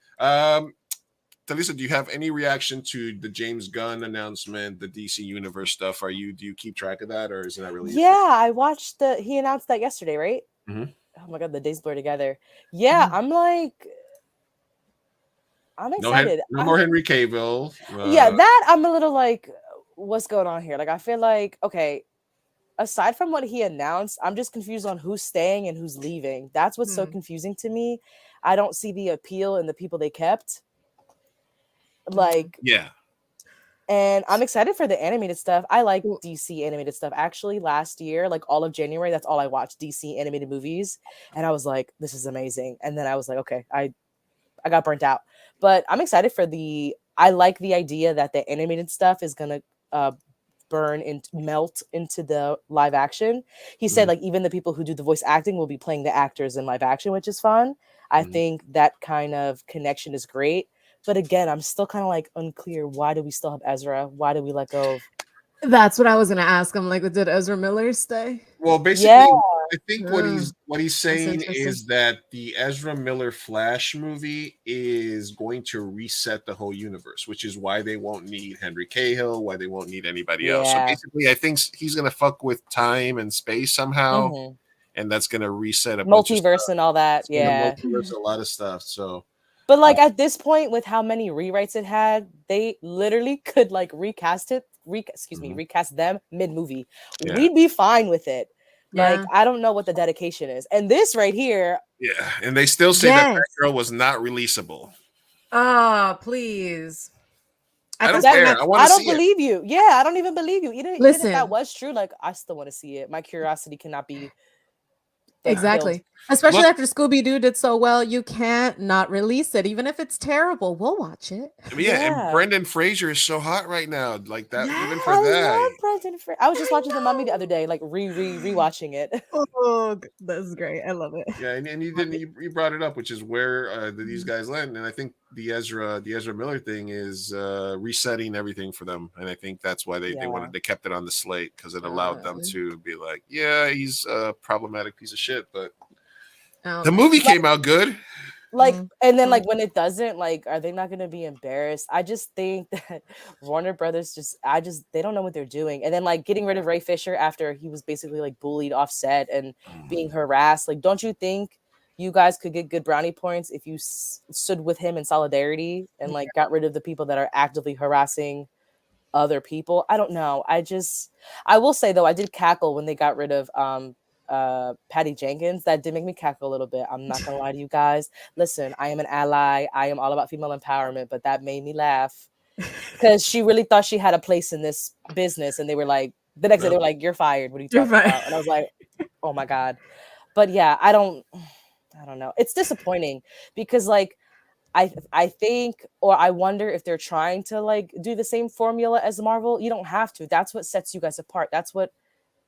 Talisa, do you have any reaction to the James Gunn announcement, the DC Universe stuff? Do you keep track of that, or is it not really? Yeah, I watched he announced that yesterday, right? Mm-hmm. Oh my god, the days blur together. Yeah, I'm excited. No more Henry Cavill. Yeah, that I'm a little like, what's going on here? Like, I feel like, okay, aside from what he announced, I'm just confused on who's staying and who's leaving. That's what's so confusing to me. I don't see the appeal in the people they kept. Like, yeah. And I'm excited for the animated stuff. I like DC animated stuff. Actually, last year, like all of January, that's all I watched, DC animated movies. And I was like, this is amazing. And then I was like, okay, I got burnt out. But I'm excited for I like the idea that the animated stuff is going to burn and melt into the live action. He said like even the people who do the voice acting will be playing the actors in live action, which is fun. I think that kind of connection is great. But again, I'm still kind of like unclear. Why do we still have Ezra? Why do we let go of? That's what I was gonna ask. I'm like, did Ezra Miller stay? Well, basically, I think what he's saying is that the Ezra Miller Flash movie is going to reset the whole universe, which is why they won't need Henry Cavill, why they won't need anybody else. So basically, I think he's gonna fuck with time and space somehow, and that's gonna reset a multiverse and all that. Yeah, multiverse, a lot of stuff. So. But like at this point, with how many rewrites it had, they literally could like recast them mid-movie. Yeah. We'd be fine with it. Yeah. Like, I don't know what the dedication is. And this right here. Yeah, and they still say that Batgirl was not releasable. Oh, please. I don't care. I don't believe you. Yeah, I don't even believe you. Even if that was true, like I still want to see it. My curiosity cannot be exactly. Especially after Scooby-Doo did so well, you can't not release it. Even if it's terrible, we'll watch it. Yeah. And Brendan Fraser is so hot right now. Like that, even for that. I love Brendan Fraser. I was just watching The Mummy the other day, like rewatching it. Oh, that's great. I love it. Yeah, and you brought it up, which is where these guys land. And I think the Ezra Miller thing is resetting everything for them. And I think that's why they kept it on the slate, because it allowed them to be like, yeah, he's a problematic piece of shit, but the movie came out good. Like, and then like when it doesn't, like, are they not going to be embarrassed? I just think that Warner Brothers they don't know what they're doing. And then like getting rid of Ray Fisher after he was basically like bullied off set and being harassed. Like, don't you think you guys could get good brownie points if you stood with him in solidarity and like got rid of the people that are actively harassing other people? I don't know. I will say though, I did cackle when they got rid of Patty Jenkins. That did make me cackle a little bit. I'm not gonna lie to you guys. Listen, I am an ally. I am all about female empowerment, but that made me laugh because she really thought she had a place in this business, and they were like, the next day they were like, "You're fired. What are you talking about?" And I was like, "Oh my god." But yeah, I don't know. It's disappointing because like I think, or I wonder if they're trying to like do the same formula as Marvel. You don't have to. That's what sets you guys apart. That's what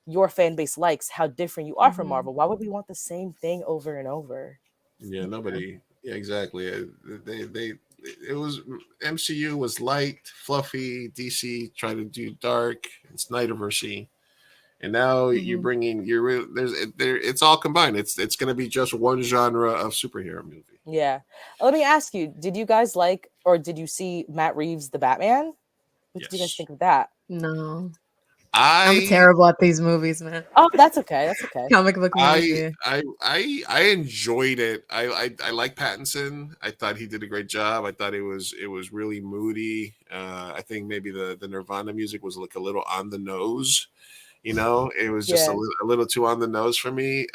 your fan base likes, how different you are from Marvel. Why would we want the same thing over and over? Yeah, nobody. Yeah, exactly. It was MCU was light, fluffy. DC tried to do dark. It's Snyderverse, and now you're bringing it's all combined. It's going to be just one genre of superhero movie. Yeah. Let me ask you: did you guys like, or did you see Matt Reeves' The Batman? What did you guys think of that? No. I'm terrible at these movies, man. Oh, that's okay. That's okay. Comic book movies. I enjoyed it. I like Pattinson. I thought he did a great job. I thought it was really moody. I think maybe the Nirvana music was like a little on the nose. You know, it was just a little too on the nose for me.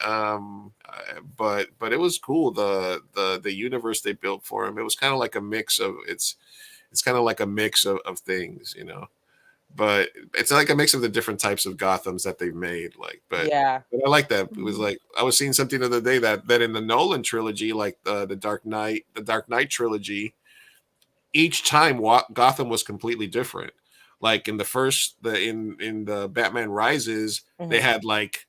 But it was cool. The universe they built for him. It was kind of like a mix of it's kind of like a mix of things. You know. but it's like a mix of the different types of Gothams that they've made. Like, but I like that. It was like I was seeing something the other day that in the Nolan trilogy, like the Dark Knight trilogy, each time Gotham was completely different. Like in the first, in the Batman Rises, they had like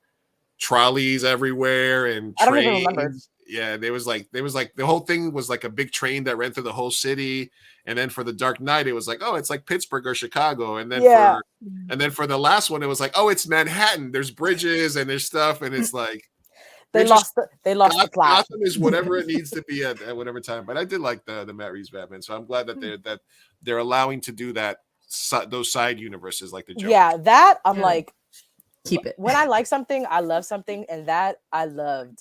trolleys everywhere and trains. I don't even remember. Yeah, there was like the whole thing was like a big train that ran through the whole city. And then for the Dark Knight, it was like, oh, it's like Pittsburgh or Chicago. And then for the last one, it was like, oh, it's Manhattan. There's bridges and there's stuff, and it's like they lost the plot. Gotham is whatever it needs to be at whatever time. But I did like the Matt Reeves Batman, so I'm glad that they're allowing to do that. Those side universes like the Joker. Yeah, that I'm like, keep it. When I like something, I love something, and that I loved.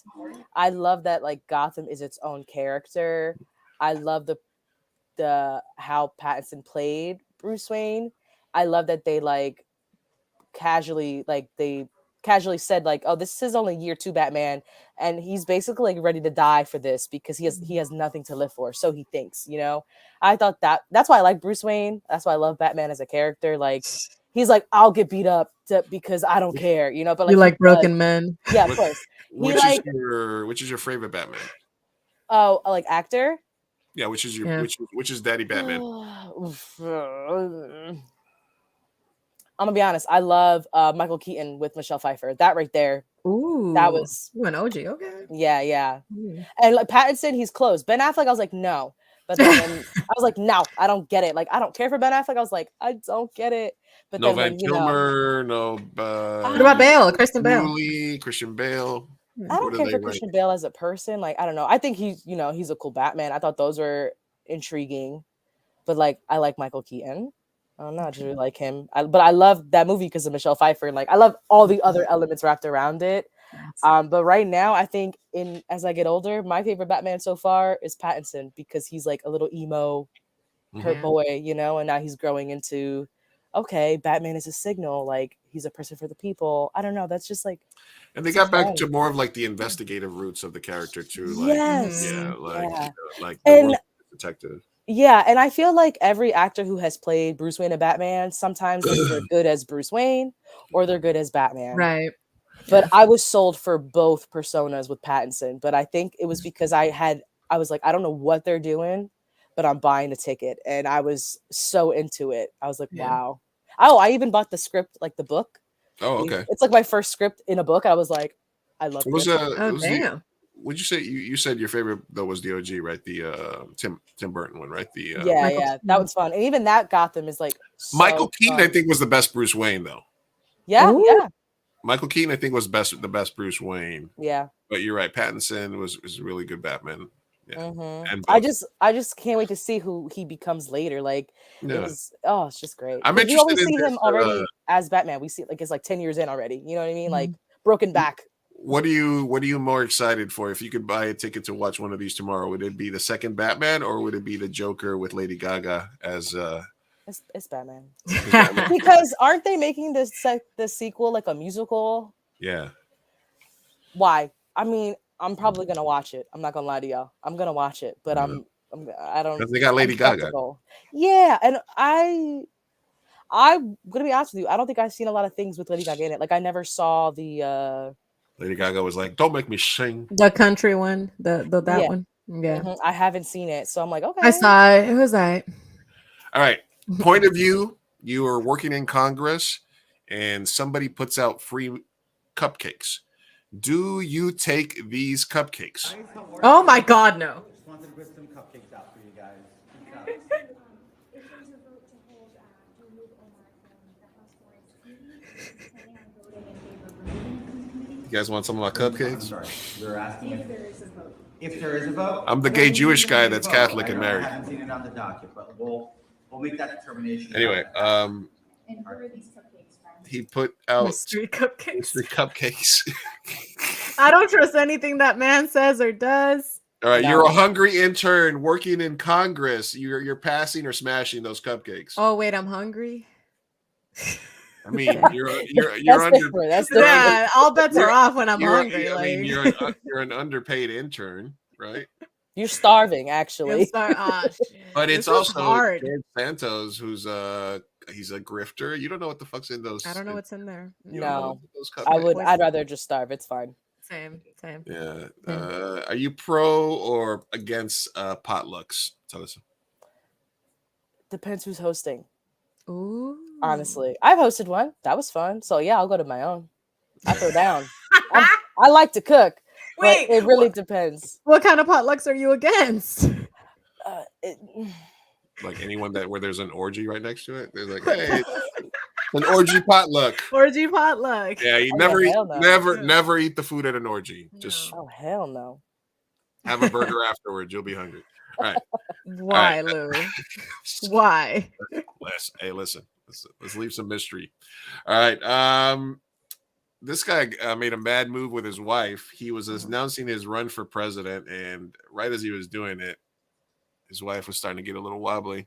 I love that like Gotham is its own character. I love the how Pattinson played Bruce Wayne. I love that they casually said like, oh, this is only year 2 Batman, and he's basically like ready to die for this because he has nothing to live for, so he thinks, you know. I thought that's why I like Bruce Wayne. That's why I love Batman as a character. Like, he's like, I'll get beat up because I don't care, you know. But like, you like broken men. Yeah, of course. Which is your favorite Batman? Oh, like actor? Yeah, which is Daddy Batman? I'm gonna be honest. I love Michael Keaton with Michelle Pfeiffer. That right there. Ooh, that was an OG. Okay. Yeah. And like Pattinson, he's close. Ben Affleck, I was like, no. But then I was like, no, I don't get it. Like, I don't care for Ben Affleck. I was like, I don't get it. But no then Van Kilmer, no. What about Bale? Christian Bale. Christian Bale. I don't care for Christian Bale as a person. Like, I don't know. I think he's a cool Batman. I thought those were intriguing. But like, I like Michael Keaton. I don't know. I just really like him. But I love that movie because of Michelle Pfeiffer. And like, I love all the other elements wrapped around it. But right now, I think as I get older, my favorite Batman so far is Pattinson because he's like a little emo, hurt boy, you know, and now he's growing into, okay, Batman is a signal, like he's a person for the people. I don't know. That's just like, and they got back to more of like the investigative roots of the character too. Like, yes, yeah, like yeah. Like and detective. Yeah, and I feel like every actor who has played Bruce Wayne and Batman, sometimes they're good as Bruce Wayne or they're good as Batman. Right. But I was sold for both personas with Pattinson. But I think it was because I was like, I don't know what they're doing, but I'm buying the ticket. And I was so into it. I was like, wow. Oh, I even bought the script, like the book. Oh, okay. It's like my first script in a book. I was like, I love it. Damn. Would you say you said your favorite though was the OG, right? The Tim Burton one, right? The yeah, that was fun. And even that Gotham is like so Michael Keaton, fun. I think, was the best Bruce Wayne though. Yeah, yeah. Michael Keaton, I think, was the best Bruce Wayne. Yeah. But you're right. Pattinson was a really good Batman. Yeah. And I just can't wait to see who he becomes later. Like it's just great. I'm interested. We always see him already already as Batman. We see like it's like 10 years in already. You know what I mean? Like broken back. What are you more excited for? If you could buy a ticket to watch one of these tomorrow, would it be the second Batman or would it be the Joker with Lady Gaga as It's Batman. Because aren't they making the sequel like a musical? Yeah. Why? I mean, I'm probably gonna watch it. I'm not gonna lie to y'all. I'm gonna watch it, but I don't. Because they got Lady Gaga. Yeah, and I'm gonna be honest with you. I don't think I've seen a lot of things with Lady Gaga in it. Like I never saw the. Lady Gaga was like, "Don't make me sing." The country one, that one. Yeah, I haven't seen it, so I'm like, okay. I saw it. It was alright. All right. Point of view: you are working in Congress, and somebody puts out free cupcakes. Do you take these cupcakes? Oh my God, no. Just wanted to put some cupcakes out for you guys. You guys want some of my cupcakes? I'm sorry. We're asking if there is a vote. If there is a vote. I'm the gay Jewish guy that's Catholic and married. I haven't seen it on the docket, but we'll make that determination. Anyway, And who are these cupcakes from? he put out mystery cupcakes. Mystery cupcakes. I don't trust anything that man says or does. All right, you're a hungry intern working in Congress. You're passing or smashing those cupcakes. Oh wait, I'm hungry. I mean, you're under. Yeah, all bets are off when I'm hungry. I mean, you're an underpaid intern, right? You're starving, actually. But it's also George Santos, who's he's a grifter. You don't know what the fuck's in those. I don't know what's in there. No, those I'd rather just starve. It's fine. Same. Yeah. Same. Are you pro or against potlucks? Tell us. Depends who's hosting. Ooh. Honestly, I've hosted one. That was fun. So yeah, I'll go to my own. I throw down. I like to cook. Wait, but it really depends. What kind of potlucks are you against? Like anyone where there's an orgy right next to it. There's like, hey, an orgy potluck. Orgy potluck. Yeah, you never eat the food at an orgy. Just hell no. Have a burger afterwards. You'll be hungry. All right. Why, Lou? Why? Listen. Let's leave some mystery. All right. This guy made a mad move with his wife. He was announcing his run for president, and right as he was doing it, his wife was starting to get a little wobbly.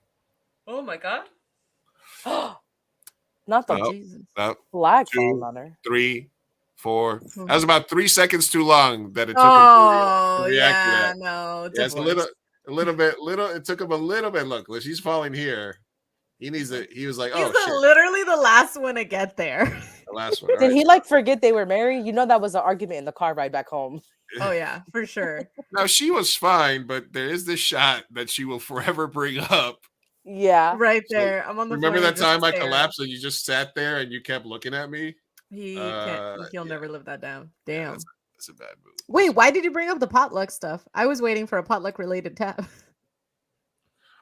Oh my God. Not the flag falling on her. 3, 4. That was about 3 seconds too long that it took him to react to that. No. Yeah, it's a little bit. It took him a little bit. Look, she's falling here. He was like, He's shit. literally the last one to get there. The last one. Did he like forget they were married? You know that was an argument in the car ride back home. Oh yeah, for sure. Now she was fine, but there is this shot that she will forever bring up. Yeah, right there. I'm on the. Remember that time I collapsed and you just sat there and you kept looking at me? He'll never live that down. Damn. That's a bad move. Wait, why did you bring up the potluck stuff? I was waiting for a potluck related tab.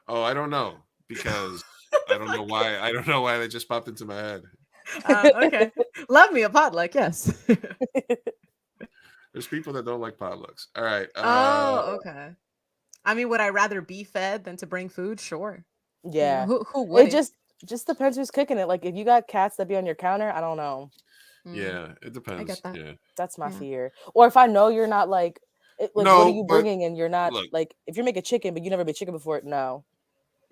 Oh, I don't know because I don't know why. I don't know why that just popped into my head. Okay, love me a potluck. Yes. There's people that don't like potlucks. All right. Okay. I mean, would I rather be fed than to bring food? Sure. Yeah. Who would? It just depends who's cooking it. Like if you got cats that be on your counter, I don't know. Yeah, it depends. I get that. Yeah. That's my fear. Or if I know you're not what are you bringing and you're not like if you're making chicken but you never made chicken before, no.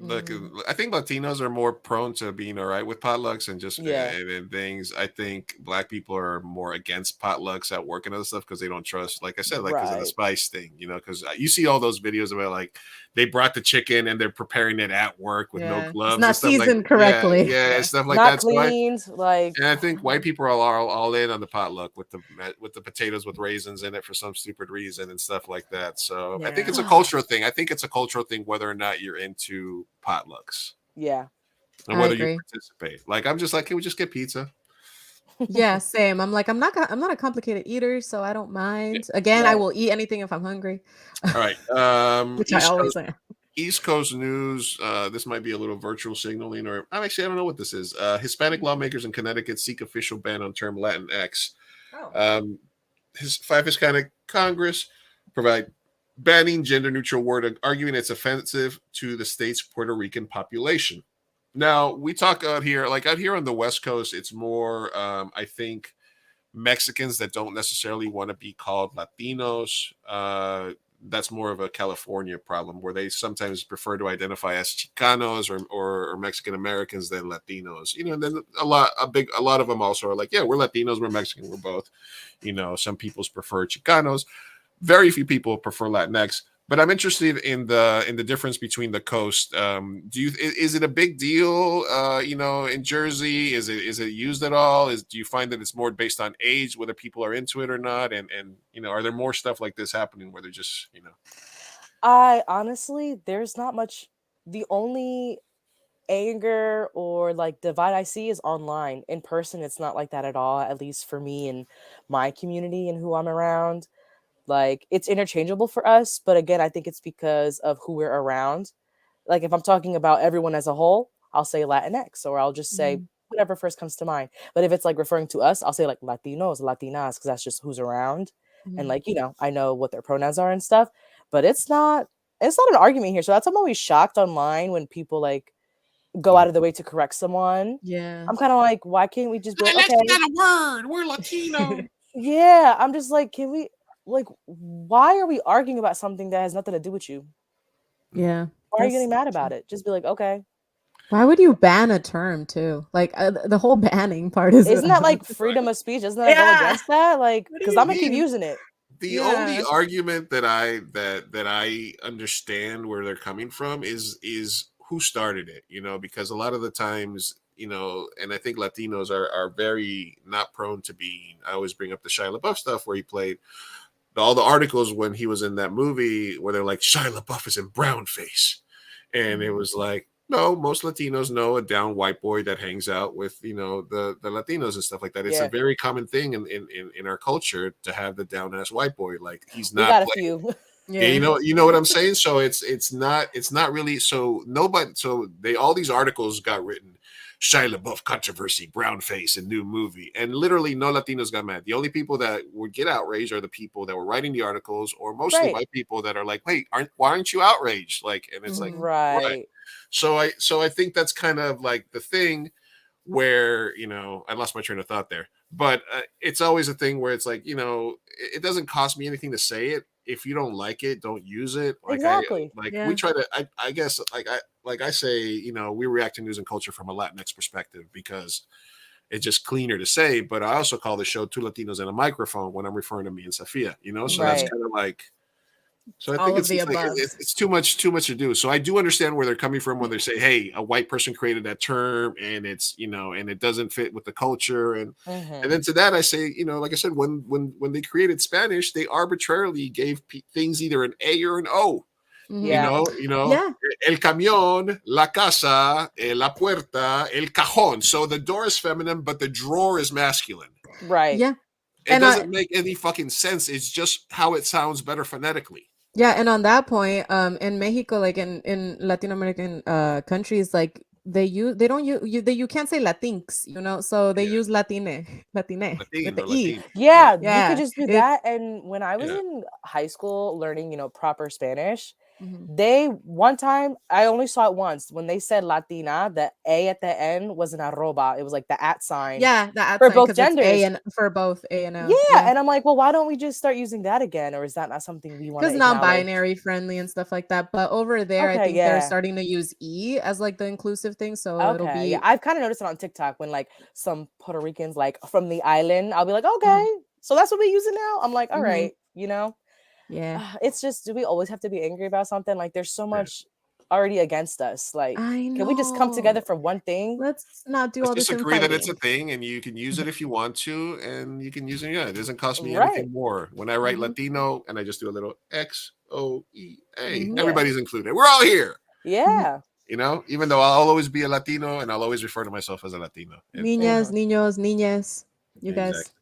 Look, I think Latinos are more prone to being all right with potlucks and just and things. I think Black people are more against potlucks at work and other stuff because they don't trust, like I said, like because of the spice thing, because you see all those videos about like they brought the chicken and they're preparing it at work with no gloves, it's not seasoned like, correctly, stuff like not that. Cleaned, and I think white people are all in on the potluck with the potatoes with raisins in it for some stupid reason and stuff like that. So I think it's a cultural thing. I think it's a cultural thing whether or not you're into potlucks. Yeah. And whether you participate. Like I'm just like, can we just get pizza? Yeah, same. I'm like, I'm not a complicated eater, so I don't mind. Again, I will eat anything if I'm hungry. All right. Which I always am. East Coast news. This might be a little virtual signaling, or I don't know what this is. Hispanic lawmakers in Connecticut seek official ban on term LatinX. Five Hispanic Congress provide banning gender neutral word, arguing it's offensive to the state's Puerto Rican population. Now we talk out here on the West Coast, it's more I think Mexicans that don't necessarily want to be called Latinos. That's more of a California problem where they sometimes prefer to identify as Chicanos or Mexican Americans than Latinos. And then a lot of them also are like, yeah, we're Latinos, we're Mexican, we're both. Some people prefer Chicanos. Very few people prefer Latinx. But I'm interested in the difference between the coast. Is it a big deal? In Jersey, is it used at all? Do you find that it's more based on age, whether people are into it or not? And are there more stuff like this happening where they're just I honestly, there's not much. The only anger or like divide I see is online. In person, it's not like that at all. At least for me and my community and who I'm around. Like it's interchangeable for us, but again, I think it's because of who we're around. Like if I'm talking about everyone as a whole, I'll say Latinx, or I'll just say whatever first comes to mind. But if it's like referring to us, I'll say like Latinos, Latinas, because that's just who's around. And like, I know what their pronouns are and stuff, but it's not an argument here. So I'm always shocked online when people like go out of the way to correct someone. Yeah. I'm kind of like, why can't we just be like, okay, that's not a word. We're Latino. Yeah. I'm just like, can we, like, why are we arguing about something that has nothing to do with you? Yeah. Why are you getting mad about it? Just be like, okay. Why would you ban a term too? Like the whole banning part isn't that like freedom of speech? Isn't that go against that? Like, because I'm gonna keep using it. The only argument that I understand where they're coming from is who started it. Because a lot of the times, and I think Latinos are very not prone to being. I always bring up the Shia LaBeouf stuff where he played all the articles when he was in that movie where they're like, Shia LaBeouf is in brown face. And it was like, no, most Latinos know a down white boy that hangs out with, the Latinos and stuff like that. It's a very common thing in our culture to have the down ass white boy. Like he's not. We got a few. Yeah, you know what I'm saying. So it's not really. So nobody. So all these articles got written. Shia LaBeouf controversy, brown face, and new movie, and literally no Latinos got mad. The only people that would get outraged are the people that were writing the articles, or mostly white people that are like, "Wait, why aren't you outraged?" Like, and it's like, right. So I think that's kind of like the thing where I lost my train of thought there, but it's always a thing where it's like it doesn't cost me anything to say it. If you don't like it, don't use it. Like exactly. We try to. I guess like I say, we react to news and culture from a Latinx perspective because it's just cleaner to say. But I also call the show Two Latinos and a Microphone when I'm referring to me and Safia. So that's kind of like. So I think it's too much to do. So I do understand where they're coming from when they say, "Hey, a white person created that term, and it's and it doesn't fit with the culture." And then to that I say, like I said, when they created Spanish, they arbitrarily gave things either an A or an O. El camión, la casa, la puerta, el cajón. So the door is feminine, but the drawer is masculine. Right. Yeah. It doesn't make any fucking sense. It's just how it sounds better phonetically. Yeah, and on that point, in Mexico, like in Latin American countries, like you can't say LatinX, so they use Latine with the E. Yeah, you could just do that. And when I was in high school learning, proper Spanish, one time I only saw it once when they said Latina, the A at the end was an arroba. It was like the at sign. Yeah, the at for sign, both genders. A and for both A and L. Yeah, and I'm like, well, why don't we just start using that again? Or is that not something we want to? Because non-binary friendly and stuff like that. But over there, I think they're starting to use E as like the inclusive thing. So it'll be. Yeah, I've kind of noticed it on TikTok when like some Puerto Ricans like from the island, I'll be like, okay, so that's what we use it now. I'm like, all right, Yeah, it's just, do we always have to be angry about something? Like there's so much already against us. Like, can we just come together for one thing? Let's not do all this. Just agree that it's a thing, and you can use it if you want to, and you can use it. Yeah, it doesn't cost me anything more. When I write Latino and I just do a little XOEA, everybody's included. We're all here. Yeah. Even though I'll always be a Latino, and I'll always refer to myself as a Latino. Niñas, niños, niñas. You guys.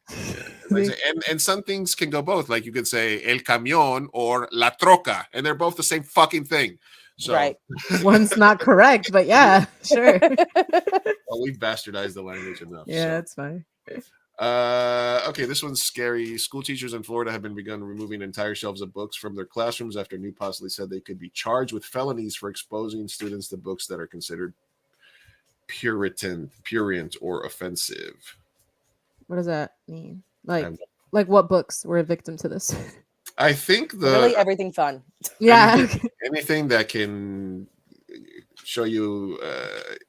Yeah. And some things can go both. Like you could say el camión or la troca, and they're both the same fucking thing. So one's not correct, but yeah, sure. Well, we've bastardized the language enough. Yeah, that's fine. Okay, this one's scary. School teachers in Florida have begun removing entire shelves of books from their classrooms after new policy said they could be charged with felonies for exposing students to books that are considered prurient, or offensive. What does that mean? Like what books were a victim to this? I think really everything fun. Yeah. Anything that can show you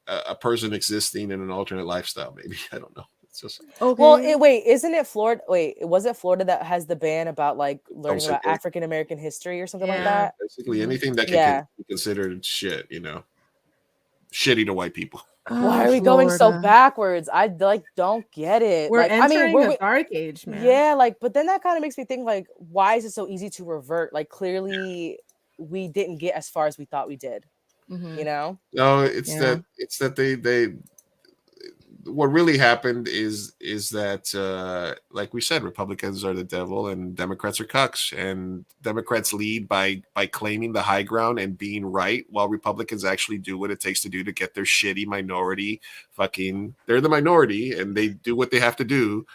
a person existing in an alternate lifestyle, maybe. I don't know. It's just well, wait, isn't it Florida? Wait, was it Florida that has the ban about like learning about African American history or something like that? Basically, anything that can be considered shit, shitty to white people. Why are we going so backwards? I don't get it. We're entering a dark age, man. Yeah, but then that kind of makes me think why is it so easy to revert? Like clearly we didn't get as far as we thought we did. No, it's that they what really happened is that like we said, Republicans are the devil and Democrats are cucks, and Democrats lead by claiming the high ground and being right, while Republicans actually do what it takes to do to get their shitty minority they're the minority, and they do what they have to do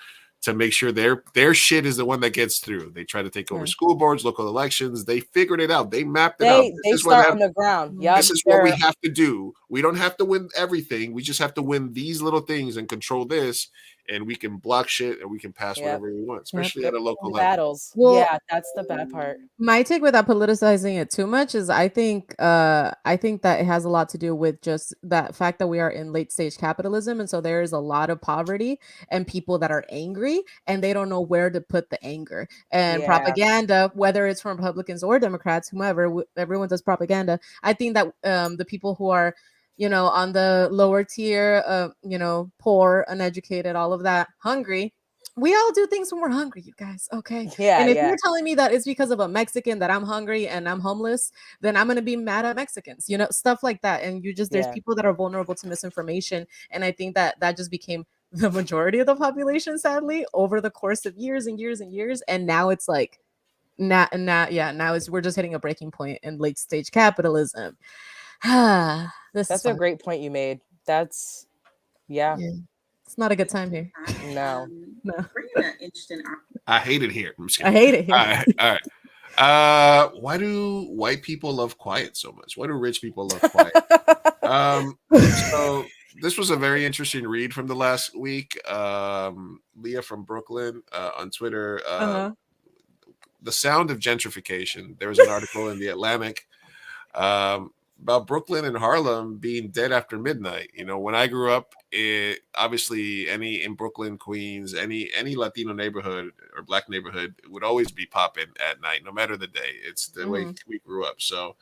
to make sure their shit is the one that gets through. They try to take over school boards, local elections. They figured it out. They mapped it out. They start on the ground. Yep, this is what we have to do. We don't have to win everything. We just have to win these little things and control this, and we can block shit and we can pass whatever we want, especially at a local level. Battles. Well, that's the bad part. My take without politicizing it too much is I think that it has a lot to do with just that fact that we are in late stage capitalism, and so there is a lot of poverty and people that are angry and they don't know where to put the anger and propaganda, whether it's from Republicans or Democrats, whomever, everyone does propaganda. I think that the people who are on the lower tier, poor, uneducated, all of that, hungry. We all do things when we're hungry, you guys. Okay. Yeah. And if Yeah. you're telling me that it's because of a Mexican that I'm hungry and I'm homeless, then I'm gonna be mad at Mexicans, stuff like that. And there's Yeah. people that are vulnerable to misinformation. And I think that just became the majority of the population, sadly, over the course of years and years and years. And now it's like now we're just hitting a breaking point in late stage capitalism. That's a great point you made. That's yeah. It's not a good time here. No. No. We're in an interesting. I hate it here. I'm just I kidding. hate it here. All right. Why do white people love quiet so much? Why do rich people love quiet? So this was a very interesting read from the last week. Leah from Brooklyn on Twitter. The sound of gentrification. There was an article in the Atlantic about Brooklyn and Harlem being dead after midnight. When I grew up, obviously in Brooklyn, Queens, any Latino neighborhood or Black neighborhood would always be popping at night, no matter the day. It's the way we grew up. So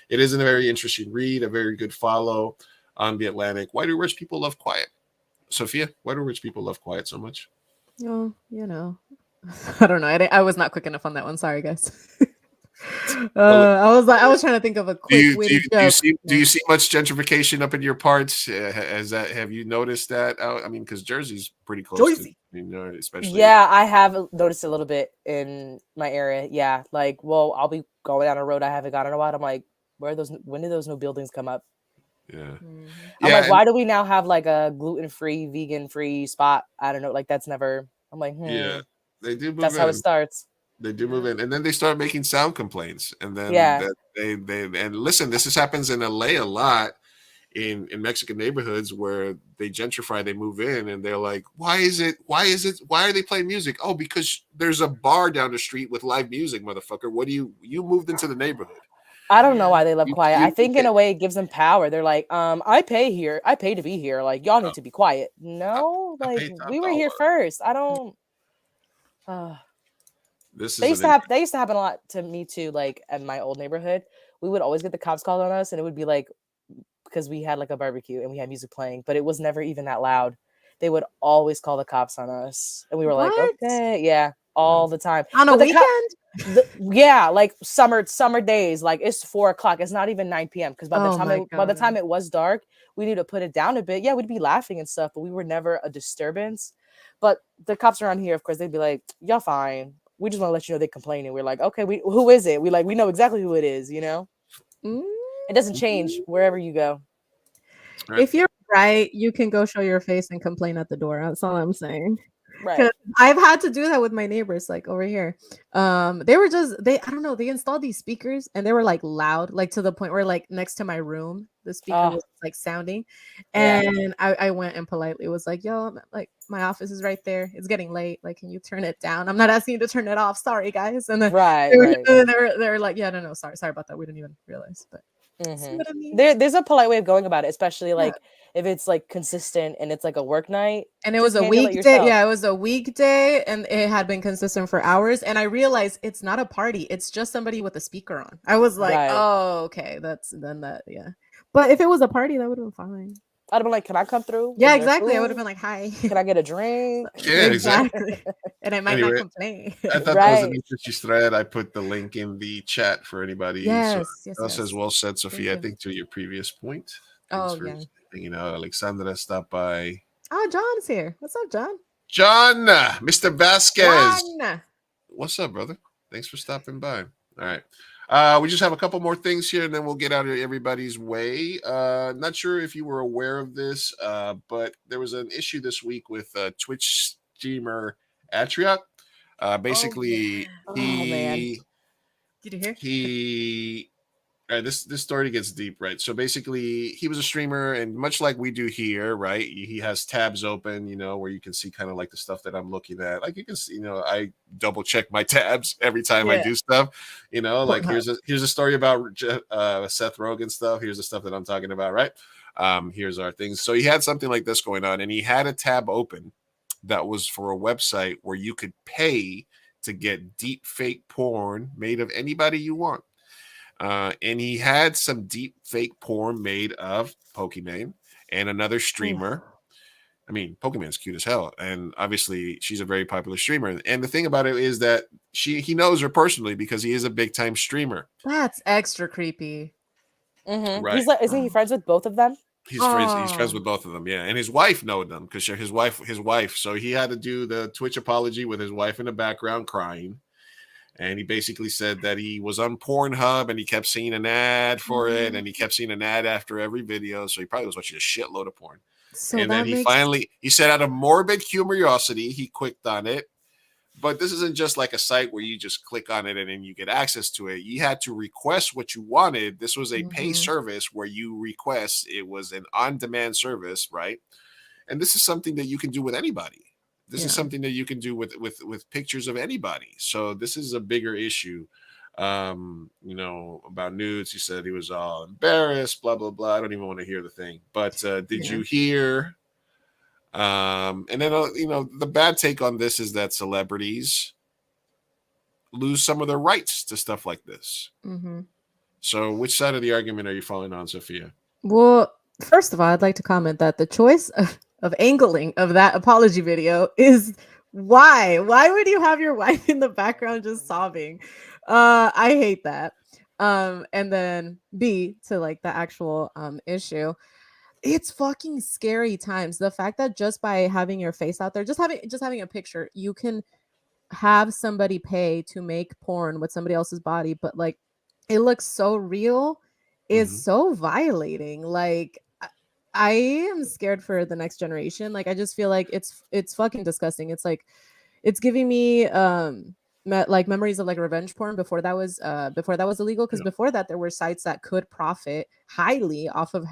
it is a very interesting read, a very good follow on the Atlantic. Why do rich people love quiet? Sophia, why do rich people love quiet so much? Oh, I don't know. I was not quick enough on that one. Sorry, guys. I was trying to think of a quick witty joke. Do you see much gentrification up in your parts? Have you noticed that? I mean, because Jersey's pretty close to especially. Yeah, I have noticed a little bit in my area. Yeah, like, I'll be going down a road I haven't gone in a while. I'm like, when did those new buildings come up? Yeah. I'm like, why do we now have like a gluten-free, vegan-free spot? I don't know. Like, that's never. I'm like, Yeah, they do. That's how it starts. They do move in, and then they start making sound complaints, and then they and listen. This happens in LA a lot, in Mexican neighborhoods where they gentrify, they move in, and they're like, why are they playing music? Oh, because there's a bar down the street with live music, motherfucker. What do you moved into the neighborhood? I don't know why they love quiet. I think in a way it gives them power. They're like, I pay here. I pay to be here. Like, y'all need to be quiet. No, like, we were here first. I don't. They used to happen a lot to me too. Like, in my old neighborhood, we would always get the cops called on us, and it would be like, because we had like a barbecue and we had music playing, but it was never even that loud. They would always call the cops on us, and we were like, okay, yeah, all the time on a weekend. Like summer days, like it's 4:00. It's not even 9 p.m. because by the time it was dark, we need to put it down a bit. Yeah, we'd be laughing and stuff, but we were never a disturbance. But the cops around here, of course, they'd be like, y'all fine. We just want to let you know they're complaining. We're like, okay, who is it? We know exactly who it is, It doesn't change wherever you go. Right. If you're right, you can go show your face and complain at the door. That's all I'm saying. Right. I've had to do that with my neighbors, like over here. I don't know, they installed these speakers and they were like loud, like to the point where like next to my room, the speaker was like sounding. And I went and politely was like, yo, like my office is right there. It's getting late. Like, can you turn it down? I'm not asking you to turn it off. Sorry, guys. And then they were like, yeah, no, sorry about that. We didn't even realize, but see what I mean? There's a polite way of going about it, especially like if it's like consistent and it's like a work night. And it was a weekday. Yeah, it was a weekday and it had been consistent for hours. And I realized it's not a party. It's just somebody with a speaker on. I was like, oh, okay. Yeah. But if it was a party, that would have been fine. I'd have been like, can I come through? Yeah, exactly. I would have been like, hi. Can I get a drink? Yeah, exactly. And I might not complain. I thought that was an interesting thread. I put the link in the chat for anybody. Yes, as well said, Sophia. I think to your previous point. Hanging out. Alexandra stopped by. Oh, John's here. What's up, John? John, Mr. Vasquez. John. What's up, brother? Thanks for stopping by. All right. We just have a couple more things here, and then we'll get out of everybody's way. Not sure if you were aware of this, but there was an issue this week with Twitch streamer Atriot. Basically, Did you hear? This story gets deep, right? So basically, he was a streamer, and much like we do here, right? He has tabs open, where you can see kind of like the stuff that I'm looking at. Like you can see, I double check my tabs every time I do stuff. Like here's a story about Seth Rogen stuff. Here's the stuff that I'm talking about, right? Here's our things. So he had something like this going on, and he had a tab open that was for a website where you could pay to get deep fake porn made of anybody you want. And he had some deep fake porn made of Pokimane and another streamer. I mean, Pokemon's cute as hell, and obviously she's a very popular streamer. And the thing about it is that he knows her personally because he is a big time streamer. That's extra creepy. Right. He's like, isn't he friends with both of them? He's friends with both of them, yeah. And his wife knowed them because his wife. So he had to do the Twitch apology with his wife in the background crying. And he basically said that he was on Pornhub and he kept seeing an ad for it, and he kept seeing an ad after every video. So he probably was watching a shitload of porn. So and then he said out of morbid curiosity, he clicked on it. But this isn't just like a site where you just click on it and then you get access to it. You had to request what you wanted. This was a pay service where you request. It was an on-demand service, right? And this is something that you can do with anybody. This is something that you can do with pictures of anybody. So this is a bigger issue. About nudes. He said he was all embarrassed, blah, blah, blah. I don't even want to hear the thing. But did you hear? And then, the bad take on this is that celebrities lose some of their rights to stuff like this. So which side of the argument are you falling on, Sophia? Well, first of all, I'd like to comment that the choice of angling of that apology video is why would you have your wife in the background just sobbing? I hate that. And then B, to like the actual issue, it's fucking scary times. The fact that just by having your face out there, just having a picture, you can have somebody pay to make porn with somebody else's body, but like it looks so real, is so violating. Like I am scared for the next generation. Like I just feel like it's fucking disgusting. It's like it's giving me like memories of like revenge porn before that was illegal, because before that there were sites that could profit highly off of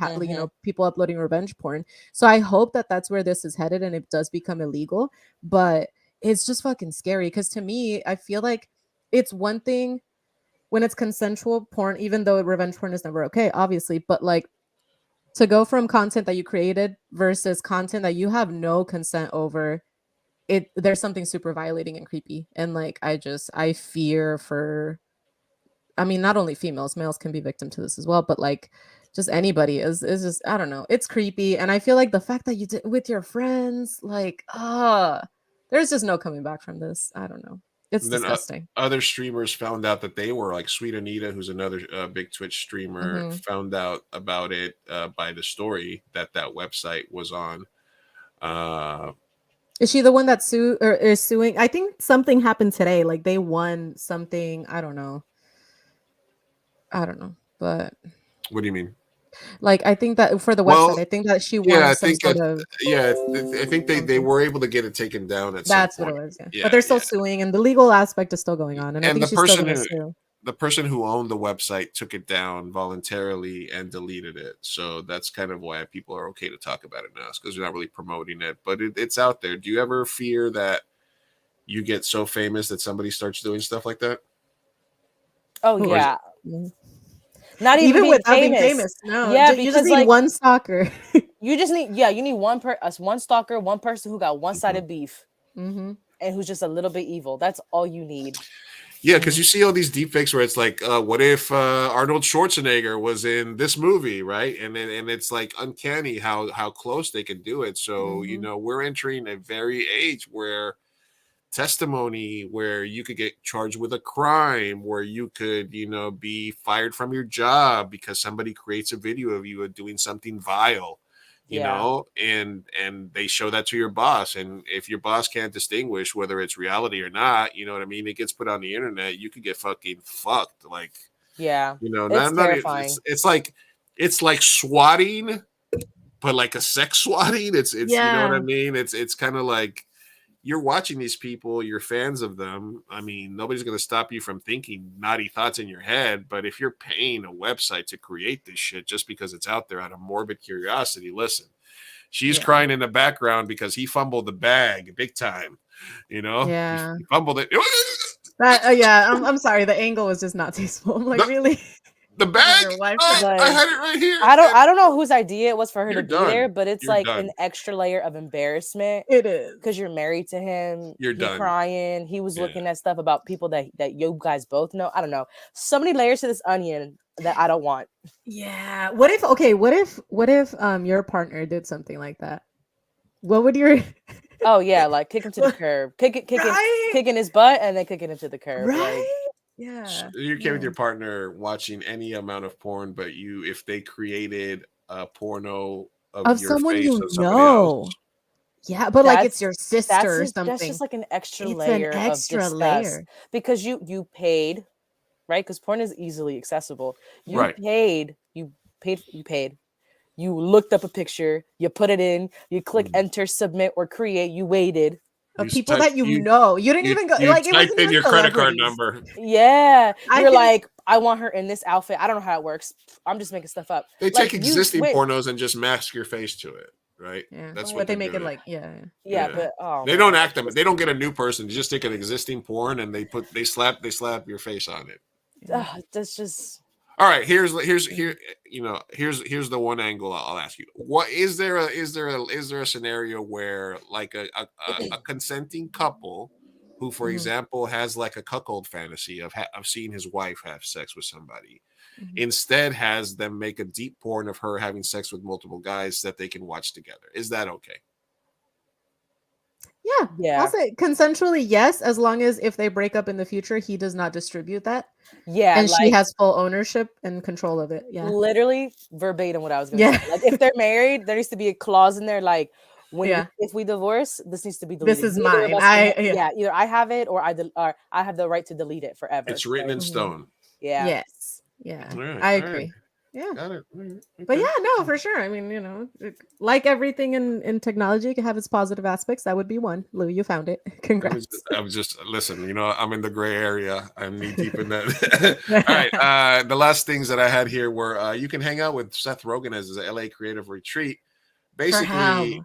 people uploading revenge porn. So I hope that that's where this is headed and it does become illegal. But it's just fucking scary, because to me, I feel like it's one thing when it's consensual porn, even though revenge porn is never okay, obviously, but like to go from content that you created versus content that you have no consent over, there's something super violating and creepy. And like I fear for, I mean, not only females, males can be victim to this as well, but like just anybody is just, I don't know, it's creepy. And I feel like the fact that you did with your friends, like there's just no coming back from this. I don't know, it's disgusting. Other streamers found out that they were like Sweet Anita, who's another big Twitch streamer, found out about it by the story that website was on. Is she the one that is suing? I think something happened today. Like they won something. I don't know. But what do you mean? Like I think that for the website, I think that she won I think they were able to get it taken down at that's some point. What it was. Yeah. But they're still suing, and the legal aspect is still going on. And I think the she's still going to sue. The person who owned the website took it down voluntarily and deleted it. So that's kind of why people are okay to talk about it now, because they're not really promoting it. But it's out there. Do you ever fear that you get so famous that somebody starts doing stuff like that? Oh, yeah. Not even without being famous. No. Yeah, you just need one stalker. You need one stalker, one person who got one-sided beef, and who's just a little bit evil. That's all you need. Yeah, because you see all these deepfakes where it's like, what if Arnold Schwarzenegger was in this movie, right? And it's like uncanny how close they can do it. So we're entering a very age where testimony, where you could get charged with a crime, where you could be fired from your job because somebody creates a video of you doing something vile. You know, and they show that to your boss. And if your boss can't distinguish whether it's reality or not, you know what I mean? It gets put on the internet. You could get fucking fucked. Like, it's terrifying. It's like swatting, but like a sex swatting. It's you know what I mean? It's kind of like you're watching these people, you're fans of them. I mean, nobody's going to stop you from thinking naughty thoughts in your head. But if you're paying a website to create this shit just because it's out there out of morbid curiosity, listen, she's crying in the background because he fumbled the bag big time. He fumbled it. I'm sorry. The angle was just not tasteful. I'm like, really? The bag? Your wife I had it right here. I don't know whose idea it was for her You're to done. be there, but it's You're like done. an extra layer of embarrassment. It is. Because you're married to him. You're done. Crying. He was looking at stuff about people that you guys both know. I don't know. So many layers to this onion that I don't want. Yeah. What if your partner did something like that? What would your Oh yeah, like kick him to the curb. Kicking his butt and then kicking him to the curb. Right? Like, yeah. So you're okay with your partner watching any amount of porn, but if they created a porno of your someone face you of somebody know. else. Yeah, but like it's your sister or something. That's just like an extra It's layer an extra of disgust. layer. Because you paid, right? Because porn is easily accessible. You Right. paid. You looked up a picture, you put it in, you click enter, submit, or create, you waited. Of people that you know. You didn't even go like it typed wasn't in even your credit card celebrities. number. Yeah. I You're can- like, I want her in this outfit. I don't know how it works. I'm just making stuff up. They Like, take you existing went- pornos and just mask your face to it, right? Yeah. That's But what they they're make it doing. like Yeah, but they don't act them. They don't get a new person. They just take an existing porn and they slap your face on it. That's just All right, here's the one angle I'll ask you. What is there a scenario where like a consenting couple who, for example, has like a cuckold fantasy of seeing his wife have sex with somebody, instead has them make a deep porn of her having sex with multiple guys that they can watch together? Is that okay? Yeah. I'll say consensually, yes, as long as if they break up in the future, he does not distribute that. Yeah, And she like- has full ownership and control of it. Yeah. literally verbatim what I was gonna Yeah. say. Like if they're married, there needs to be a clause in there like Yeah. if we divorce, this needs to be deleted. This is Neither of mine. us either I have it or I have the right to delete it forever. It's written in stone. Yeah. Yes. Yeah. All right, I all agree. right. Yeah. Got it. All right, But okay. yeah, no, for sure. I mean, like everything in technology, it can have its positive aspects. That would be one. Lou, you found it. Congrats. I was just listen. I'm in the gray area. I'm knee deep in that. All right. The last things that I had here were you can hang out with Seth Rogen as his LA creative retreat. Basically,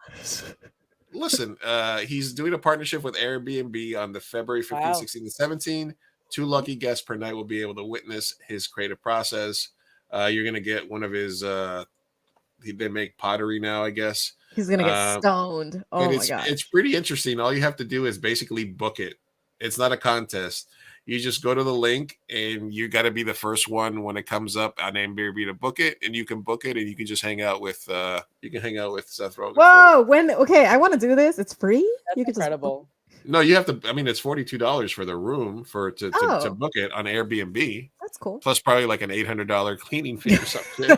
listen. He's doing a partnership with Airbnb on the February 15, 16, and 17. 2 lucky guests per night will be able to witness his creative process. You're gonna get one of his. They make pottery now, I guess. He's gonna get stoned. Oh my god. It's pretty interesting. All you have to do is basically book it. It's not a contest. You just go to the link and you got to be the first one when it comes up on Airbnb to book it, and you can book it and you can just hang out with Seth Rogen. Whoa, okay, I want to do this. It's free. That's incredible. No, you have to. I mean, it's $42 for the room to book it on Airbnb. That's cool. Plus, probably like an $800 cleaning fee or something.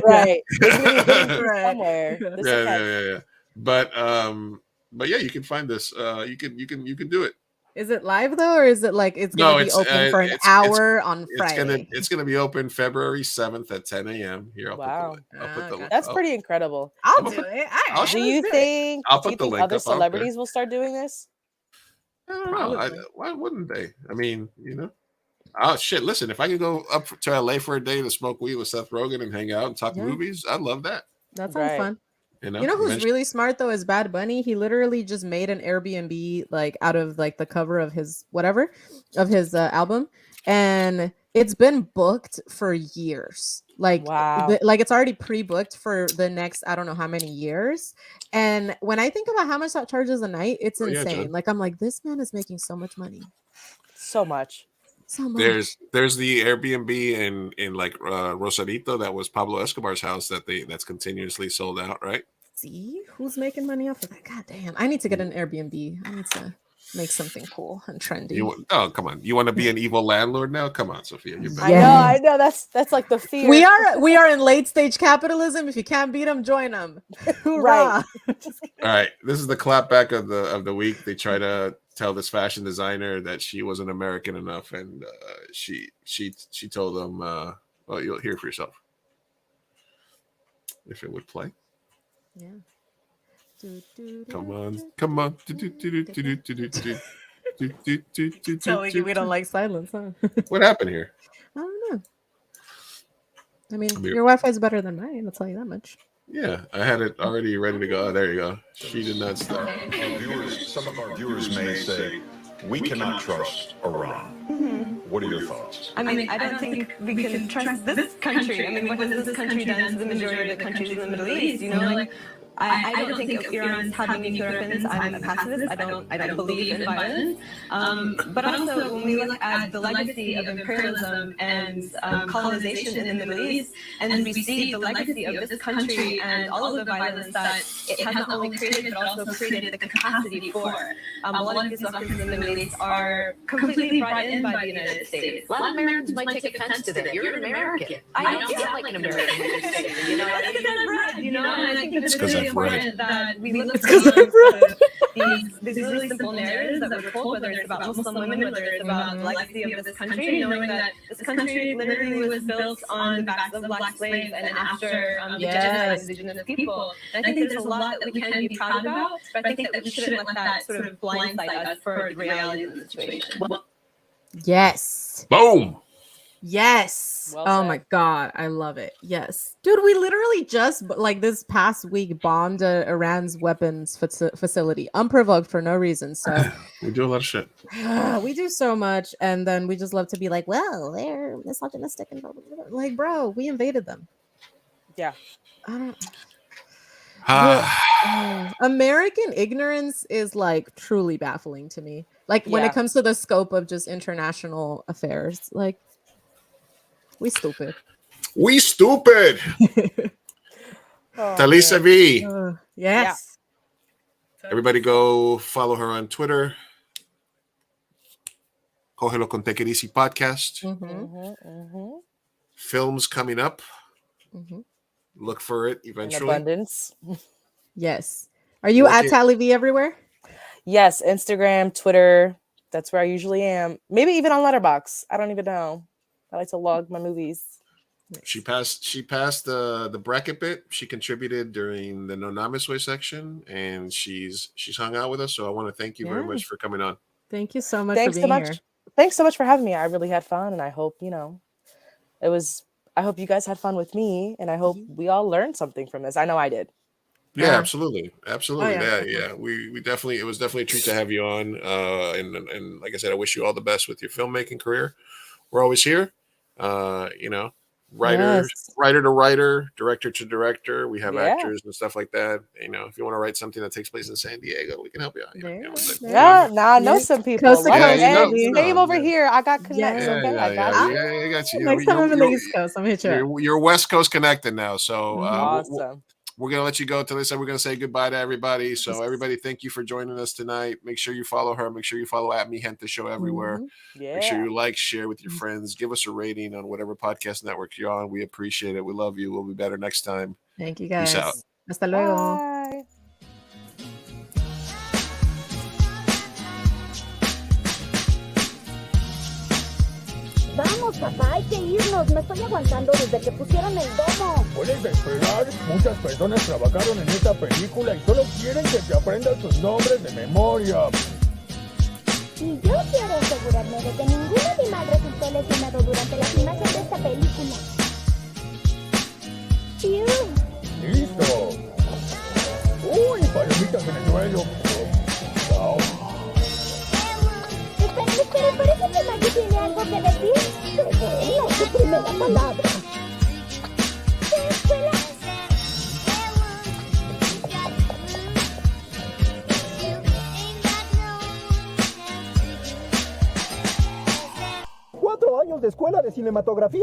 Right. Somewhere. Yeah. But yeah, you can find this. You can do it. Is it live though, or is it like it's gonna be open for an hour on Friday? It's gonna be open February 7th at 10 a.m. Here, I'll put the That's pretty incredible. I'll do it. Do you think link other up. celebrities will start doing this? I don't know. Why wouldn't they? I mean, oh shit! Listen, if I could go up to LA for a day to smoke weed with Seth Rogen and hang out and talk movies, I'd love that. That sounds fun. You know who's eventually- really smart though is Bad Bunny. He literally just made an Airbnb like out of like the cover of his album, and it's been booked for years. Like, like it's already pre-booked for the next I don't know how many years. And when I think about how much that charges a night, it's insane. Like I'm like, this man is making so much money. So much. So much. There's the Airbnb in like Rosarito that was Pablo Escobar's house that's continuously sold out, right? See who's making money off of that? God damn! I need to get an Airbnb. I need to make something cool and trendy. Come on! You want to be an evil landlord now? Come on, Sophia. You're back. I know. That's like the fear. We are in late stage capitalism. If you can't beat them, join them. Right. All right. This is the clapback of the week. They try to tell this fashion designer that she wasn't American enough, and she told them, well, you'll hear for yourself if it would play. Yeah. Come on. Telling you we don't like silence, huh? What happened here? I don't know. I mean, your Wi-Fi is better than mine. I'll tell you that much. Yeah, I had it already ready to go. Oh, there you go. She did not stop. Some of our viewers may say, we cannot trust Iran. What are your thoughts? I mean, I don't think we can trust this country. I mean, what has this country done to the majority of the countries in the Middle East? You know, like, I don't think if Iran's having nuclear weapons, I'm a pacifist. I don't believe in violence. But also, when we look at the legacy of imperialism and colonization in the Middle East, and we see the legacy of this country and all of the violence that it has not only created, but also created the capacity for. A lot of these weapons in the Middle East are completely brought in by the United States. A lot of Americans might take offense to that. You're an American. I don't feel like an American when you're saying, you know. I think I've read, you know, and I think that it's really important that we look at these really simple narratives that we're told, whether it's about Muslim women, whether it's about the legacy of this country, knowing that this country literally was built on the backs of black slaves and after the genocide of indigenous people. And I think there's a lot that we can be proud about, but I think that we shouldn't let that sort of blindside us for the reality of the situation. Yes. Boom. Yes. Well oh said. my God. I love it. Yes. Dude, we literally just, like, this past week bombed Iran's weapons facility unprovoked for no reason. So we do a lot of shit. we do so much. And then we just love to be like, well, they're misogynistic and blah, blah, blah. Like, bro, we invaded them. Yeah. American ignorance is like truly baffling to me. Like when it comes to the scope of just international affairs, like we stupid. We stupid. Talisa V. Yes. Yeah. Everybody go follow her on Twitter. Cógelo con Take It Easy podcast. Films coming up. Look for it eventually. In abundance. Yes. Are you at Tali V everywhere? Yes, Instagram, Twitter. That's where I usually am. Maybe even on Letterboxd. I don't even know. I like to log my movies. She passed the bracket bit. She contributed during the No Namez Way section, and she's hung out with us. So I want to thank you very much for coming on. Thank you so much for being here. Thanks so much for having me. I really had fun, and I hope I hope you guys had fun with me, and I hope we all learned something from this. I know I did. Yeah, absolutely. Oh, yeah. We definitely, it was definitely a treat to have you on. And like I said, I wish you all the best with your filmmaking career. We're always here. Writer to writer, director to director. We have actors and stuff like that. You know, if you want to write something that takes place in San Diego, we can help you out. I know some people. Same over here. I got connects. I got you. Next time I'm in the East Coast, I'm hit you. You're West Coast connected now. So awesome. We're going to let you go. Talisa, we're going to say goodbye to everybody. So everybody, thank you for joining us tonight. Make sure you follow her. Make sure you follow at Mi Gente Show everywhere. Make sure you like, share with your friends. Give us a rating on whatever podcast network you're on. We appreciate it. We love you. We'll be better next time. Thank you, guys. Peace out. Hasta luego. Bye. Vamos, papá, hay que irnos. Me estoy aguantando desde que pusieron el domo. Puedes esperar. Muchas personas trabajaron en esta película y solo quieren que te aprendas sus nombres de memoria. Y yo quiero asegurarme de que ningún animal resultó lesionado durante la filmación de esta película. ¡Listo! ¡Uy, palomitas en el suelo! Wow. Espera, parece que Maggie tiene algo que decir. Bueno, su primera palabra. Escuela. 4 años de escuela de cinematografía